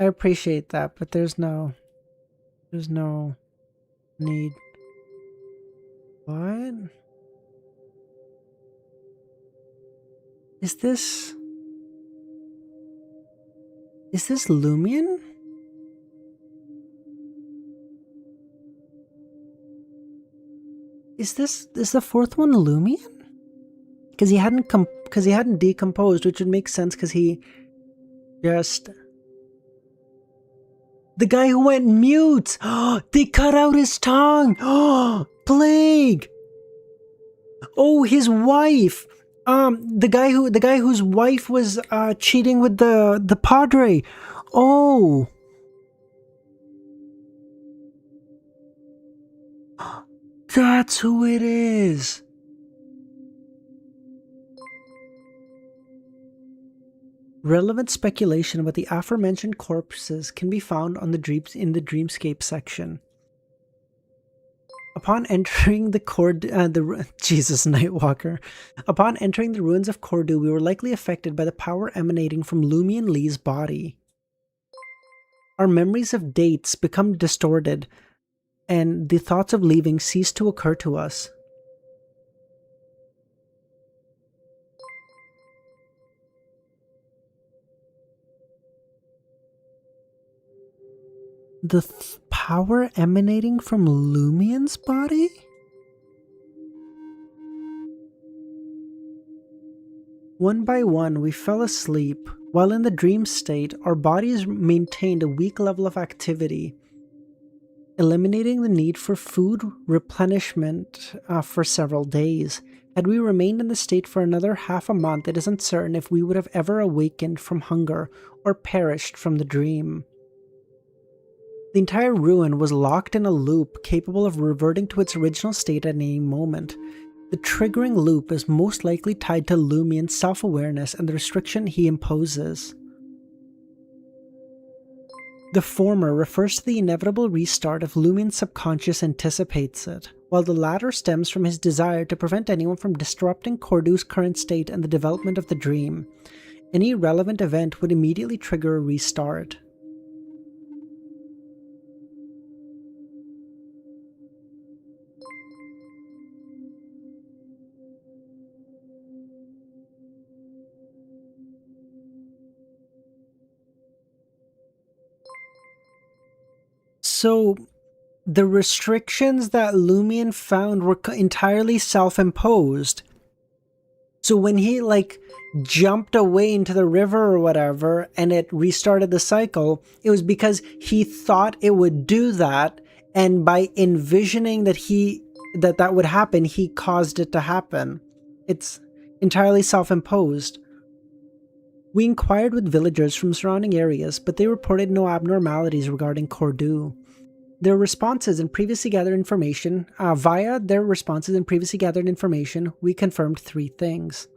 I appreciate that, but there's no need. What? Is this Lumion? Is the fourth one Lumion? Because he hadn't decomposed, which would make sense because he just... The guy who went mute! They cut out his tongue! Plague! Oh, his wife! The guy whose wife was cheating with the padre. Oh! That's who it is! Relevant speculation about the aforementioned corpses can be found on in the Dreamscape section. Upon entering Jesus Nightwalker. Upon entering the ruins of Cordu, we were likely affected by the power emanating from Lumion Lee's body. Our memories of dates become distorted, and the thoughts of leaving cease to occur to us. The power emanating from Lumion's body? One by one, we fell asleep. While in the dream state, our bodies maintained a weak level of activity, eliminating the need for food replenishment for several days. Had we remained in the state for another half a month, it is uncertain if we would have ever awakened from hunger or perished from the dream. The entire ruin was locked in a loop capable of reverting to its original state at any moment. The triggering loop is most likely tied to Lumion's self-awareness and the restriction he imposes. The former refers to the inevitable restart if Lumion's subconscious anticipates it, while the latter stems from his desire to prevent anyone from disrupting Cordu's current state and the development of the dream. Any relevant event would immediately trigger a restart. So, the restrictions that Lumion found were entirely self-imposed. So when he, jumped away into the river or whatever, and it restarted the cycle, it was because he thought it would do that, and by envisioning that that would happen, he caused it to happen. It's entirely self-imposed. We inquired with villagers from surrounding areas, but they reported no abnormalities regarding Cordu. Via their responses and previously gathered information, we confirmed 3 things.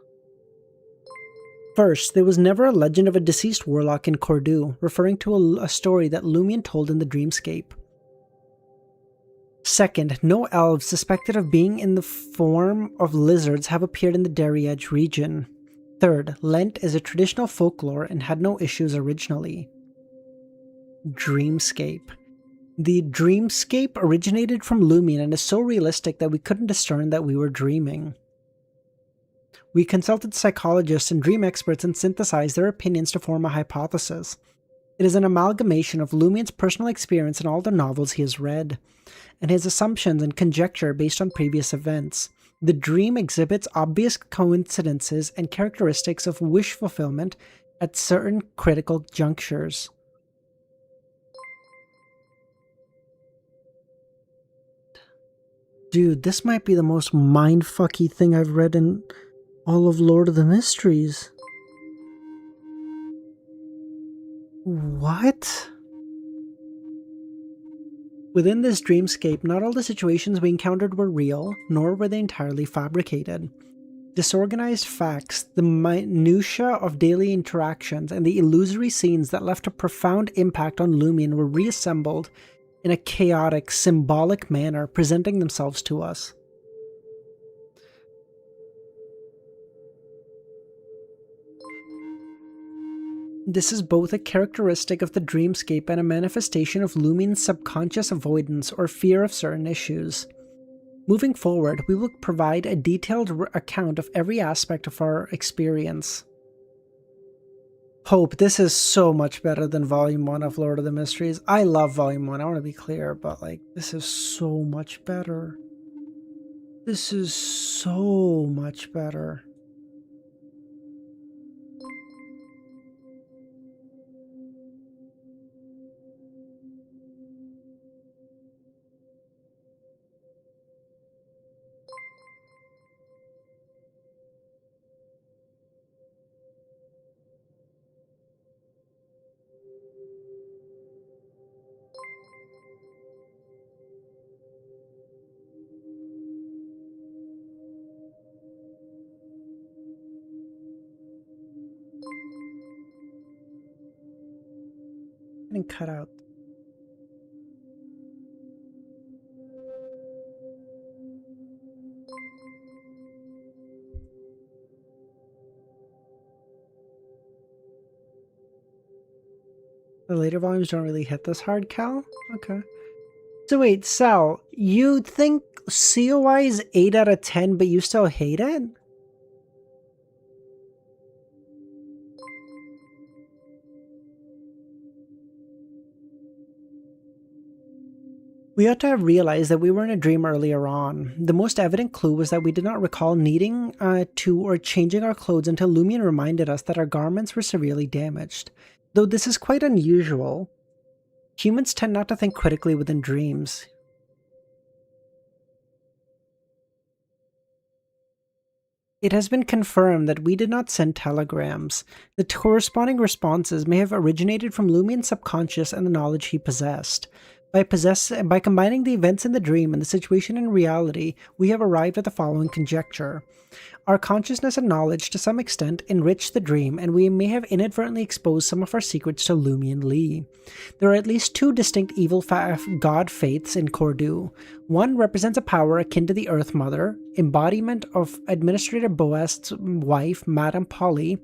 First, there was never a legend of a deceased warlock in Cordu, referring to a story that Lumion told in the Dreamscape. Second, no elves suspected of being in the form of lizards have appeared in the Dairy Edge region. Third, Lent is a traditional folklore and had no issues originally. Dreamscape. The Dreamscape originated from Lumion and is so realistic that we couldn't discern that we were dreaming. We consulted psychologists and dream experts and synthesized their opinions to form a hypothesis. It is an amalgamation of Lumien's personal experience and all the novels he has read, and his assumptions and conjecture based on previous events. The dream exhibits obvious coincidences and characteristics of wish fulfillment at certain critical junctures. Dude, this might be the most mindfucky thing I've read in all of Lord of the Mysteries. What? Within this dreamscape, not all the situations we encountered were real, nor were they entirely fabricated. Disorganized facts, the minutiae of daily interactions, and the illusory scenes that left a profound impact on Lumien were reassembled in a chaotic, symbolic manner, presenting themselves to us. This is both a characteristic of the dreamscape and a manifestation of Lumien's subconscious avoidance or fear of certain issues. Moving forward, we will provide a detailed account of every aspect of our experience. Hope, this is so much better than Volume 1 of Lord of the Mysteries. I love Volume 1, I want to be clear, but like, this is so much better. This is so much better. And cut out. The later volumes don't really hit this hard, Cal? Okay. So wait, Sal, you think COI is 8 out of 10, but you still hate it? We ought to have realized that we were in a dream earlier on. The most evident clue was that we did not recall needing to or changing our clothes until Lumien reminded us that our garments were severely damaged. Though this is quite unusual, humans tend not to think critically within dreams. It has been confirmed that we did not send telegrams. The corresponding responses may have originated from Lumien's subconscious and the knowledge he possessed. By combining the events in the dream and the situation in reality, we have arrived at the following conjecture. Our consciousness and knowledge to some extent enrich the dream, and we may have inadvertently exposed some of our secrets to Lumien Lee. There are at least two distinct evil god faiths in Cordu. One represents a power akin to the Earth Mother, embodiment of Administrator Boast's wife, Madame Polly,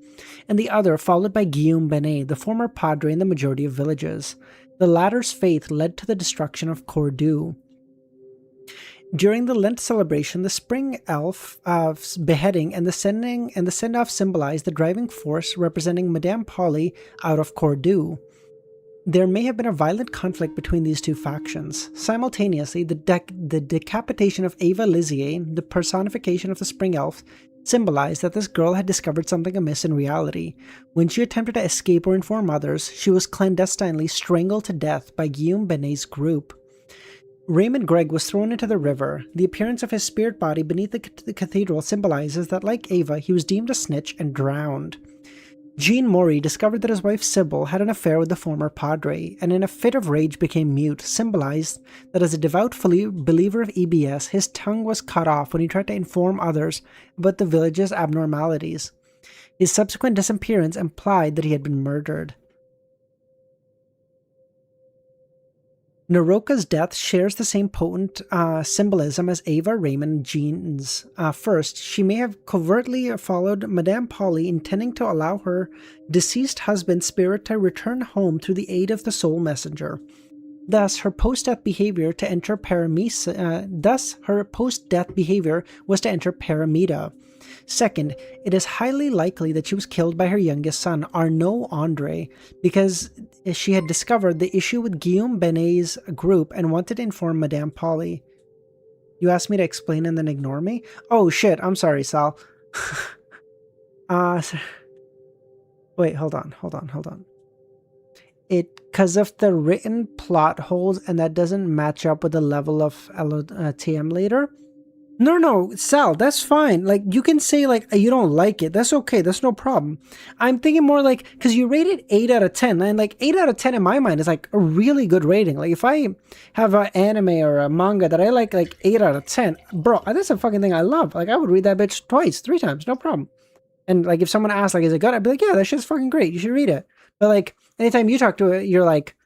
and the other followed by Guillaume Benet, the former padre in the majority of villages. The latter's faith led to the destruction of Cordu. During the Lent celebration, the spring elf beheading and the send-off symbolized the driving force representing Madame Polly out of Cordu. There may have been a violent conflict between these two factions. Simultaneously, the decapitation of Ava Lizier, the personification of the spring elf, symbolized that this girl had discovered something amiss in reality. When she attempted to escape or inform others, she was clandestinely strangled to death by Guillaume Benet's group. Raymond Gregg was thrown into the river. The appearance of his spirit body beneath the cathedral symbolizes that, like Ava, he was deemed a snitch and drowned. Jean Maury discovered that his wife Sybil had an affair with the former padre, and in a fit of rage became mute, symbolized that as a devout believer of EBS, his tongue was cut off when he tried to inform others about the village's abnormalities. His subsequent disappearance implied that he had been murdered. Naroka's death shares the same potent symbolism as Ava, Raymond, and Jean's. First, she may have covertly followed Madame Polly, intending to allow her deceased husband's spirit to return home through the aid of the soul messenger. Thus, her post-death behavior was to enter Paramita. Second, it is highly likely that she was killed by her youngest son, Arnaud Andre, because she had discovered the issue with Guillaume Benet's group and wanted to inform Madame Polly. You asked me to explain and then ignore me? Oh shit, I'm sorry, Sal. Wait, hold on. Because of the written plot holes, and that doesn't match up with the level of TM later. No, Sal, that's fine. Like, you can say, like, you don't like it. That's okay. That's no problem. I'm thinking more like, because you rated 8 out of 10, and, like, 8 out of 10 in my mind is, like, a really good rating. Like, if I have an anime or a manga that I like 8 out of 10, bro, that's a fucking thing I love. Like, I would read that bitch twice, 3 times, no problem. And, like, if someone asks, like, is it good? I'd be like, yeah, that shit's fucking great. You should read it. But, like, anytime you talk to it, you're like,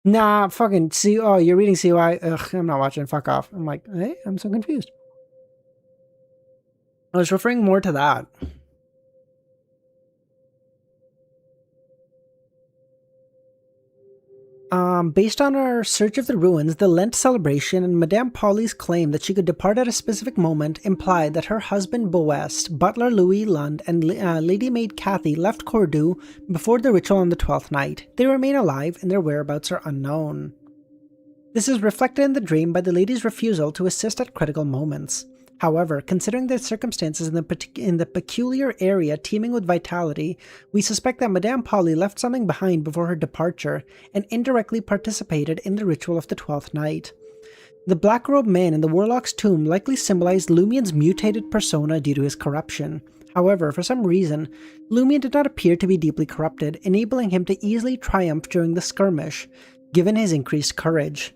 nah, fucking, you're reading COI. Ugh, I'm not watching. Fuck off. I'm like, hey, I'm so confused. I was referring more to that. Based on our search of the ruins, the Lent celebration, and Madame Polly's claim that she could depart at a specific moment implied that her husband Boest, butler Louis Lund, and lady maid Kathy left Cordoue before the ritual on the 12th night. They remain alive and their whereabouts are unknown. This is reflected in the dream by the lady's refusal to assist at critical moments. However, considering the circumstances in the peculiar area teeming with vitality, we suspect that Madame Polly left something behind before her departure and indirectly participated in the ritual of the 12th night. The black-robed man in the warlock's tomb likely symbolized Lumien's mutated persona due to his corruption. However, for some reason, Lumien did not appear to be deeply corrupted, enabling him to easily triumph during the skirmish, given his increased courage.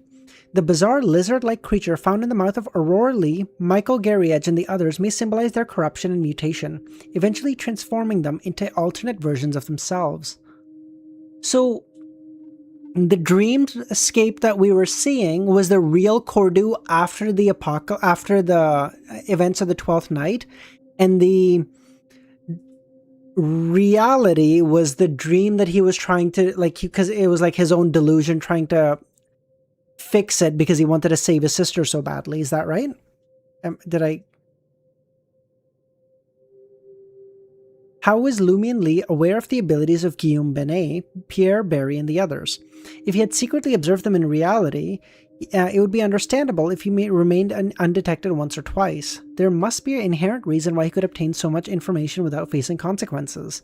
The bizarre lizard-like creature found in the mouth of Aurora Lee, Michael Garriedge, and the others may symbolize their corruption and mutation, eventually transforming them into alternate versions of themselves. So, the dreamscape that we were seeing was the real Cordoue after the events of the 12th night, and the reality was the dream that he was trying to, because it was like his own delusion trying to fix it because he wanted to save his sister so badly. Is that right? How is Lumien Lee aware of the abilities of Guillaume Benet, Pierre, Barry, and the others? If he had secretly observed them in reality, it would be understandable if he remained undetected once or twice. There must be an inherent reason why he could obtain so much information without facing consequences.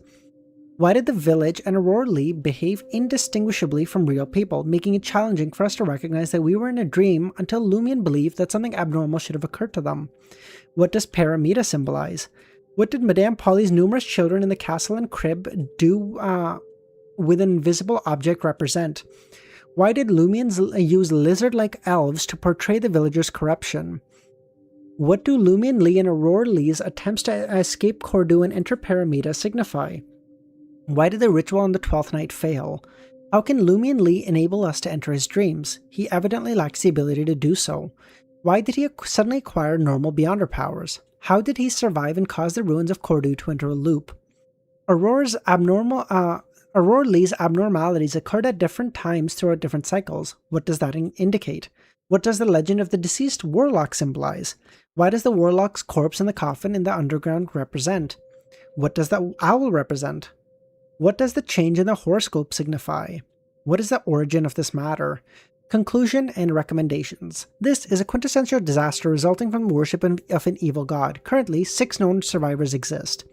Why did the village and Aurora Lee behave indistinguishably from real people, making it challenging for us to recognize that we were in a dream until Lumien believed that something abnormal should have occurred to them? What does Paramita symbolize? What did Madame Polly's numerous children in the castle and crib do with an invisible object represent? Why did Lumiens use lizard-like elves to portray the villagers' corruption? What do Lumien Lee and Aurora Lee's attempts to escape Cordoue and enter Paramita signify? Why did the ritual on the 12th night fail? How can Lumien Lee enable us to enter his dreams? He evidently lacks the ability to do so. Why did he suddenly acquire normal Beyonder powers? How did he survive and cause the ruins of Cordoue to enter a loop? Aurora Lee's abnormalities occurred at different times throughout different cycles. What does that indicate? What does the legend of the deceased warlock symbolize? Why does the warlock's corpse in the coffin in the underground represent? What does the owl represent? What does the change in the horoscope signify? What is the origin of this matter? Conclusion and recommendations. This is a quintessential disaster resulting from the worship of an evil god. Currently, 6 known survivors exist.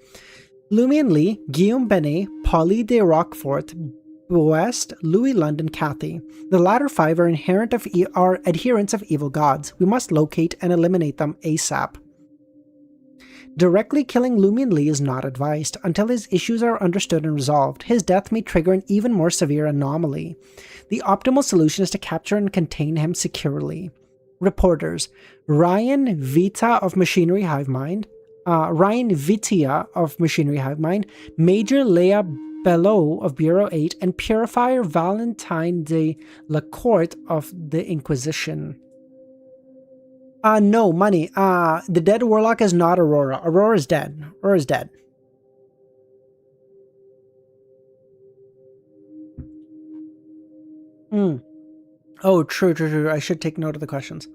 Lumien Lee, Guillaume Benet, Polly de Roquefort, Boest, Louis Lund, and Kathy. The latter 5 are adherents of evil gods. We must locate and eliminate them ASAP. Directly killing Lumien Lee is not advised until his issues are understood and resolved. His death may trigger an even more severe anomaly. The optimal solution is to capture and contain him securely. Reporters: Ryan Vita of Machinery Hive Mind, Major Leah Belleau of Bureau 8, and Purifier Valentine de Lacourt of the Inquisition. No, money. The dead warlock is not Aurora. Aurora's dead. Aurora's dead. Oh, true. I should take note of the questions.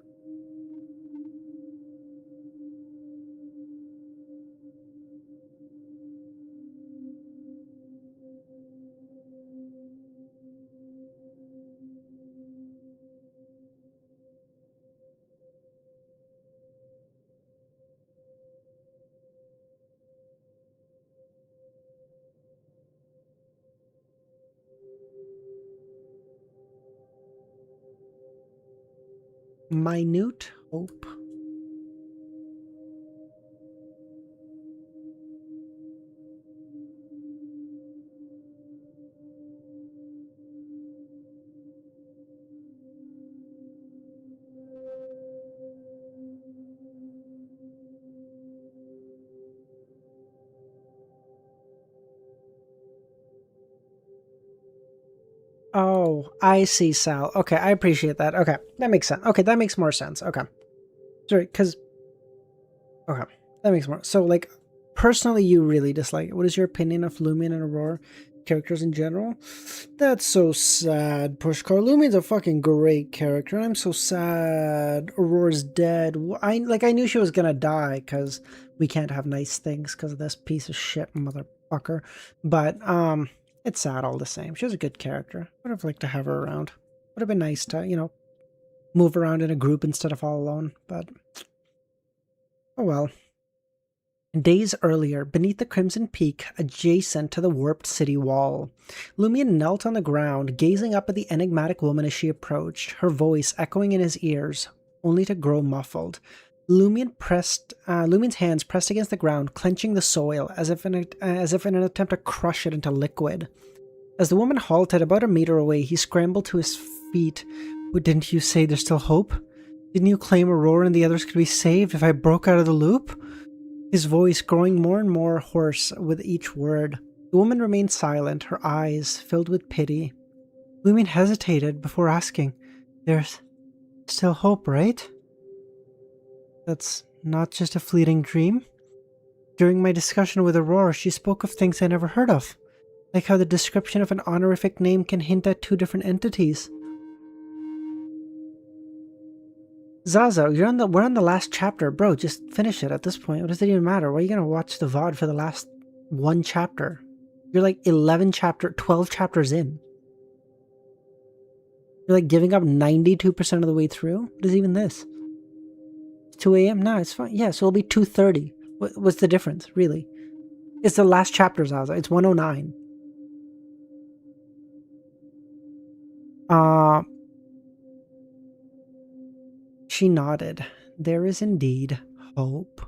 Minute hope. Oh, I see, Sal. Okay, I appreciate that. Okay, that makes sense. Okay, that makes more sense. Okay. Sorry, because... Okay, that makes more... So, like, personally, you really dislike it. What is your opinion of Lumion and Aurora characters in general? That's so sad, Pushkar. Lumion's a fucking great character, and I'm so sad Aurora's dead. I knew she was gonna die, because we can't have nice things because of this piece of shit motherfucker. But, it's sad all the same. She was a good character. Would have liked to have her around. Would have been nice to, you know, move around in a group instead of all alone, but oh well. Days earlier, beneath the Crimson Peak, adjacent to the warped city wall, Lumion knelt on the ground, gazing up at the enigmatic woman as she approached, her voice echoing in his ears, only to grow muffled. Lumion's hands pressed against the ground, clenching the soil, as if in an attempt to crush it into liquid. As the woman halted about a meter away, he scrambled to his feet. "But didn't you say there's still hope? Didn't you claim Aurora and the others could be saved if I broke out of the loop?" His voice growing more and more hoarse with each word. The woman remained silent, her eyes filled with pity. Lumion hesitated before asking, "There's still hope, right? That's not just a fleeting dream?" During my discussion with Aurora, she spoke of things I never heard of, like how the description of an honorific name can hint at two different entities. Zaza, we're on the last chapter, bro. Just finish it at this point. What does it even matter? Why are you gonna watch the VOD for the last one chapter? You're like 12 chapters in. You're like giving up 92% of the way through? What is even this? 2 a.m.? No, it's fine. Yeah, so it'll be 2:30. What's the difference, really? It's the last chapter, Zaza. It's 109. She nodded. There is indeed hope.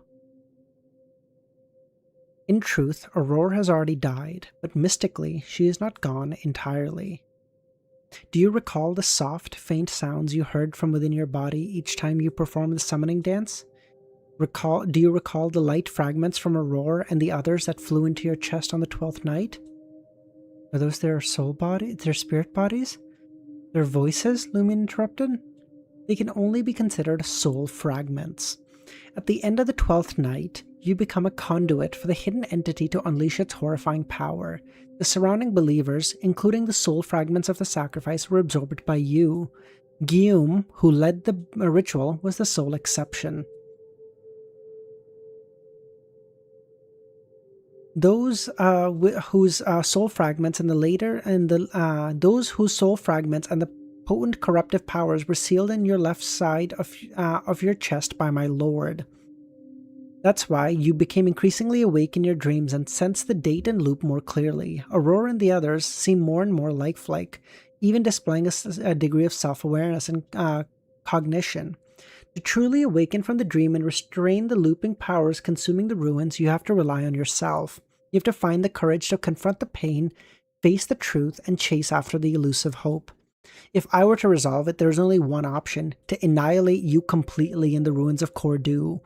In truth, Aurora has already died, but mystically, she is not gone entirely. Do you recall the soft, faint sounds you heard from within your body each time you performed the summoning dance? Do you recall the light fragments from Aurora and the others that flew into your chest on the 12th night? Are those their spirit bodies? Their voices? Lumion interrupted. They can only be considered soul fragments. At the end of the 12th night, you become a conduit for the hidden entity to unleash its horrifying power. The surrounding believers, including the soul fragments of the sacrifice, were absorbed by you. Guillaume, who led the ritual, was the sole exception. Those whose soul fragments and the potent corruptive powers were sealed in your left side of your chest by my lord. That's why you became increasingly awake in your dreams and sensed the date and loop more clearly. Aurora and the others seem more and more lifelike, even displaying a degree of self-awareness and cognition. To truly awaken from the dream and restrain the looping powers consuming the ruins, you have to rely on yourself. You have to find the courage to confront the pain, face the truth, and chase after the elusive hope. If I were to resolve it, there is only one option: to annihilate you completely in the ruins of Cordu.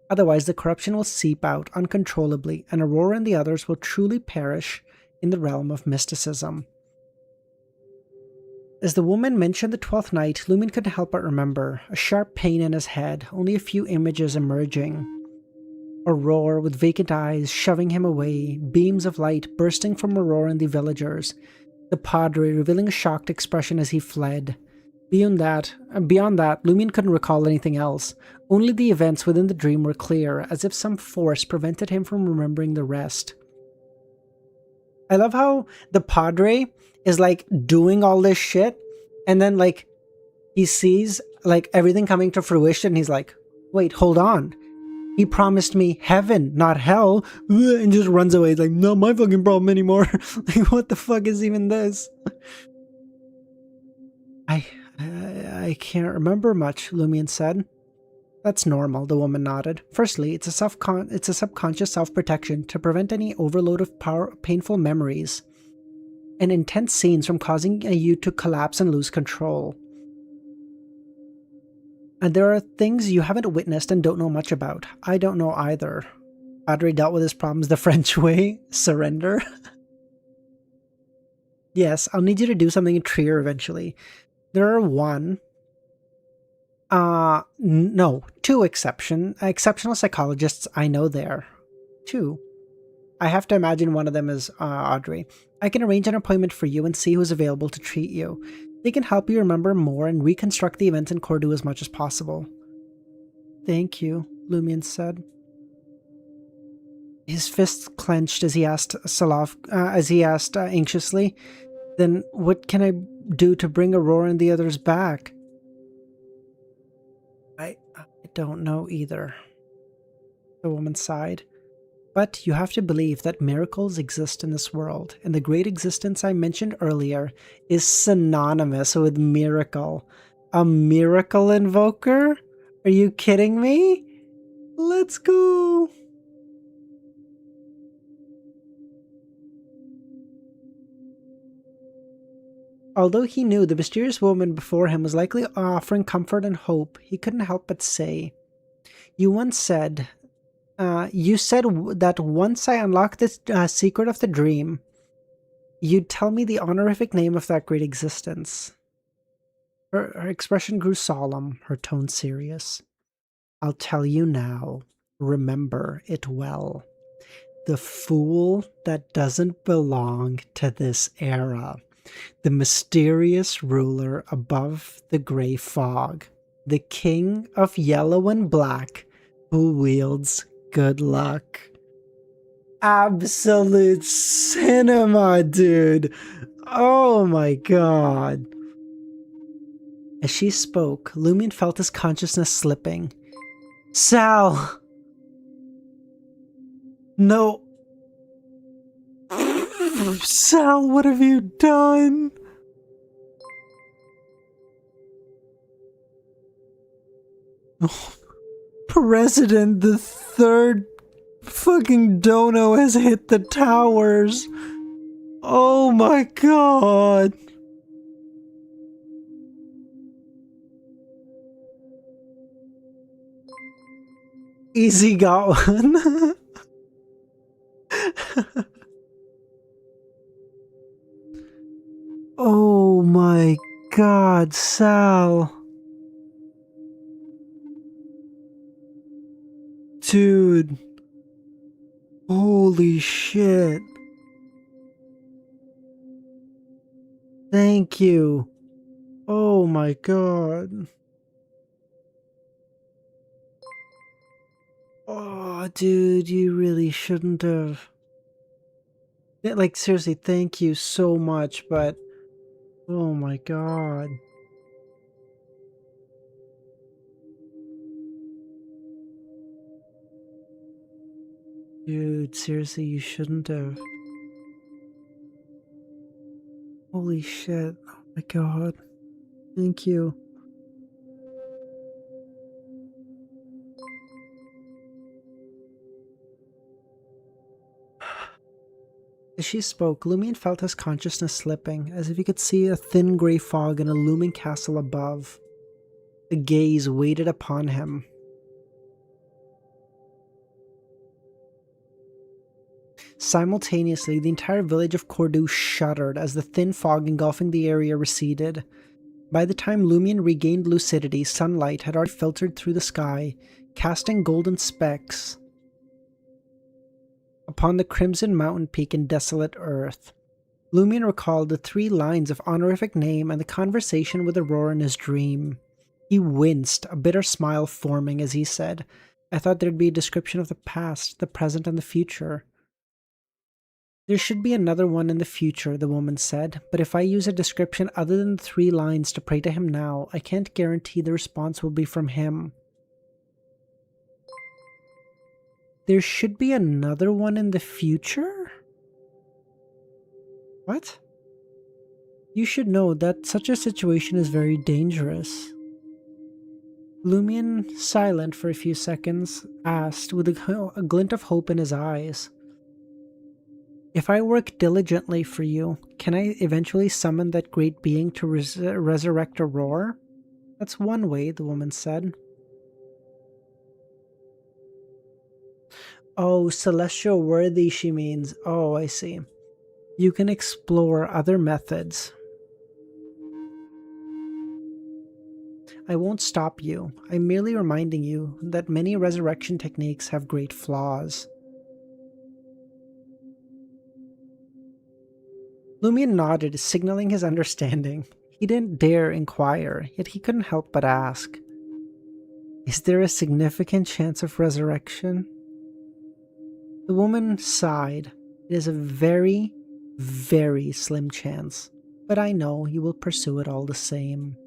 Otherwise, the corruption will seep out uncontrollably, and Aurora and the others will truly perish in the realm of mysticism. As the woman mentioned the 12th night, Lumion couldn't help but remember, a sharp pain in his head, only a few images emerging. Aurora with vacant eyes shoving him away, beams of light bursting from Aurora and the villagers, the Padre revealing a shocked expression as he fled. Beyond that, Lumion couldn't recall anything else. Only the events within the dream were clear, as if some force prevented him from remembering the rest. I love how the Padre is like doing all this shit, and then like he sees like everything coming to fruition, and he's like, wait, hold on. He promised me heaven, not hell, and just runs away. He's like, not my fucking problem anymore. Like, what the fuck is even this? I I can't remember much, Lumion said. That's normal, the woman nodded. Firstly, it's a subconscious self-protection to prevent any overload of painful memories and intense scenes from causing you to collapse and lose control. And there are things you haven't witnessed and don't know much about. I don't know either. Audrey dealt with his problems the French way. Surrender. Yes, I'll need you to do something in Trier eventually. There are two exceptional psychologists I know there. Two. I have to imagine one of them is Audrey. I can arrange an appointment for you and see who's available to treat you. They can help you remember more and reconstruct the events in Cordu as much as possible. Thank you, Lumion said. His fists clenched as he asked anxiously, "Then what can I do to bring Aurora and the others back?" I don't know either, the woman sighed. But you have to believe that miracles exist in this world, and the great existence I mentioned earlier is synonymous with miracle. A miracle invoker? Are you kidding me? Let's go! Although he knew the mysterious woman before him was likely offering comfort and hope, he couldn't help but say, You said that once I unlocked the secret of the dream, you'd tell me the honorific name of that great existence. Her expression grew solemn, her tone serious. I'll tell you now. Remember it well. The fool that doesn't belong to this era. The mysterious ruler above the gray fog. The king of yellow and black who wields good luck. Absolute cinema, dude. Oh my god. As she spoke, Lumion felt his consciousness slipping. Sal! No. Sal, what have you done? President, the third fucking dono has hit the towers. Oh my god. Easy got one. Oh my god, Sal. Dude. Holy shit. Thank you. Oh my god. Oh, dude, you really shouldn't have. Like, seriously, thank you so much, but... Oh my god. Dude, seriously, you shouldn't have. Holy shit. Oh my god. Thank you. As she spoke, Lumion felt his consciousness slipping, as if he could see a thin grey fog in a looming castle above. A gaze waited upon him. Simultaneously, the entire village of Cordu shuddered as the thin fog engulfing the area receded. By the time Lumion regained lucidity, sunlight had already filtered through the sky, casting golden specks upon the crimson mountain peak and desolate earth. Lumion recalled the 3 lines of honorific name and the conversation with Aurora in his dream. He winced, a bitter smile forming as he said, I thought there'd be a description of the past, the present, and the future. There should be another one in the future, the woman said, but if I use a description other than the 3 lines to pray to him now, I can't guarantee the response will be from him. There should be another one in the future? What? You should know that such a situation is very dangerous. Lumion, silent for a few seconds, asked with a glint of hope in his eyes. If I work diligently for you, can I eventually summon that great being to resurrect Aurora? That's one way, the woman said. Oh, celestial worthy, she means. Oh, I see. You can explore other methods. I won't stop you. I'm merely reminding you that many resurrection techniques have great flaws. Lumion nodded, signaling his understanding. He didn't dare inquire, yet he couldn't help but ask. Is there a significant chance of resurrection? The woman sighed. It is a very, very slim chance, but I know you will pursue it all the same.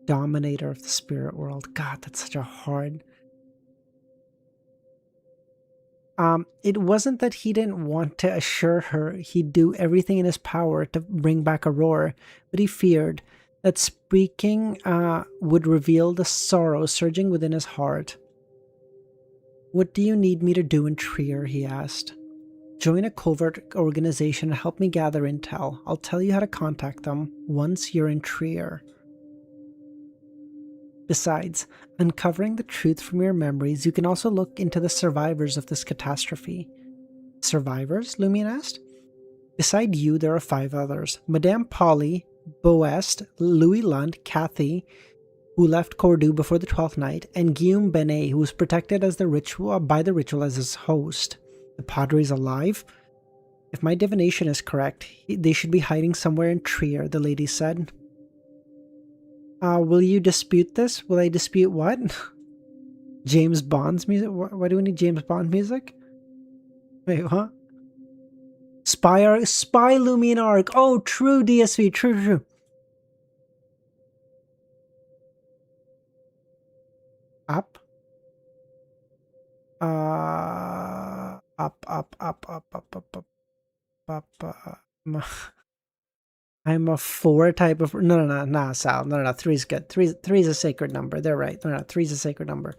Dominator of the spirit world. God, that's such a hard... It wasn't that he didn't want to assure her he'd do everything in his power to bring back Aurora, but he feared that speaking would reveal the sorrow surging within his heart. What do you need me to do in Trier? He asked. Join a covert organization and help me gather intel. I'll tell you how to contact them once you're in Trier. Besides, uncovering the truth from your memories, you can also look into the survivors of this catastrophe. Survivors? Lumion asked. Beside you, there are 5 others. Madame Polly, Boest, Louis Lund, Kathy, who left Cordoue before the 12th night, and Guillaume Benet, who was protected as by the ritual as his host. The Padre's alive? If my divination is correct, they should be hiding somewhere in Trier, the lady said. Will you dispute this? Will I dispute what? James Bond's music? Why do we need James Bond music? Wait, what? Spy Lumion Arc. Oh, true, DSV. True. Up. Up. I'm a 4 type of... No, Sal. No, 3's good. 3's a sacred number. They're right. No, 3's a sacred number.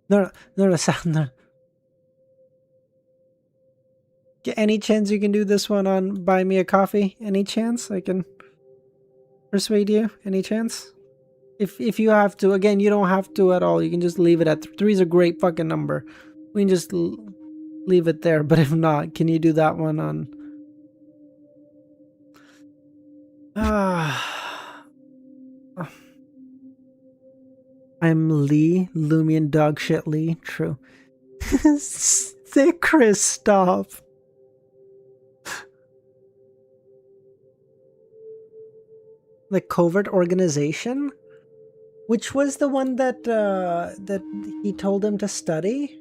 No, Sal, no. Any chance you can do this one on Buy Me a Coffee? Any chance I can persuade you? Any chance? If you have to, again, you don't have to at all. You can just leave it at 3's a great fucking number. We can just leave it there. But if not, can you do that one on... I'm Lee, Lumion Dogshit Lee. True. Sick, Chris, stop. The covert organization? Which was the one that he told him to study?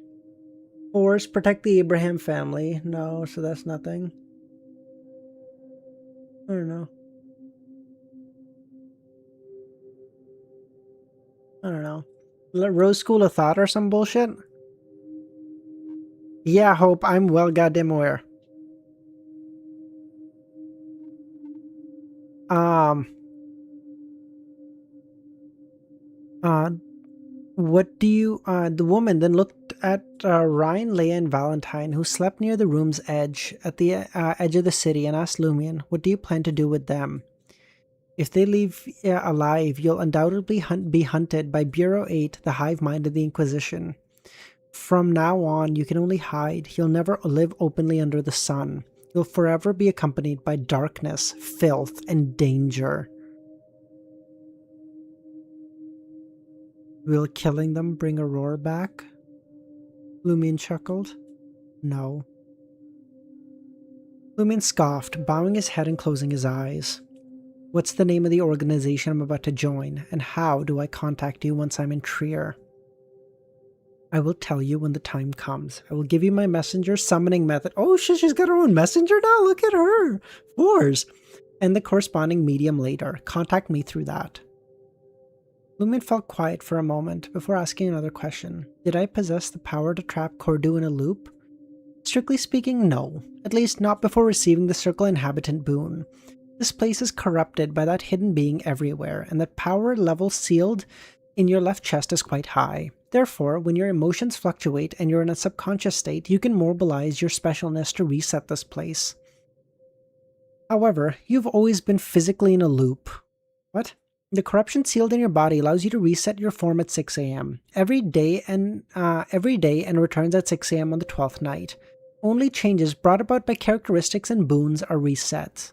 Force, protect the Abraham family. No, so that's nothing. I don't know. Rose School of Thought or some bullshit? Yeah, Hope, I'm well goddamn aware. What do you... the woman then looked at Ryan, Leia, and Valentine, who slept near the room's edge, at the edge of the city, and asked Lumion, what do you plan to do with them? If they leave alive, you'll undoubtedly be hunted by Bureau 8, the hive mind of the Inquisition. From now on, you can only hide. You'll never live openly under the sun. You'll forever be accompanied by darkness, filth, and danger. Will killing them bring Aurora back? Lumion chuckled. No. Lumion scoffed, bowing his head and closing his eyes. What's the name of the organization I'm about to join, and how do I contact you once I'm in Trier? I will tell you when the time comes. I will give you my messenger summoning method. Oh shit, she's got her own messenger now? Look at her! Fours! And the corresponding medium later. Contact me through that. Lumion felt quiet for a moment before asking another question. Did I possess the power to trap Cordoue in a loop? Strictly speaking, no. At least not before receiving the Circle Inhabitant boon. This place is corrupted by that hidden being everywhere, and that power level sealed in your left chest is quite high. Therefore, when your emotions fluctuate and you're in a subconscious state, you can mobilize your specialness to reset this place. However, you've always been physically in a loop. What? The corruption sealed in your body allows you to reset your form at 6 a.m. every day and returns at 6 a.m. on the 12th night. Only changes brought about by characteristics and boons are reset.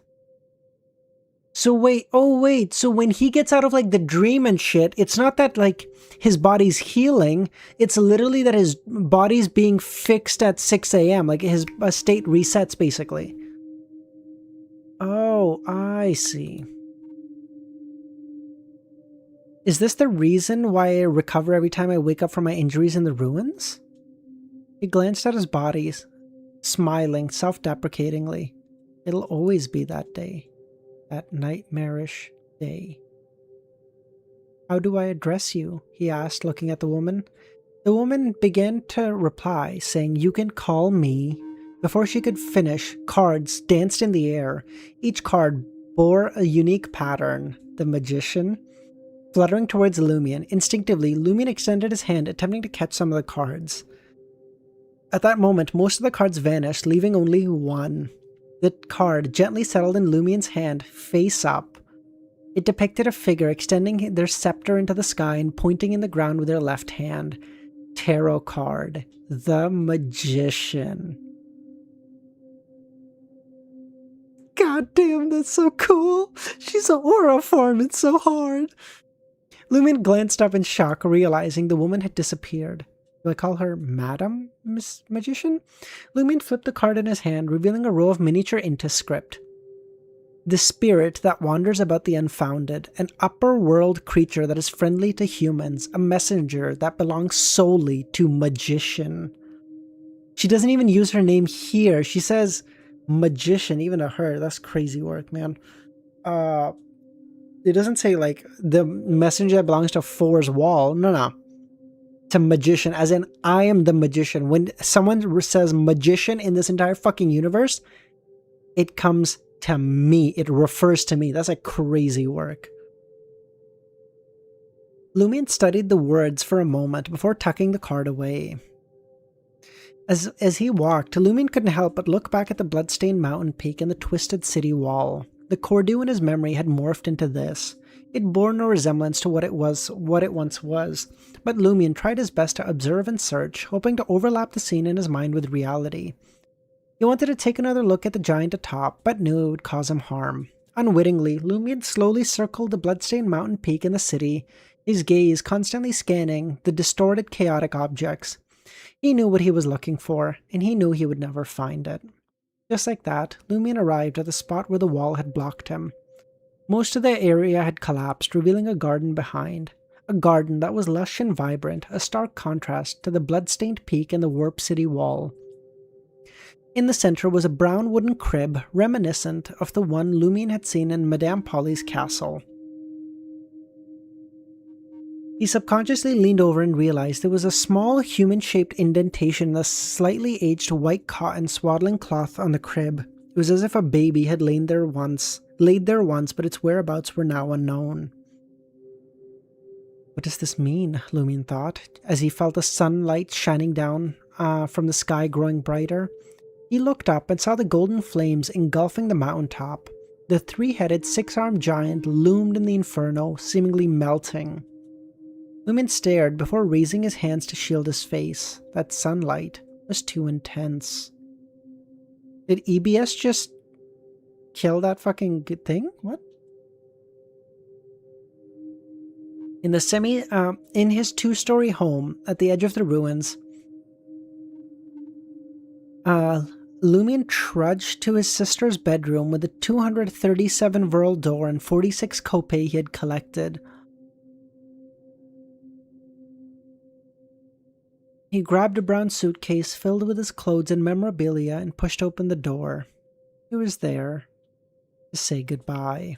So wait, so when he gets out of like the dream and shit, it's not that like his body's healing, it's literally that his body's being fixed at 6 a.m. Like his state resets basically. Oh, I see. Is this the reason why I recover every time I wake up from my injuries in the ruins? He glanced at his body, smiling self-deprecatingly. It'll always be that day. That nightmarish day. How do I address you? He asked, looking at the woman. The woman began to reply, saying, "You can call me." Before she could finish, cards danced in the air. Each card bore a unique pattern. The magician. Fluttering towards Lumion, instinctively, Lumion extended his hand, attempting to catch some of the cards. At that moment, most of the cards vanished, leaving only one. The card gently settled in Lumion's hand, face up. It depicted a figure extending their scepter into the sky and pointing in the ground with their left hand. Tarot card. The Magician. God damn, that's so cool! She's an aura form, it's so hard! Lumion glanced up in shock, realizing the woman had disappeared. Do I call her Madam Miss Magician? Lumion flipped the card in his hand, revealing a row of miniature Inta script. The spirit that wanders about the unfounded, an upper world creature that is friendly to humans, a messenger that belongs solely to Magician. She doesn't even use her name here. She says Magician, even to her. That's crazy work, man. It doesn't say like the messenger that belongs to Four's wall. No. To Magician, as in I am the Magician. When someone says Magician in this entire fucking universe, it comes to me. It refers to me. That's like crazy work. Lumion studied the words for a moment before tucking the card away. As he walked, Lumion couldn't help but look back at the bloodstained mountain peak and the twisted city wall. The Cordu in his memory had morphed into this. It bore no resemblance to what it once was, but Lumion tried his best to observe and search, hoping to overlap the scene in his mind with reality. He wanted to take another look at the giant atop, but knew it would cause him harm. Unwittingly, Lumion slowly circled the bloodstained mountain peak in the city, his gaze constantly scanning the distorted, chaotic objects. He knew what he was looking for, and he knew he would never find it. Just like that, Lumion arrived at the spot where the wall had blocked him. Most of the area had collapsed, revealing a garden behind. A garden that was lush and vibrant, a stark contrast to the blood-stained peak and the warped city wall. In the center was a brown wooden crib, reminiscent of the one Lumion had seen in Madame Polly's castle. He subconsciously leaned over and realized there was a small human-shaped indentation in the slightly aged white cotton swaddling cloth on the crib. It was as if a baby had laid there once, but its whereabouts were now unknown. What does this mean? Lumion thought, as he felt the sunlight shining down from the sky growing brighter. He looked up and saw the golden flames engulfing the mountaintop. The three-headed, six-armed giant loomed in the inferno, seemingly melting. Lumion stared before raising his hands to shield his face. That sunlight was too intense. Did EBS just kill that fucking thing? What? In his two-story home at the edge of the ruins, Lumion trudged to his sister's bedroom with the 237 Vril door and 46 kopay he had collected. He grabbed a brown suitcase filled with his clothes and memorabilia and pushed open the door. He was there to say goodbye.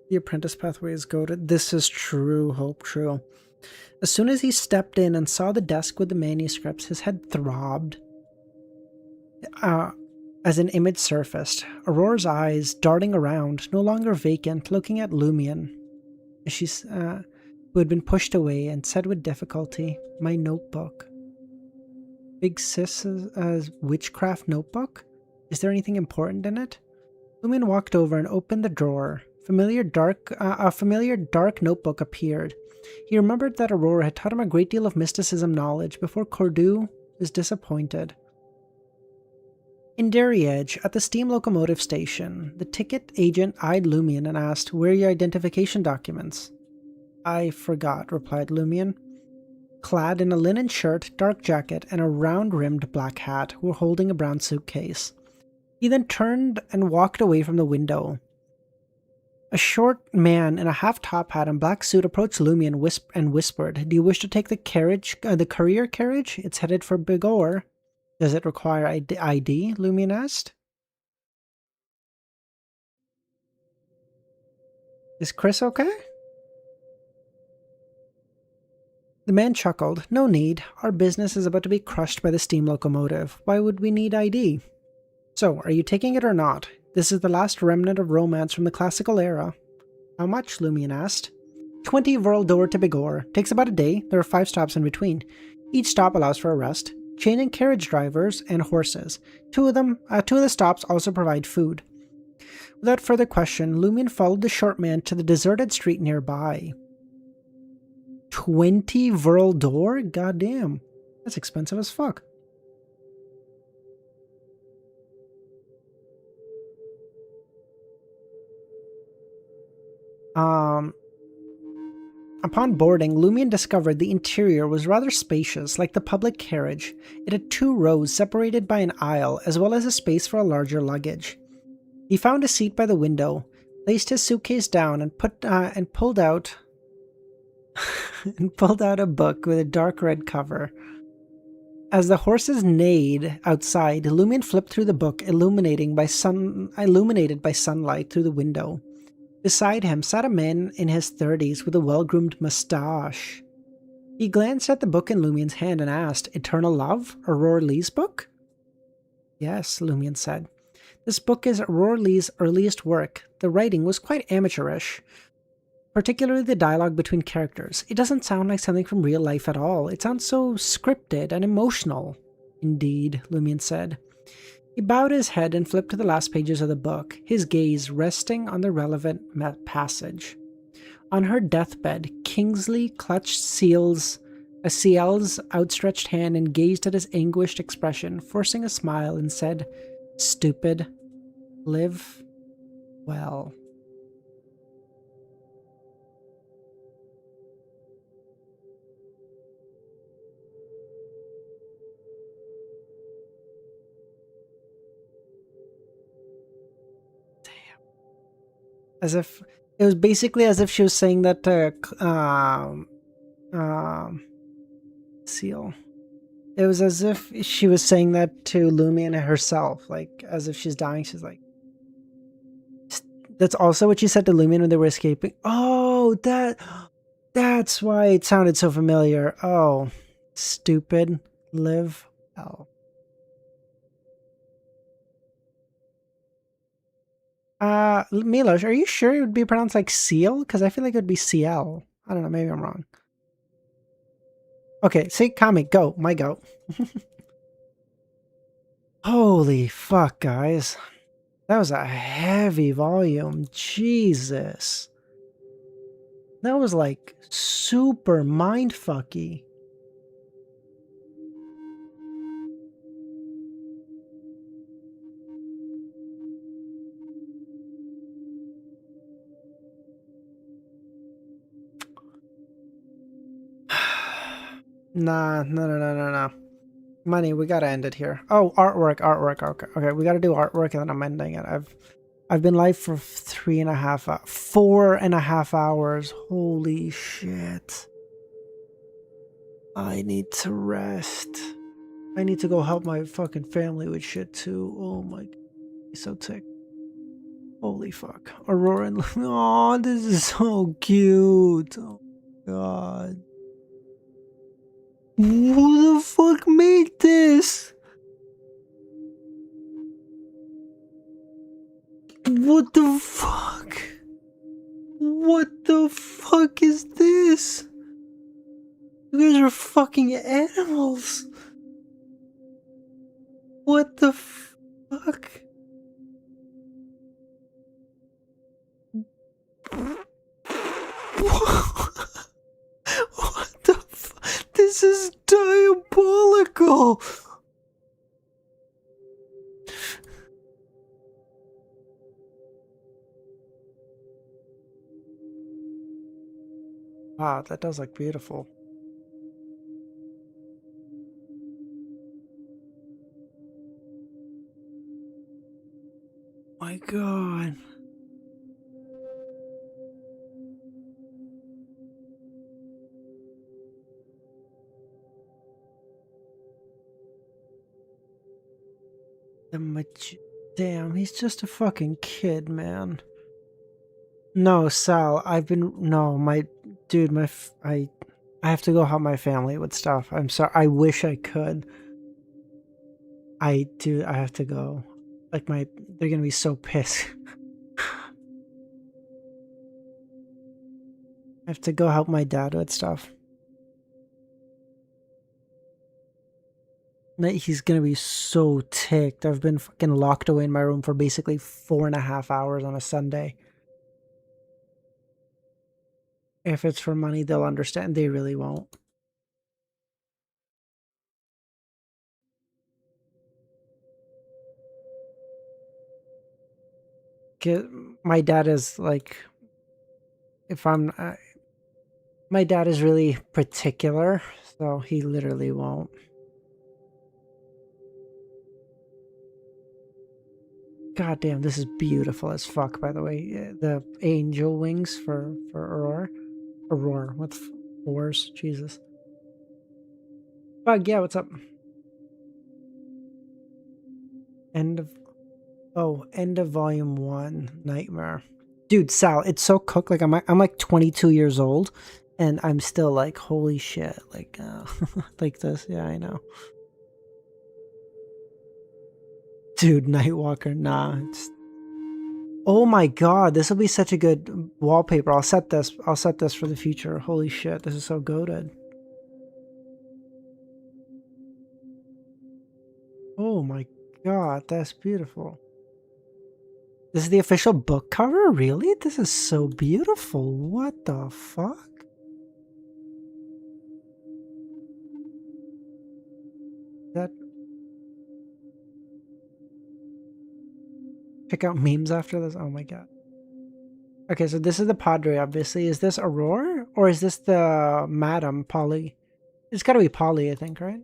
The apprentice pathway is goated. This is true, Hope, true. As soon as he stepped in and saw the desk with the manuscripts, his head throbbed. As an image surfaced, Aurora's eyes darting around, no longer vacant, looking at Lumion, who had been pushed away, and said with difficulty, "My notebook." Big Sis's witchcraft notebook? Is there anything important in it? Lumion walked over and opened the drawer. A familiar dark notebook appeared. He remembered that Aurora had taught him a great deal of mysticism knowledge before Cordu was disappointed. In Darriedge, at the steam locomotive station, the ticket agent eyed Lumion and asked, "Where are your identification documents?" "I forgot," replied Lumion. Clad in a linen shirt, dark jacket, and a round-rimmed black hat, were holding a brown suitcase. He then turned and walked away from the window. A short man in a half-top hat and black suit approached Lumion and whispered, "Do you wish to take the courier carriage? It's headed for Bigor." "Does it require ID?" Lumion asked. "Is Chris okay?" The man chuckled. "No need. Our business is about to be crushed by the steam locomotive. Why would we need ID? So, are you taking it or not? This is the last remnant of romance from the classical era." "How much?" Lumion asked. 20 Vril d'Or to Bigor. Takes about a day. There are 5 stops in between. Each stop allows for a rest. Changing carriage drivers and horses. Two of the stops also provide food. Without further question, Lumion followed the short man to the deserted street nearby. 20 Vril d'Or? Goddamn. That's expensive as fuck. Upon boarding, Lumion discovered the interior was rather spacious, like the public carriage. It had 2 rows separated by an aisle, as well as a space for a larger luggage. He found a seat by the window, placed his suitcase down, and pulled out a book with a dark red cover. As the horses neighed outside, Lumion flipped through the book, illuminated by sunlight through the window. Beside him sat a man in his 30s with a well-groomed mustache. He glanced at the book in Lumion's hand and asked, "Eternal Love? Aurora Leigh's book?" "Yes," Lumion said. "This book is Aurora Leigh's earliest work. The writing was quite amateurish, particularly the dialogue between characters. It doesn't sound like something from real life at all. It sounds so scripted and emotional." "Indeed," Lumion said. He bowed his head and flipped to the last pages of the book, his gaze resting on the relevant passage. On her deathbed, Kingsley clutched Ciel's outstretched hand and gazed at his anguished expression, forcing a smile, and said, "Stupid, live well." As if it was basically as if she was saying that to Seal. It was as if she was saying that to Lumion herself, like as if she's dying. She's like, that's also what she said to Lumion when they were escaping. Oh, that's why it sounded so familiar. Oh, stupid, live well. Milosh, are you sure it would be pronounced like Seal? Because I feel like it would be CL. I don't know, maybe I'm wrong. Okay, see, Kami, go, my go. Holy fuck, guys. That was a heavy volume. Jesus. That was like super mindfucky. Nah. Money, we gotta end it here. Oh, artwork. Okay, we gotta do artwork and then I'm ending it. I've been live for 4.5 hours. Holy shit. I need to rest. I need to go help my fucking family with shit too. Oh my god. He's so sick. Holy fuck. Aurora and oh, this is so cute. Oh my god. Who the fuck made this? You guys are fucking animals. What the fuck? What the This is diabolical. Wow, that does look beautiful. My God. Damn, he's just a fucking kid, man. No, Sal, my dude, I have to go help my family with stuff. I'm sorry. I wish I could. I have to go. Like they're gonna be so pissed. I have to go help my dad with stuff. He's gonna be so ticked. I've been fucking locked away in my room for basically 4.5 hours on a Sunday. If it's for money, they'll understand. They really won't. My dad is like, if I'm, my dad is really particular, so he literally won't. God damn, this is beautiful as fuck, by the way. The angel wings for Aurora. Aurora, what fours? Jesus. Bug, yeah, what's up? End of volume 1, Nightmare. Dude, Sal, it's so cooked. Like I'm like 22 years old, and I'm still like, holy shit, like like this. Yeah, I know. Dude, Nightwalker, nah. Oh my god, this will be such a good wallpaper. I'll set this for the future. Holy shit, this is so goated. Oh my god, that's beautiful. This is the official book cover? Really? This is so beautiful. What the fuck? That Check out memes after this. Oh my god. Okay, so this is the Padre, obviously. Is this Aurora? Or is this the Madam Polly? It's gotta be Polly, I think, right?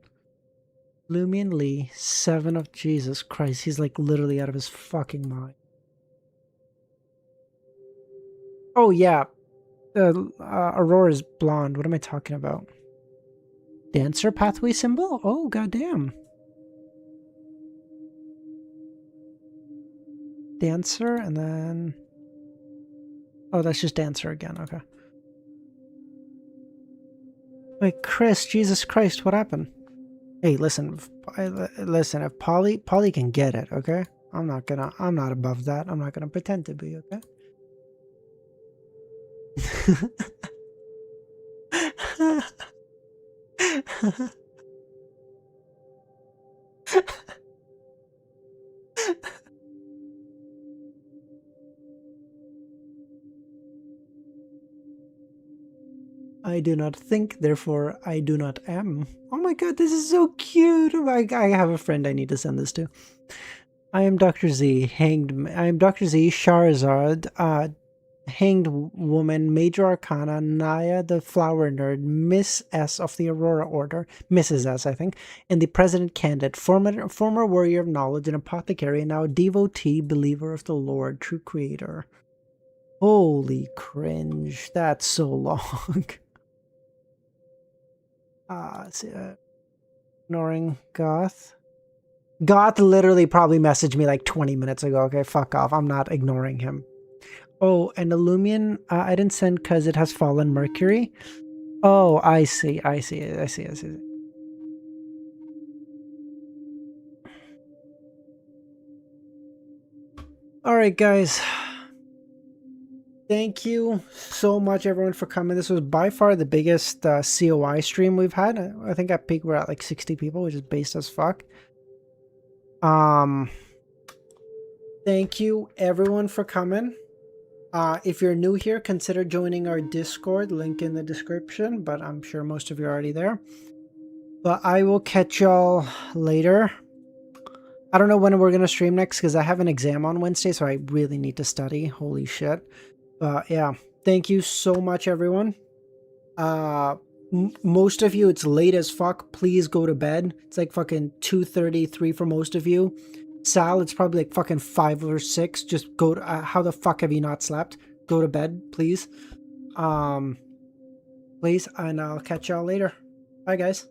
Lumion Lee, 7 of Jesus Christ. He's like literally out of his fucking mind. Oh yeah. Aurora's blonde. What am I talking about? Dancer pathway symbol? Oh goddamn. Dancer and then... Oh, that's just Dancer again. Okay. Wait, Chris, Jesus Christ, what happened? Hey, listen, if Polly can get it, okay? I'm not above that. I'm not gonna pretend to be, okay? I do not think, therefore I do not am. Oh my god, this is so cute. I have a friend I need to send this to. I am Dr. Z, I am Dr. Z, Charizard, Hanged Woman, Major Arcana, Naya the Flower Nerd, Miss S of the Aurora Order, Mrs. S, I think, and the President Candid, former warrior of knowledge, an apothecary, and now a devotee, believer of the Lord, true creator. Holy cringe, that's so long. Ignoring Goth. Goth literally probably messaged me like 20 minutes ago. Okay, fuck off. I'm not ignoring him. Oh, and Illumian, I didn't send because it has fallen Mercury. Oh, I see. All right, guys. Thank you so much, everyone, for coming. This was by far the biggest COI stream we've had. I think at peak we're at like 60 people, which is based as fuck. Thank you, everyone, for coming. If you're new here, consider joining our Discord, link in the description, but I'm sure most of you are already there. But I will catch y'all later. I don't know when we're going to stream next because I have an exam on Wednesday, so I really need to study. Holy shit. But yeah, thank you so much, everyone. Most of you, it's late as fuck. Please go to bed. It's like fucking 2:33 for most of you. Sal, it's probably like fucking 5 or 6. Just go to, how the fuck have you not slept? Go to bed, please. Please, and I'll catch y'all later. Bye, guys.